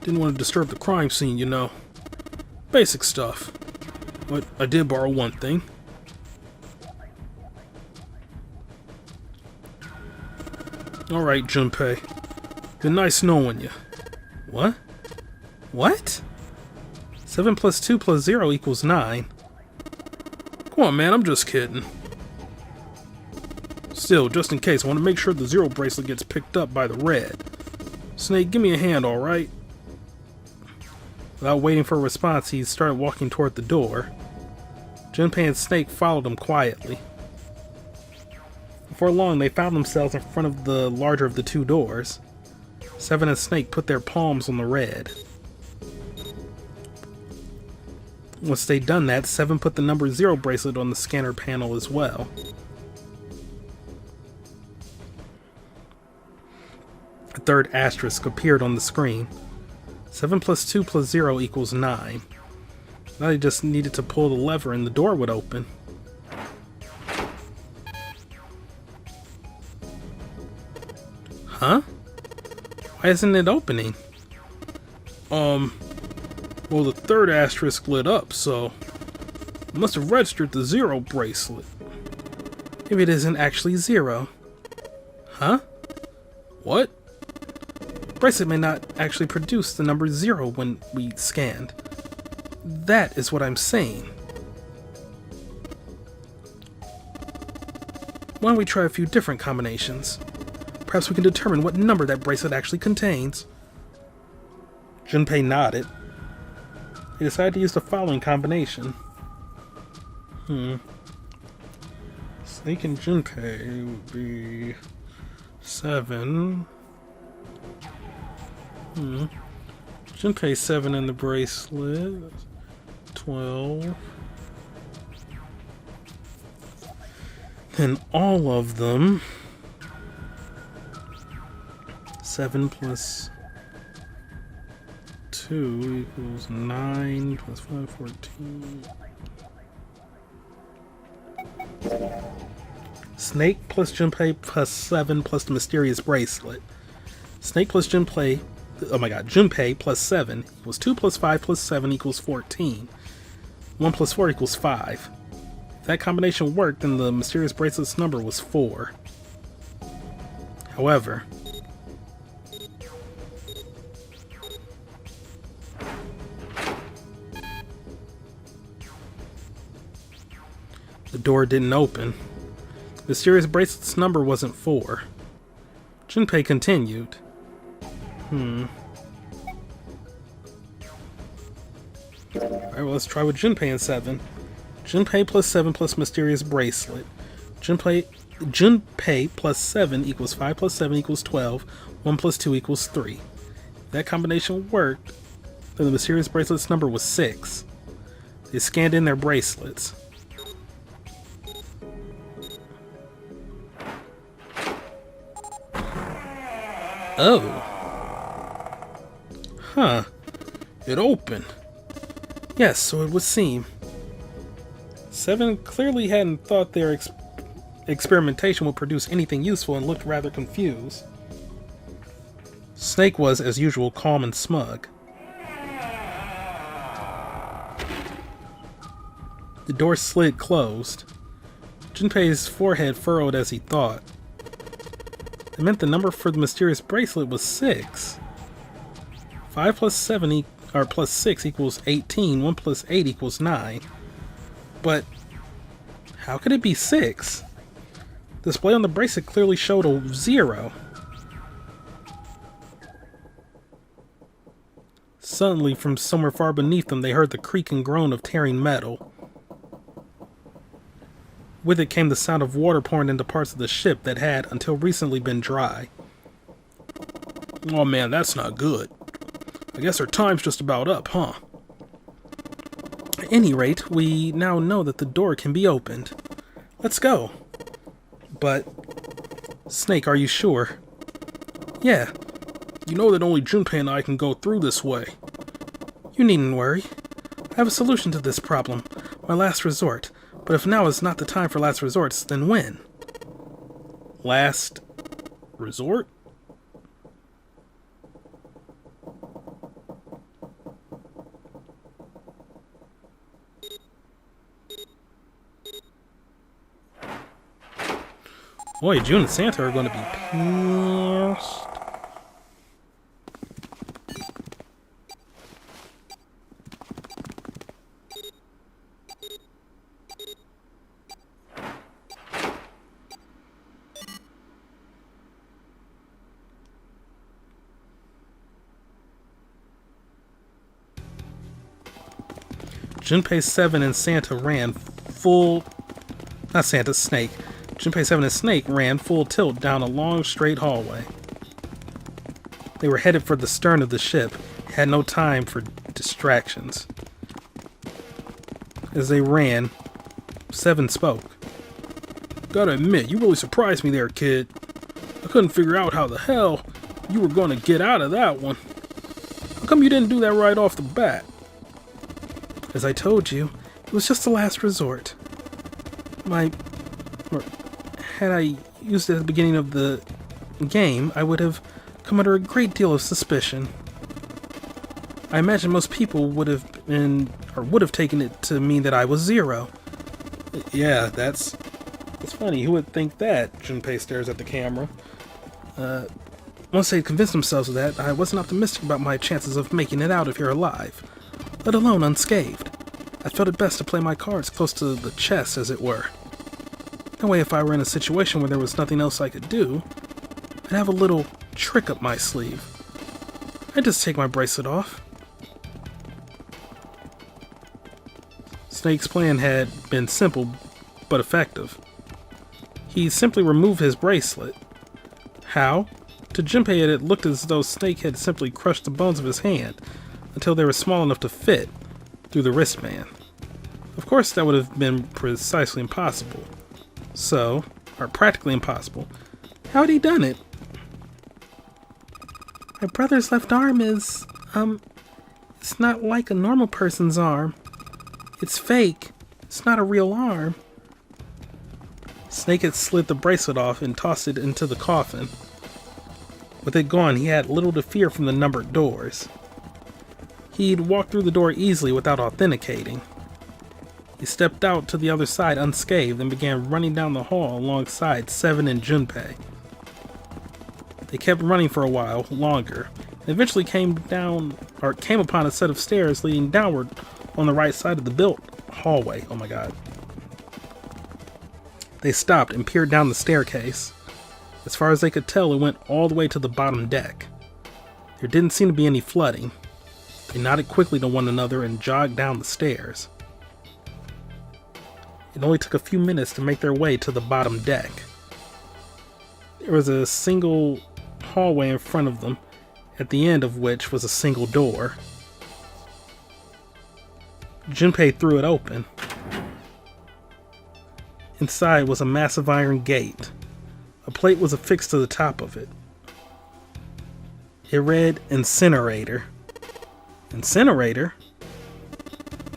Didn't want to disturb the crime scene, you know. Basic stuff. But I did borrow one thing. Alright, Junpei. Been nice knowing you. What? What? 7 plus 2 plus 0 equals 9. Come on, man, I'm just kidding. Still, just in case, I want to make sure the 0 bracelet gets picked up by the red. Snake, give me a hand, alright? Without waiting for a response, he started walking toward the door. Junpei and Snake followed him quietly. Before long, they found themselves in front of the larger of the 2 doors. Seven and Snake put their palms on the red. Once they'd done that, Seven put the number 0 bracelet on the scanner panel as well. A third asterisk appeared on the screen. 7 plus 2 plus 0 equals 9. Now they just needed to pull the lever and the door would open. Huh? Why isn't it opening? Well, the third asterisk lit up, so it must have registered the 0 bracelet. Maybe it isn't actually 0. Huh? What? Bracelet may not actually produce the number 0 when we scanned. That is what I'm saying. Why don't we try a few different combinations? Perhaps we can determine what number that bracelet actually contains. Junpei nodded. He decided to use the following combination. Snake and Junpei would be 7. Junpei 7 in the bracelet. 12. Then all of them. 7 plus 2 equals 9 plus 5, 14. Snake plus Junpei plus 7 plus the mysterious bracelet. Snake plus Junpei, oh my god, Junpei plus 7 equals 2 plus 5 plus 7 equals 14. 1 plus 4 equals 5. If that combination worked, then the mysterious bracelet's number was 4. However, the door didn't open. The mysterious bracelet's number wasn't 4. Junpei continued. Alright, well, let's try with Junpei and 7. Junpei plus 7 plus mysterious bracelet. Junpei plus 7 equals 5 plus 7 equals 12. 1 plus 2 equals 3. If that combination worked, then the mysterious bracelet's number was 6. They scanned in their bracelets. Oh. Huh. It opened. Yes, so it would seem. 7 clearly hadn't thought their experimentation would produce anything useful and looked rather confused. Snake was, as usual, calm and smug. The door slid closed. Junpei's forehead furrowed as he thought. It meant the number for the mysterious bracelet was 6. 5 plus 7 plus 6 equals 18. 1 plus 8 equals 9. But how could it be 6? The display on the bracelet clearly showed a 0. Suddenly, from somewhere far beneath them, they heard the creak and groan of tearing metal. With it came the sound of water pouring into parts of the ship that had, until recently, been dry. Oh man, that's not good. I guess our time's just about up, huh? At any rate, we now know that the door can be opened. Let's go. But, Snake, are you sure? Yeah. You know that only Junpei and I can go through this way. You needn't worry. I have a solution to this problem. My last resort. But if now is not the time for last resorts, then when? Last resort? Boy, June and Santa are going to be pissed. Junpei 7 and Santa ran full... Not Santa, Snake. Junpei 7 and Snake ran full tilt down a long, straight hallway. They were headed for the stern of the ship, had no time for distractions. As they ran, 7 spoke. Gotta admit, you really surprised me there, kid. I couldn't figure out how the hell you were gonna get out of that one. How come you didn't do that right off the bat? As I told you, it was just a last resort. Had I used it at the beginning of the game, I would have come under a great deal of suspicion. I imagine most people would have taken it to mean that I was 0. Yeah, that's funny. Who would think that? Junpei stares at the camera. Once they'd convinced themselves of that, I wasn't optimistic about my chances of making it out of here alive, let alone unscathed. I felt it best to play my cards close to the chest, as it were. That way, if I were in a situation where there was nothing else I could do, I'd have a little trick up my sleeve. I'd just take my bracelet off. Snake's plan had been simple, but effective. He simply removed his bracelet. How? To Junpei, it looked as though Snake had simply crushed the bones of his hand until they were small enough to fit. through the wristband. Of course, that would have been precisely impossible. So, or practically impossible. How had he done it? My brother's left arm is, it's not like a normal person's arm. It's fake. It's not a real arm. Snake had slid the bracelet off and tossed it into the coffin. With it gone, he had little to fear from the numbered doors. He'd walked through the door easily without authenticating. He stepped out to the other side unscathed and began running down the hall alongside Seven and Junpei. They kept running for a while longer, and eventually came upon a set of stairs leading downward on the right side of the built hallway. Oh my god. They stopped and peered down the staircase. As far as they could tell, it went all the way to the bottom deck. There didn't seem to be any flooding. They nodded quickly to one another and jogged down the stairs. It only took a few minutes to make their way to the bottom deck. There was a single hallway in front of them, at the end of which was a single door. Junpei threw it open. Inside was a massive iron gate. A plate was affixed to the top of it. It read, "Incinerator." Incinerator?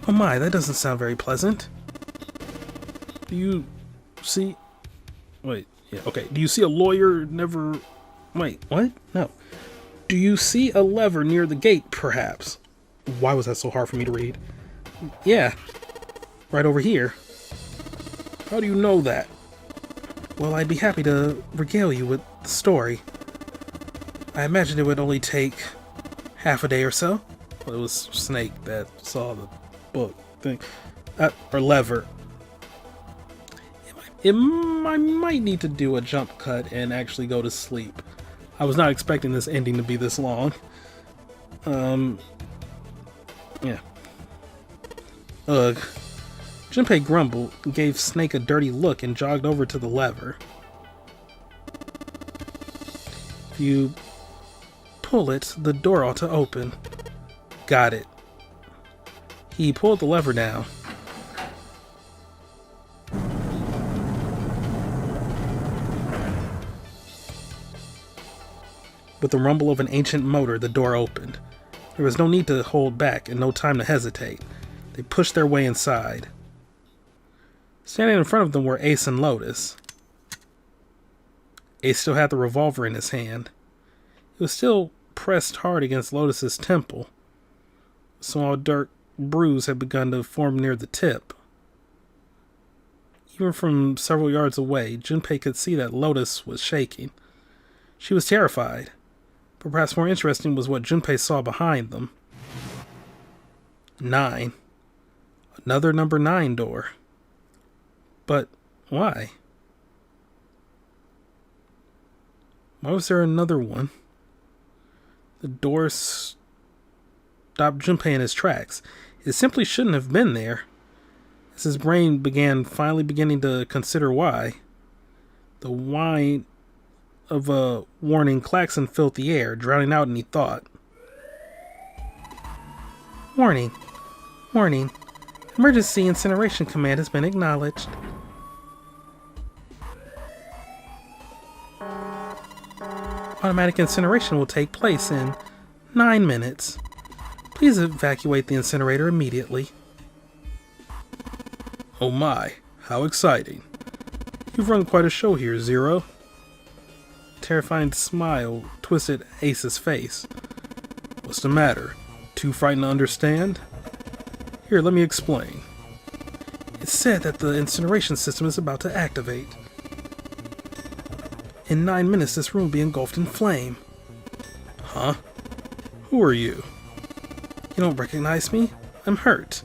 Oh my, that doesn't sound very pleasant. Do you see... Wait, yeah, okay. Do you see a lawyer never... Wait, what? No. Do you see a lever near the gate, perhaps? Why was that so hard for me to read? Yeah, right over here. How do you know that? Well, I'd be happy to regale you with the story. I imagine it would only take half a day or so. Well, it was Snake that saw the book thing. Or lever. I might need to do a jump cut and actually go to sleep. I was not expecting this ending to be this long. Yeah. Ugh. Junpei grumbled, gave Snake a dirty look, and jogged over to the lever. If you pull it, the door ought to open. Got it. He pulled the lever down. With the rumble of an ancient motor, the door opened. There was no need to hold back and no time to hesitate. They pushed their way inside. Standing in front of them were Ace and Lotus. Ace still had the revolver in his hand. It was still pressed hard against Lotus's temple. A small dark bruise had begun to form near the tip. Even from several yards away, Junpei could see that Lotus was shaking. She was terrified. But perhaps more interesting was what Junpei saw behind them. 9. Another number 9 door. But why? Why was there another one? The door stopped Junpei in his tracks. It simply shouldn't have been there. As his brain finally beginning to consider why, the whine of a warning klaxon filled the air, drowning out any thought. Warning. Warning. Emergency incineration command has been acknowledged. Automatic incineration will take place in 9 minutes. Please evacuate the incinerator immediately. Oh my, how exciting. You've run quite a show here, Zero. A terrifying smile twisted Ace's face. What's the matter? Too frightened to understand? Here, let me explain. It's said that the incineration system is about to activate. In 9 minutes, this room will be engulfed in flame. Huh? Who are you? You don't recognize me? I'm hurt.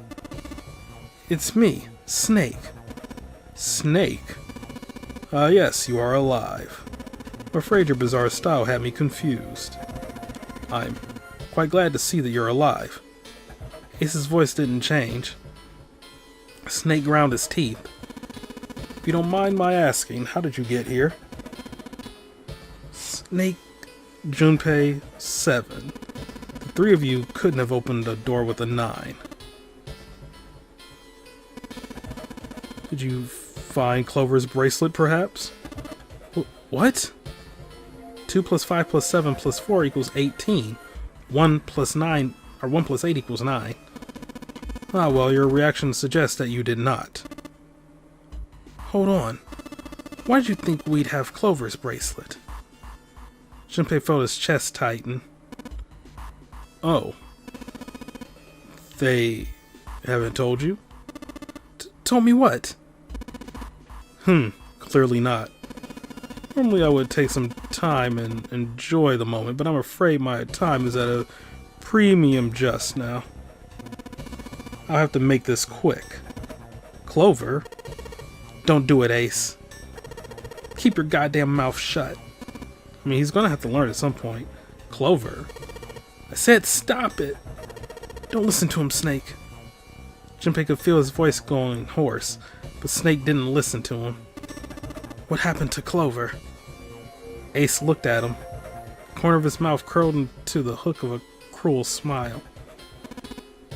It's me, Snake. Snake? Ah, yes, you are alive. I'm afraid your bizarre style had me confused. I'm quite glad to see that you're alive. Ace's voice didn't change. Snake ground his teeth. If you don't mind my asking, how did you get here? Snake, Junpei, 7. The three of you couldn't have opened a door with a 9. Did you find Clover's bracelet, perhaps? What? 2 plus 5 plus 7 plus 4 equals 18. 1 plus 9, or 1 plus 8 equals 9. Ah, well, your reaction suggests that you did not. Hold on. Why did you think we'd have Clover's bracelet? Junpei felt his chest tighten. Oh. They haven't told you? Told me what? Clearly not. Normally I would take some time and enjoy the moment, but I'm afraid my time is at a premium just now. I'll have to make this quick. Clover? Don't do it, Ace. Keep your goddamn mouth shut. I mean, he's gonna have to learn at some point. Clover? I said stop it. Don't listen to him, Snake. Junpei could feel his voice going hoarse, but Snake didn't listen to him. What happened to Clover? Ace looked at him. The corner of his mouth curled into the hook of a cruel smile.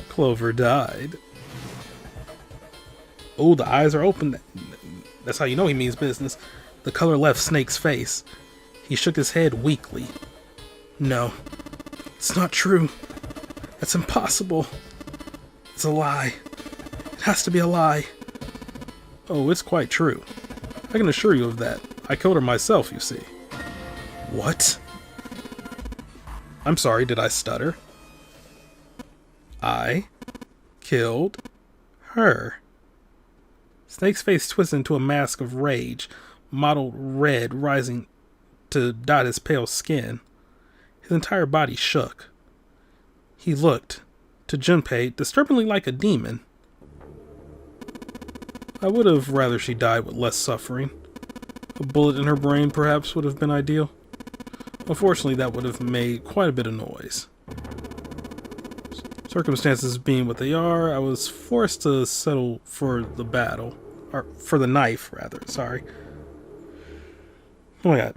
Clover died. Oh, the eyes are open. That's how you know he means business. The color left Snake's face. He shook his head weakly. No, it's not true. That's impossible. It's a lie. It has to be a lie. Oh, it's quite true. I can assure you of that. I killed her myself, you see. What? I'm sorry, did I stutter? I killed her. Snake's face twisted into a mask of rage, mottled red rising to dot his pale skin. His entire body shook. He looked, to Junpei, disturbingly like a demon. I would have rather she died with less suffering. A bullet in her brain perhaps would have been ideal. Unfortunately, that would have made quite a bit of noise. Circumstances being what they are, I was forced to settle for the battle. Or, for the knife, rather, sorry. Oh my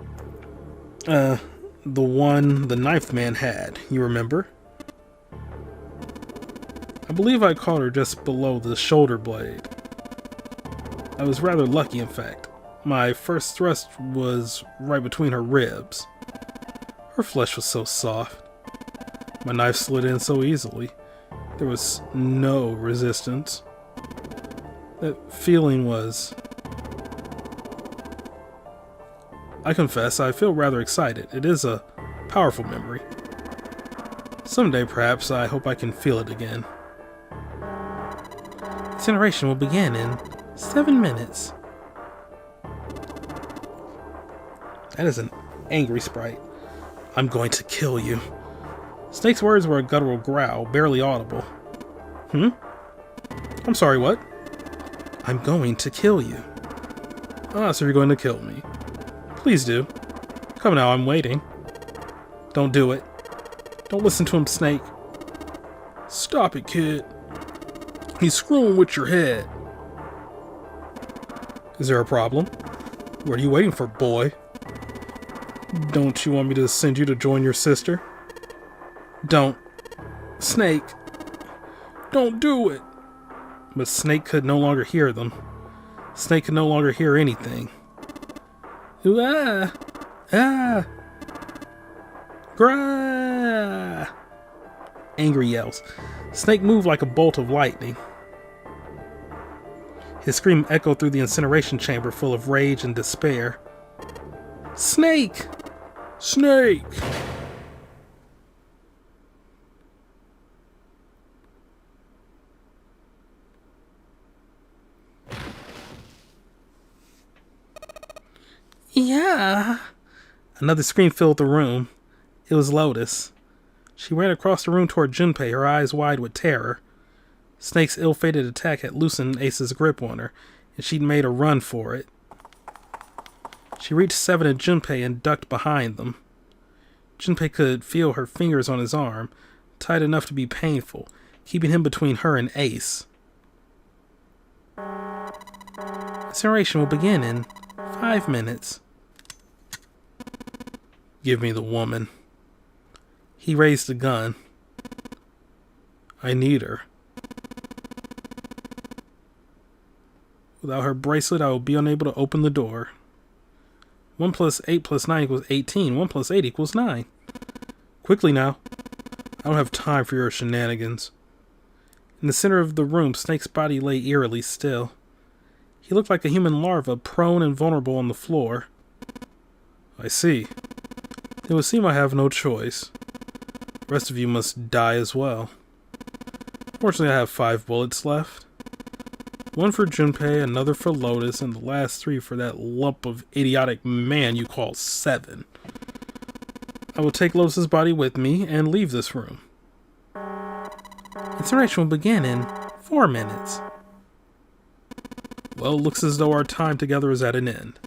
god. The one the knife man had, you remember? I believe I caught her just below the shoulder blade. I was rather lucky, in fact. My first thrust was right between her ribs. Her flesh was so soft. My knife slid in so easily. There was no resistance. That feeling was... I confess, I feel rather excited. It is a powerful memory. Someday, perhaps, I hope I can feel it again. Incineration will begin in 7 minutes. That is an angry sprite. I'm going to kill you. Snake's words were a guttural growl, barely audible. I'm sorry, what? I'm going to kill you. Ah, so you're going to kill me. Please do. Come now, I'm waiting. Don't do it. Don't listen to him, Snake. Stop it, kid. He's screwing with your head. Is there a problem? What are you waiting for, boy? Don't you want me to send you to join your sister? Don't. Snake. Don't do it. But Snake could no longer hear them. Snake could no longer hear anything. Ooh, ah! Ah! Grah! Angry yells. Snake moved like a bolt of lightning. His scream echoed through the incineration chamber full of rage and despair. Snake! Snake! Yeah. Another scream filled the room. It was Lotus. She ran across the room toward Junpei, her eyes wide with terror. Snake's ill-fated attack had loosened Ace's grip on her, and she'd made a run for it. She reached Seven and Junpei and ducked behind them. Junpei could feel her fingers on his arm, tight enough to be painful, keeping him between her and Ace. Incineration will begin in 5 minutes. Give me the woman. He raised the gun. I need her. Without her bracelet, I will be unable to open the door. 1 plus 8 plus 9 equals 18. 1 plus 8 equals 9. Quickly now. I don't have time for your shenanigans. In the center of the room, Snake's body lay eerily still. He looked like a human larva, prone and vulnerable on the floor. I see. It would seem I have no choice. The rest of you must die as well. Fortunately, I have 5 bullets left. 1 for Junpei, another for Lotus, and the last 3 for that lump of idiotic man you call 7. I will take Lotus's body with me and leave this room. Incineration will begin in 4 minutes. Well, it looks as though our time together is at an end.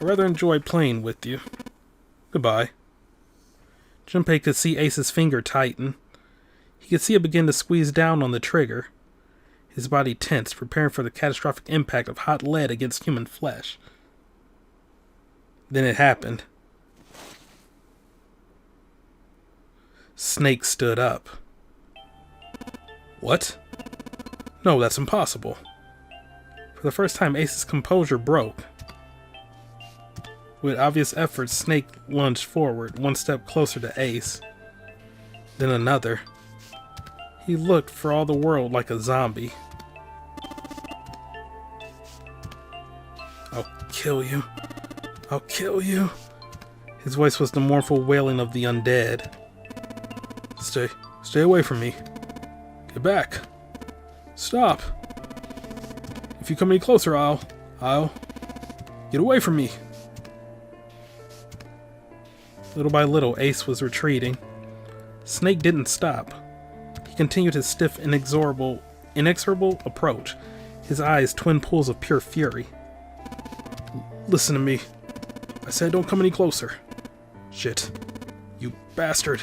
I rather enjoyed playing with you. Goodbye. Junpei could see Ace's finger tighten. He could see it begin to squeeze down on the trigger. His body tensed, preparing for the catastrophic impact of hot lead against human flesh. Then it happened. Snake stood up. What? No, that's impossible. For the first time, Ace's composure broke. With obvious effort, Snake lunged forward, 1 step closer to Ace. Then another. He looked for all the world like a zombie. I'll kill you. I'll kill you. His voice was the mournful wailing of the undead. Stay away from me. Get back. Stop. If you come any closer, I'll... Get away from me. Little by little, Ace was retreating. Snake didn't stop. He continued his stiff, inexorable approach, his eyes twin pools of pure fury. Listen to me. I said don't come any closer. Shit. You bastard.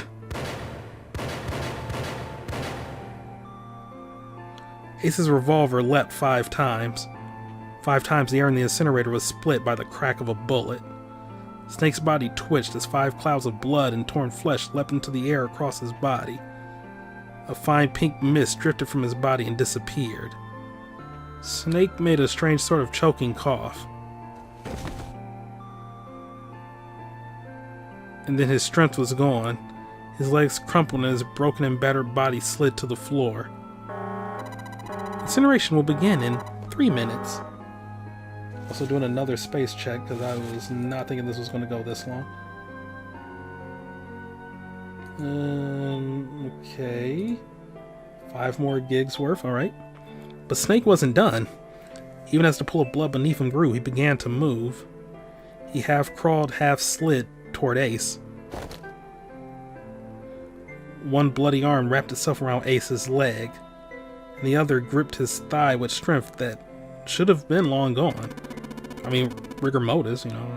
Ace's revolver leapt 5 times. 5 times the air in the incinerator was split by the crack of a bullet. Snake's body twitched as 5 clouds of blood and torn flesh leapt into the air across his body. A fine pink mist drifted from his body and disappeared. Snake made a strange sort of choking cough. And then his strength was gone. His legs crumpled and his broken and battered body slid to the floor. Incineration will begin in 3 minutes. Also doing another space check because I was not thinking this was going to go this long. Okay. 5 more gigs worth, alright. But Snake wasn't done. Even as the pool of blood beneath him grew, he began to move. He half crawled, half slid toward Ace. One bloody arm wrapped itself around Ace's leg, and the other gripped his thigh with strength that should have been long gone. I mean, rigor mortis, you know.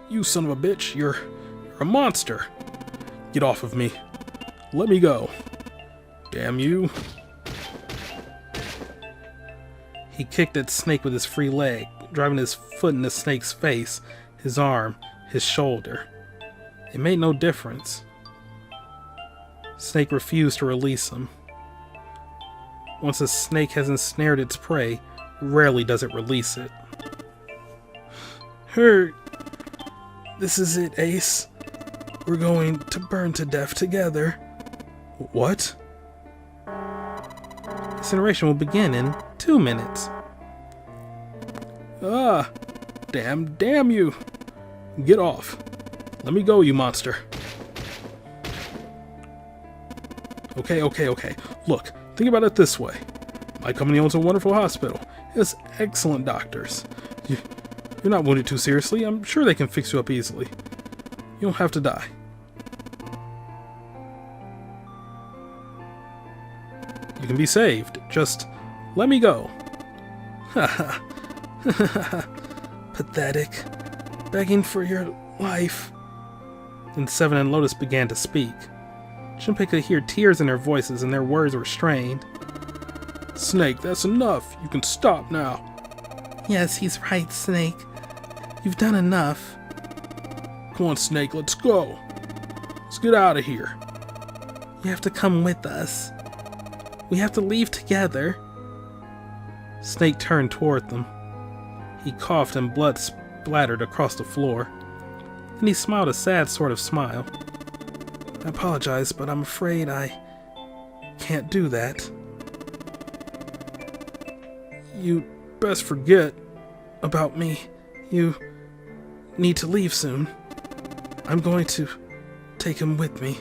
You son of a bitch, you're a monster. Get off of me. Let me go. Damn you. He kicked at Snake with his free leg, driving his foot into Snake's face, his arm, his shoulder. It made no difference. Snake refused to release him. Once a snake has ensnared its prey, rarely does it release it. Hurt. This is it, Ace. We're going to burn to death together. What? Incineration will begin in 2 minutes. Ah! Damn you! Get off. Let me go, you monster. Okay. Look, think about it this way. My company owns a wonderful hospital. It has excellent doctors. You're not wounded too seriously. I'm sure they can fix you up easily. You don't have to die. You can be saved. Just let me go. Haha. Pathetic. Begging for your life. Then Seven and Lotus began to speak. Junpei could hear tears in their voices and their words were strained. Snake, that's enough. You can stop now. Yes, he's right, Snake. You've done enough. Come on, Snake, let's go. Let's get out of here. You have to come with us. We have to leave together. Snake turned toward them. He coughed and blood splattered across the floor. Then he smiled a sad sort of smile. I apologize, but I'm afraid I can't do that. You best forget about me. You need to leave soon. I'm going to take him with me.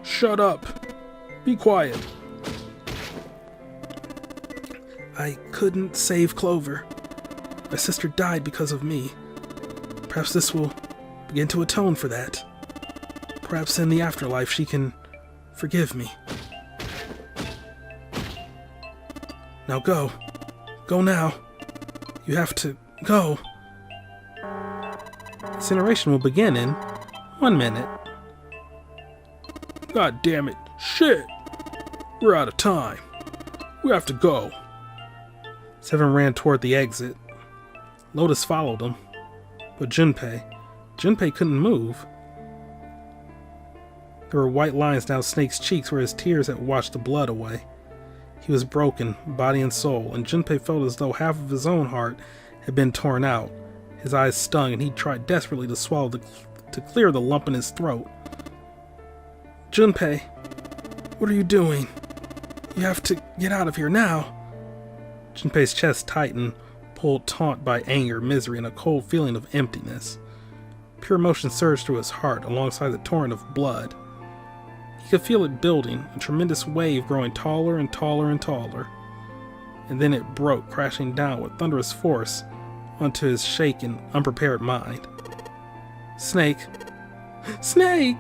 Shut up. Be quiet. I couldn't save Clover. My sister died because of me. Perhaps this will begin to atone for that. Perhaps in the afterlife she can forgive me. Now go. Go now. You have to go. Incineration will begin in 1 minute. God damn it. Shit. We're out of time. We have to go. Seven ran toward the exit. Lotus followed him. But Junpei couldn't move. There were white lines down Snake's cheeks where his tears had washed the blood away. He was broken, body and soul, and Junpei felt as though half of his own heart had been torn out. His eyes stung, and he tried desperately to swallow to clear the lump in his throat. Junpei, what are you doing? You have to get out of here now. Junpei's chest tightened, pulled taut by anger, misery, and a cold feeling of emptiness. Pure emotion surged through his heart alongside the torrent of blood. He could feel it building, a tremendous wave growing taller and taller and taller. And then it broke, crashing down with thunderous force onto his shaken, unprepared mind. Snake! Snake!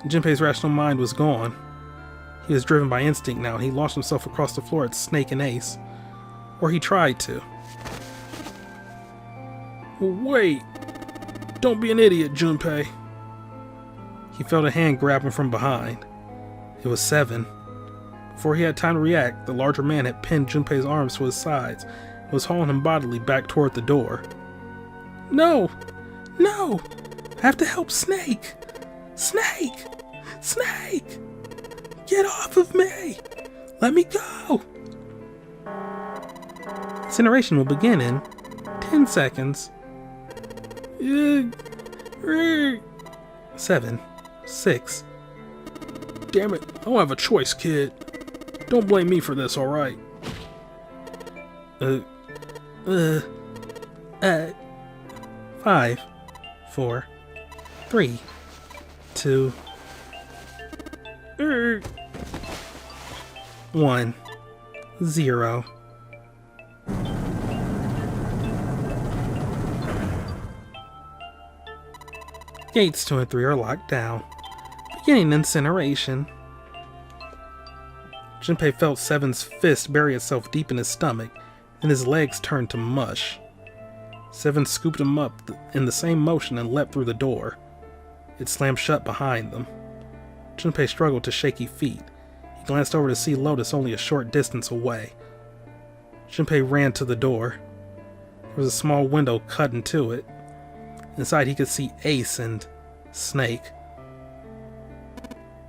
Junpei's rational mind was gone. He was driven by instinct now, and he launched himself across the floor at Snake and Ace. Or he tried to. Wait! Don't be an idiot, Junpei. He felt a hand grab him from behind. It was Seven. Before he had time to react, the larger man had pinned Junpei's arms to his sides and was hauling him bodily back toward the door. No! No! I have to help Snake! Snake! Snake! Get off of me! Let me go! Incineration will begin in 10 seconds. 7, 6. Damn it, I don't have a choice, kid. Don't blame me for this, alright? 5, 4, 3, 2, 1, 0. Gates 2 and 3 are locked down, beginning incineration. Junpei felt Seven's fist bury itself deep in his stomach, and his legs turned to mush. Seven scooped him up in the same motion and leapt through the door. It slammed shut behind them. Junpei struggled to shaky feet. He glanced over to see Lotus only a short distance away. Junpei ran to the door. There was a small window cut into it. Inside he could see Ace and Snake.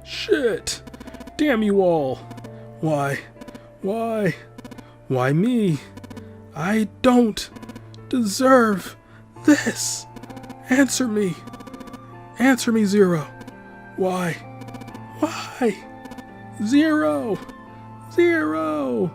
Shit! Damn you all! Why me? I don't deserve this! Answer me! Answer me, Zero! Why? Zero! Zero!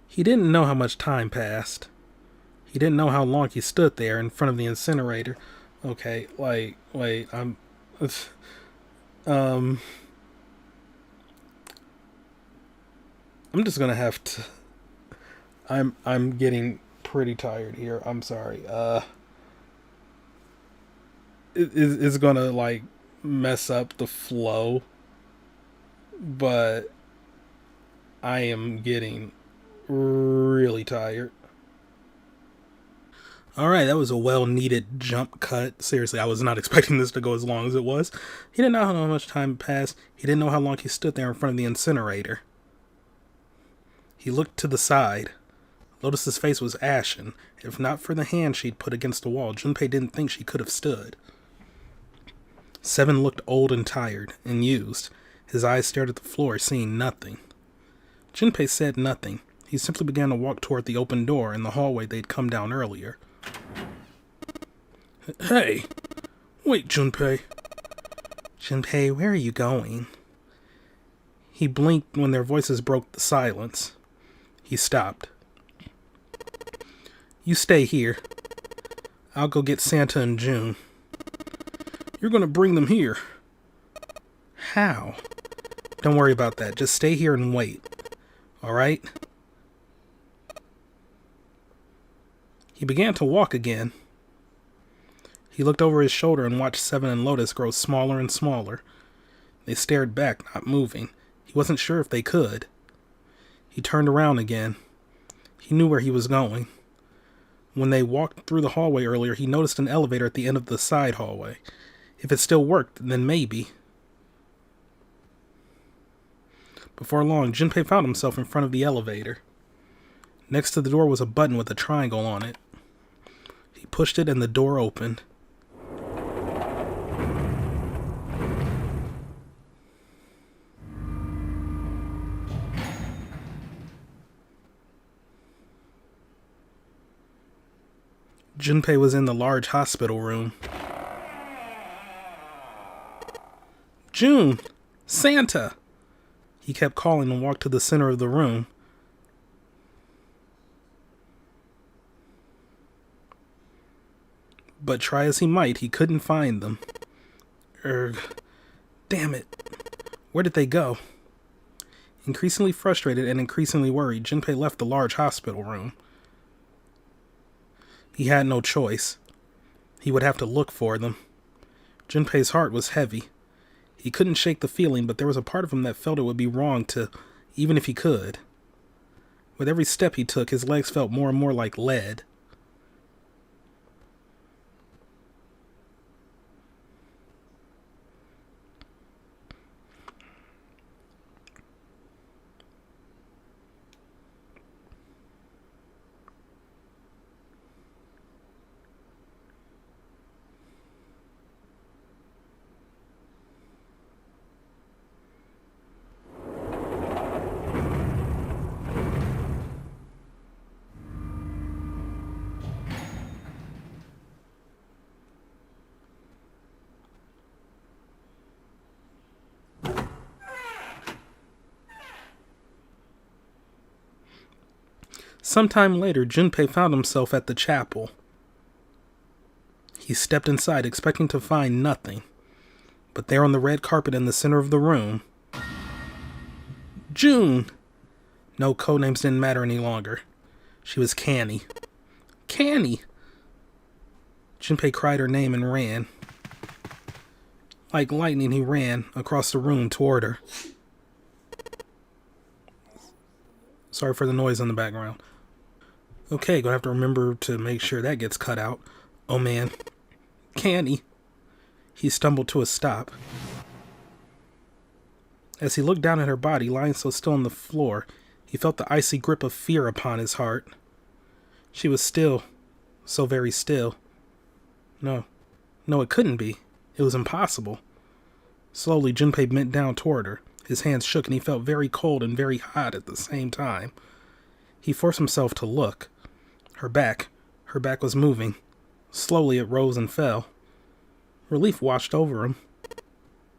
He didn't know how much time passed. He didn't know how long he stood there in front of the incinerator. Okay, wait, I'm just gonna have to. I'm getting pretty tired here. I'm sorry. It's gonna like mess up the flow but I am getting really tired. Alright, that was a well-needed jump cut. Seriously, I was not expecting this to go as long as it was. He didn't know how much time passed. He didn't know how long he stood there in front of the incinerator. He looked to the side. Lotus's face was ashen. If not for the hand she'd put against the wall, Junpei didn't think she could have stood. Seven looked old and tired, and used. His eyes stared at the floor, seeing nothing. Junpei said nothing. He simply began to walk toward the open door in the hallway they'd come down earlier. Hey! Wait, Junpei. Junpei, where are you going? He blinked when their voices broke the silence. He stopped. You stay here. I'll go get Santa and June. You're gonna bring them here. How? Don't worry about that. Just stay here and wait. Alright? He began to walk again. He looked over his shoulder and watched Seven and Lotus grow smaller and smaller. They stared back, not moving. He wasn't sure if they could. He turned around again. He knew where he was going. When they walked through the hallway earlier, he noticed an elevator at the end of the side hallway. If it still worked, then maybe. Before long, Junpei found himself in front of the elevator. Next to the door was a button with a triangle on it. He pushed it and the door opened. Junpei was in the large hospital room. June! Santa! He kept calling and walked to the center of the room. But try as he might, he couldn't find them. Damn it. Where did they go? Increasingly frustrated and increasingly worried, Junpei left the large hospital room. He had no choice. He would have to look for them. Junpei's heart was heavy. He couldn't shake the feeling, but there was a part of him that felt it would be wrong to, even if he could. With every step he took, his legs felt more and more like lead. Sometime later, Junpei found himself at the chapel. He stepped inside, expecting to find nothing. But there on the red carpet in the center of the room... June! No, codenames didn't matter any longer. She was Canny. Canny! Junpei cried her name and ran. Like lightning, he ran across the room toward her. Sorry for the noise in the background. Okay, gonna have to remember to make sure that gets cut out. Oh man. Canny. He stumbled to a stop. As he looked down at her body, lying so still on the floor, he felt the icy grip of fear upon his heart. She was still. So very still. No, it couldn't be. It was impossible. Slowly, Junpei bent down toward her. His hands shook and he felt very cold and very hot at the same time. He forced himself to look. Her back was moving. Slowly it rose and fell. Relief washed over him.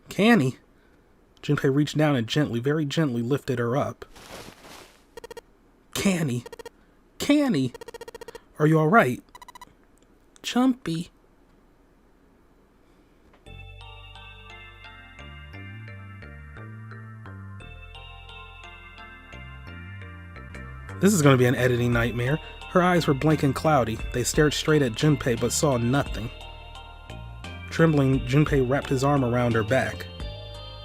Canny! Junpei reached down and gently, very gently lifted her up. Canny! Canny! Are you alright? Jumpy. This is going to be an editing nightmare. Her eyes were blank and cloudy. They stared straight at Junpei but saw nothing. Trembling, Junpei wrapped his arm around her back.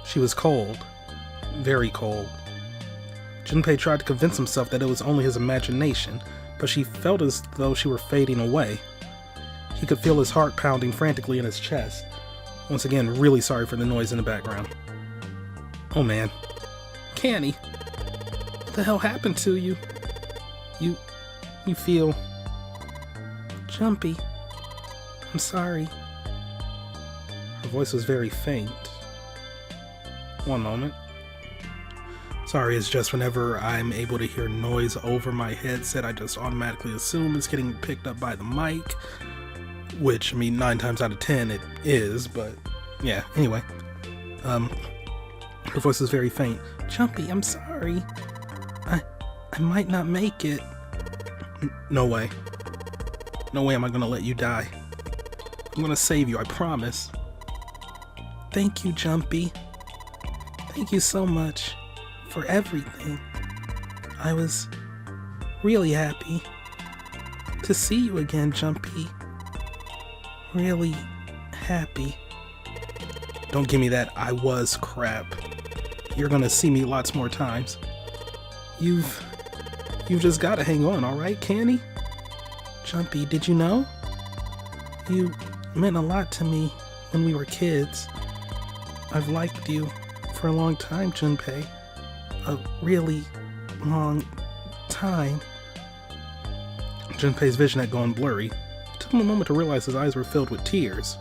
She was cold. very cold. Junpei tried to convince himself that it was only his imagination, but she felt as though she were fading away. He could feel his heart pounding frantically in his chest. Once again, really sorry for the noise in the background. Oh man. Canny, what the hell happened to you? You feel jumpy. I'm sorry. Her voice was very faint. One moment. Sorry, it's just whenever I'm able to hear noise over my headset, I just automatically assume it's getting picked up by the mic. Which, I mean, 9 times out of 10 it is, but yeah, anyway. Her voice was very faint. Jumpy, I'm sorry. I might not make it. No way. No way am I gonna let you die. I'm gonna save you, I promise. Thank you, Jumpy. Thank you so much for everything. I was really happy to see you again, Jumpy. Really happy. Don't give me that I was crap. You're gonna see me lots more times. You've just gotta hang on, alright, Canny? Jumpy, did you know? You meant a lot to me when we were kids. I've liked you for a long time, Junpei. A really long time. Junpei's vision had gone blurry. It took him a moment to realize his eyes were filled with tears.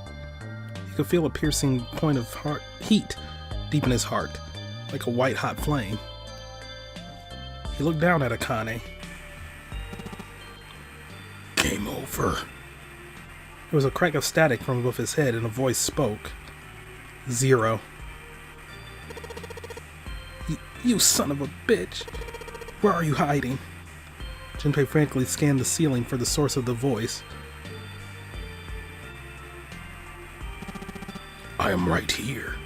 He could feel a piercing point of heat deep in his heart, like a white-hot flame. He looked down at Akane. Game over. There was a crack of static from above his head and a voice spoke. 0. You son of a bitch! Where are you hiding? Junpei frantically scanned the ceiling for the source of the voice. I am right here.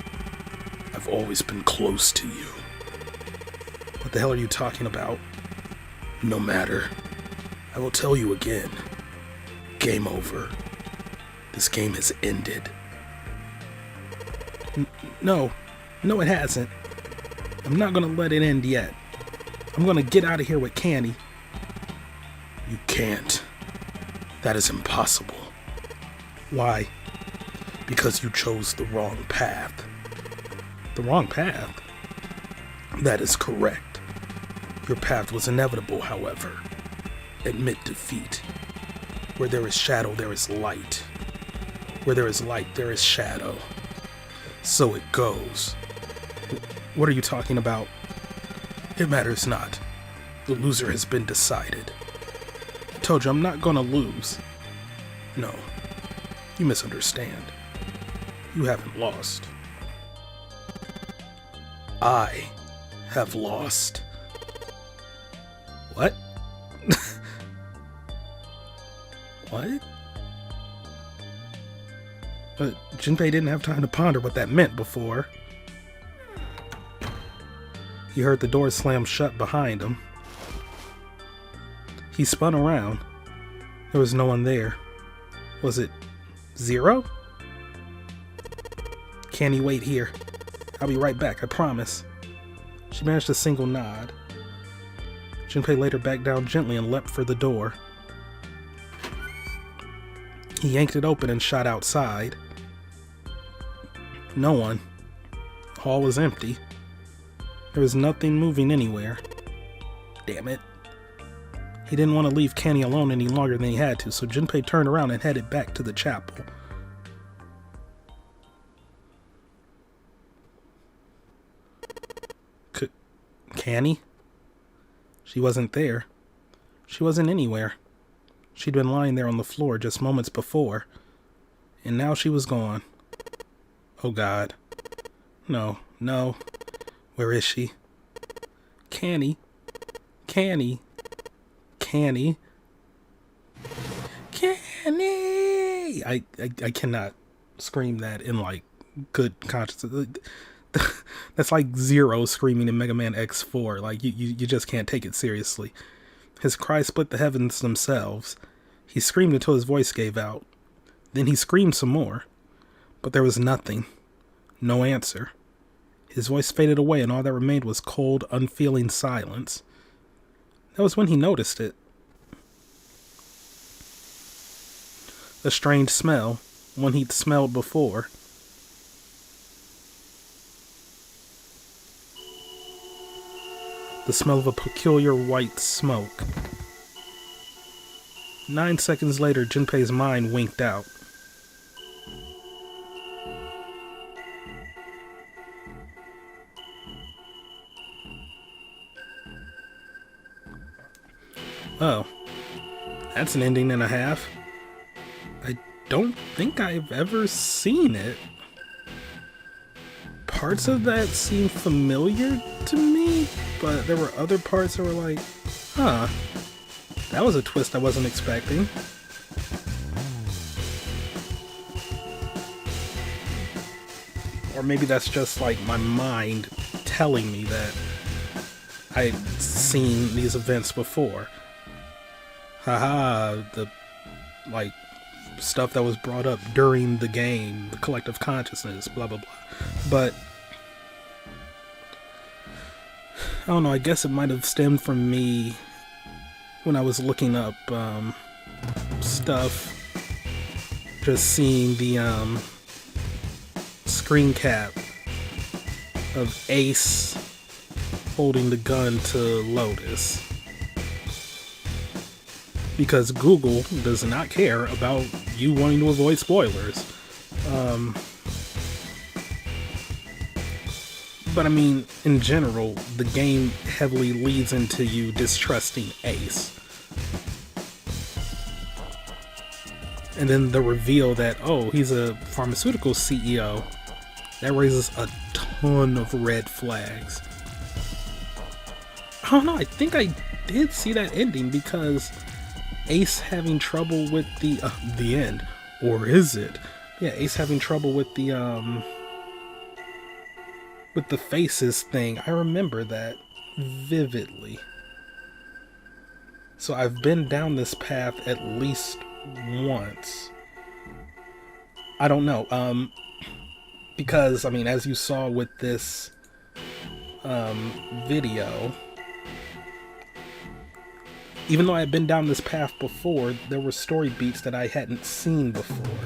I've always been close to you. What the hell are you talking about? No matter. I will tell you again. Game over. This game has ended. No, it hasn't. I'm not gonna let it end yet. I'm gonna get out of here with Canny. You can't. That is impossible. Why? Because you chose the wrong path. The wrong path? That is correct. Your path was inevitable, however. Admit defeat. Where there is shadow, there is light. Where there is light, there is shadow. So it goes. What are you talking about? It matters not. The loser has been decided. I told you I'm not gonna lose. No, you misunderstand. You haven't lost. I have lost. What? What? Junpei didn't have time to ponder what that meant before. He heard the door slam shut behind him. He spun around. There was no one there. Was it 0? Can he wait here? I'll be right back, I promise. She managed a single nod. Junpei laid her back down gently and leapt for the door. He yanked it open and shot outside. No one. The hall was empty. There was nothing moving anywhere. Damn it. He didn't want to leave Canny alone any longer than he had to, so Junpei turned around and headed back to the chapel. Canny? She wasn't there. She wasn't anywhere. She'd been lying there on the floor just moments before, and now she was gone. Oh God. No. Where is she? Canny? Canny? Canny? Canny! I cannot scream that in like good conscience. That's like 0 screaming in Mega Man X4. Like you just can't take it seriously. His cry split the heavens themselves. He screamed until his voice gave out. Then he screamed some more. But there was nothing. No answer. His voice faded away, and all that remained was cold, unfeeling silence. That was when he noticed it. A strange smell, one he'd smelled before. The smell of a peculiar white smoke. 9 seconds later, Junpei's mind winked out. Oh, that's an ending and a half. I don't think I've ever seen it. Parts of that seem familiar to me, but there were other parts that were like, huh, that was a twist I wasn't expecting. Or maybe that's just like my mind telling me that I'd seen these events before. Haha, the like stuff that was brought up during the game, the collective consciousness, blah blah blah. But I don't know, I guess it might have stemmed from me when I was looking up stuff, just seeing the screen cap of Ace holding the gun to Lotus. Because Google does not care about you wanting to avoid spoilers. But I mean, in general, the game heavily leads into you distrusting Ace. And then the reveal that, oh, he's a pharmaceutical CEO, that raises a ton of red flags. I don't know, I think I did see that ending because Ace having trouble with the end. Or is it? Yeah, Ace having trouble with the faces thing. I remember that vividly. So I've been down this path at least once. I don't know. Because, I mean, as you saw with this video, even though I had been down this path before, there were story beats that I hadn't seen before.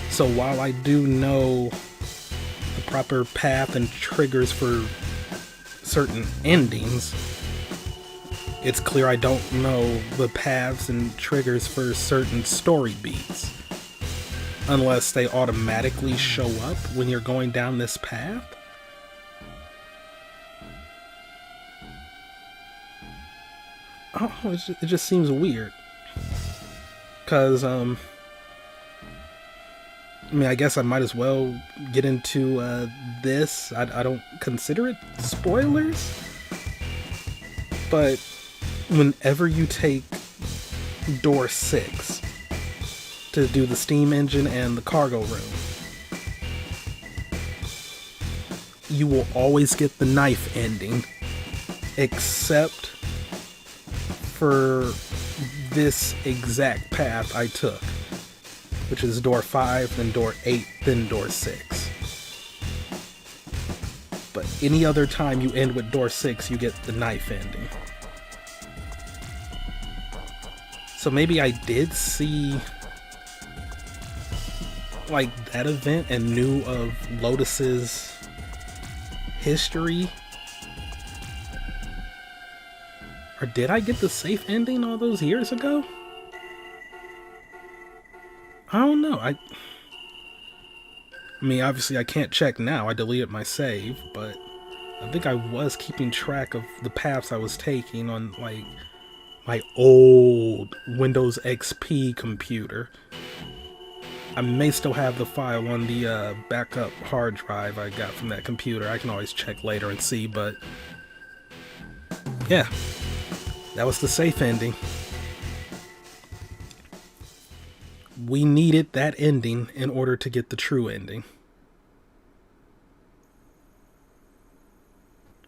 So while I do know the proper path and triggers for certain endings, it's clear I don't know the paths and triggers for certain story beats. Unless they automatically show up when you're going down this path. Oh, it just seems weird. Because, I mean, I guess I might as well get into this. I don't consider it spoilers. But whenever you take door 6 to do the steam engine and the cargo room, you will always get the knife ending, except for this exact path I took, which is door 5, then door 8, then door 6. But any other time you end with door 6, you get the knife ending. So maybe I did see like that event and knew of Lotus's history. Or did I get the safe ending all those years ago? I don't know. I mean, obviously I can't check now. I deleted my save, but I think I was keeping track of the paths I was taking on like my old Windows XP computer. I may still have the file on the backup hard drive I got from that computer. I can always check later and see, but yeah, that was the safe ending. We needed that ending in order to get the true ending.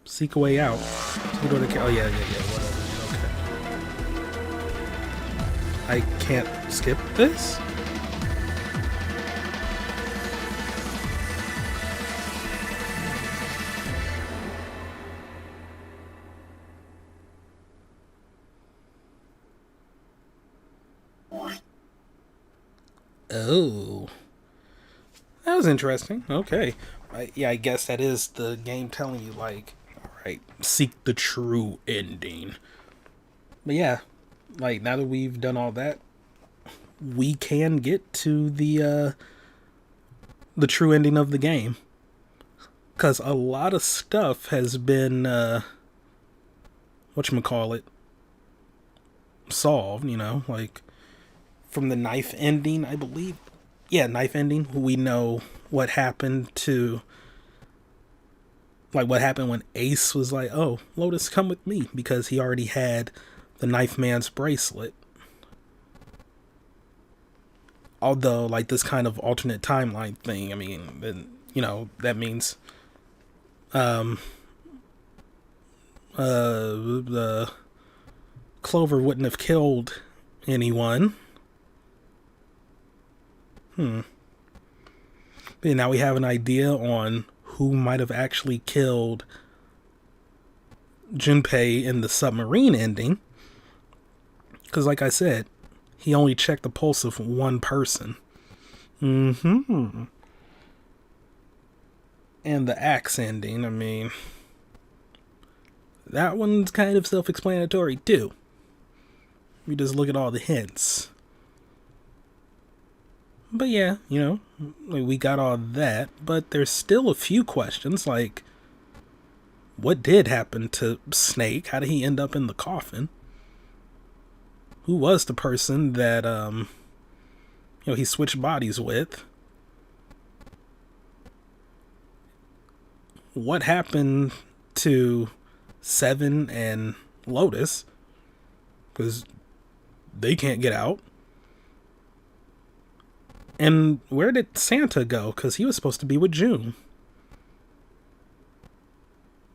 Seek a way out. Oh yeah, whatever. Okay. I can't skip this? Oh, that was interesting. Okay. Yeah, I guess that is the game telling you, like, all right, seek the true ending. But yeah, like, now that we've done all that, we can get to the true ending of the game. Because a lot of stuff has been, whatchamacallit, solved, you know, like, from the knife ending, I believe. Yeah, knife ending. We know what happened to, like, what happened when Ace was like, oh, Lotus, come with me, because he already had the Knife Man's bracelet. Although, like, this kind of alternate timeline thing, I mean, then, you know, that means the Clover wouldn't have killed anyone. But now we have an idea on who might have actually killed Junpei in the submarine ending. Because, like I said, he only checked the pulse of one person. And the axe ending, I mean, that one's kind of self-explanatory too. You just look at all the hints. But yeah, you know, like, we got all that, but there's still a few questions, like, what did happen to Snake? How did he end up in the coffin? Who was the person that, you know, he switched bodies with? What happened to Seven and Lotus? Because they can't get out. And where did Santa go? Because he was supposed to be with June.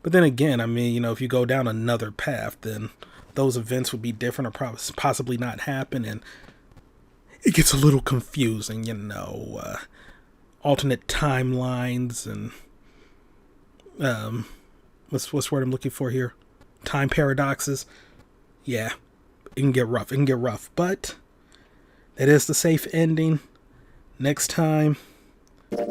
But then again, I mean, you know, if you go down another path, then those events would be different or possibly not happen. And it gets a little confusing, you know. Alternate timelines and... what's the word I'm looking for here? Time paradoxes. Yeah, it can get rough. It can get rough. But that is the safe ending. Next time, we're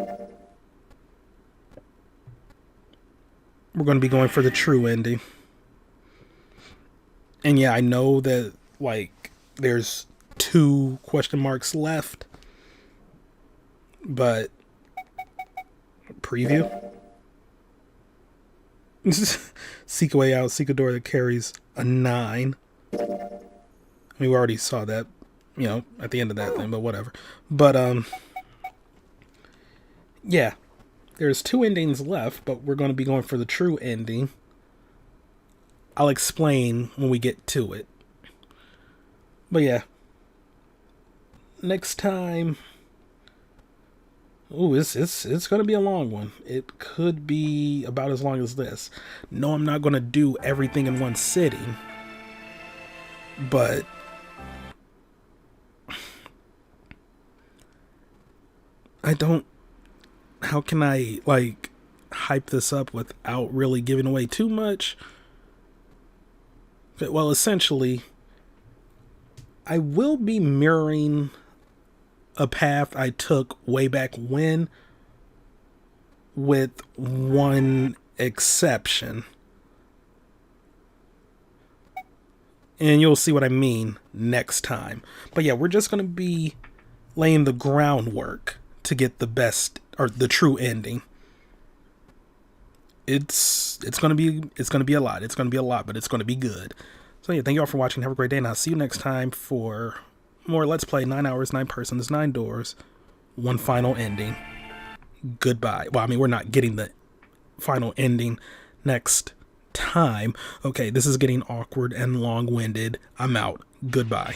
going to be going for the true ending. And yeah, I know that, like, there's 2 question marks left. But preview. Seek a way out, seek a door that carries a 9. I mean, we already saw that, you know, at the end of that thing, but whatever. But, yeah, there's 2 endings left, but we're going to be going for the true ending. I'll explain when we get to it. But yeah, next time, ooh, it's going to be a long one. It could be about as long as this. No, I'm not going to do everything in one sitting, but I don't... How can I, like, hype this up without really giving away too much? Well, essentially, I will be mirroring a path I took way back when, with one exception. And you'll see what I mean next time. But yeah, we're just going to be laying the groundwork to get the best, or the true ending. It's gonna be a lot. It's gonna be a lot, but it's gonna be good. So yeah, thank you all for watching. Have a great day, and I'll see you next time for more Let's Play. 9 hours, 9 persons, 9 doors, 1 final ending. Goodbye. Well, I mean, we're not getting the final ending next time. Okay, this is getting awkward and long-winded. I'm out. Goodbye.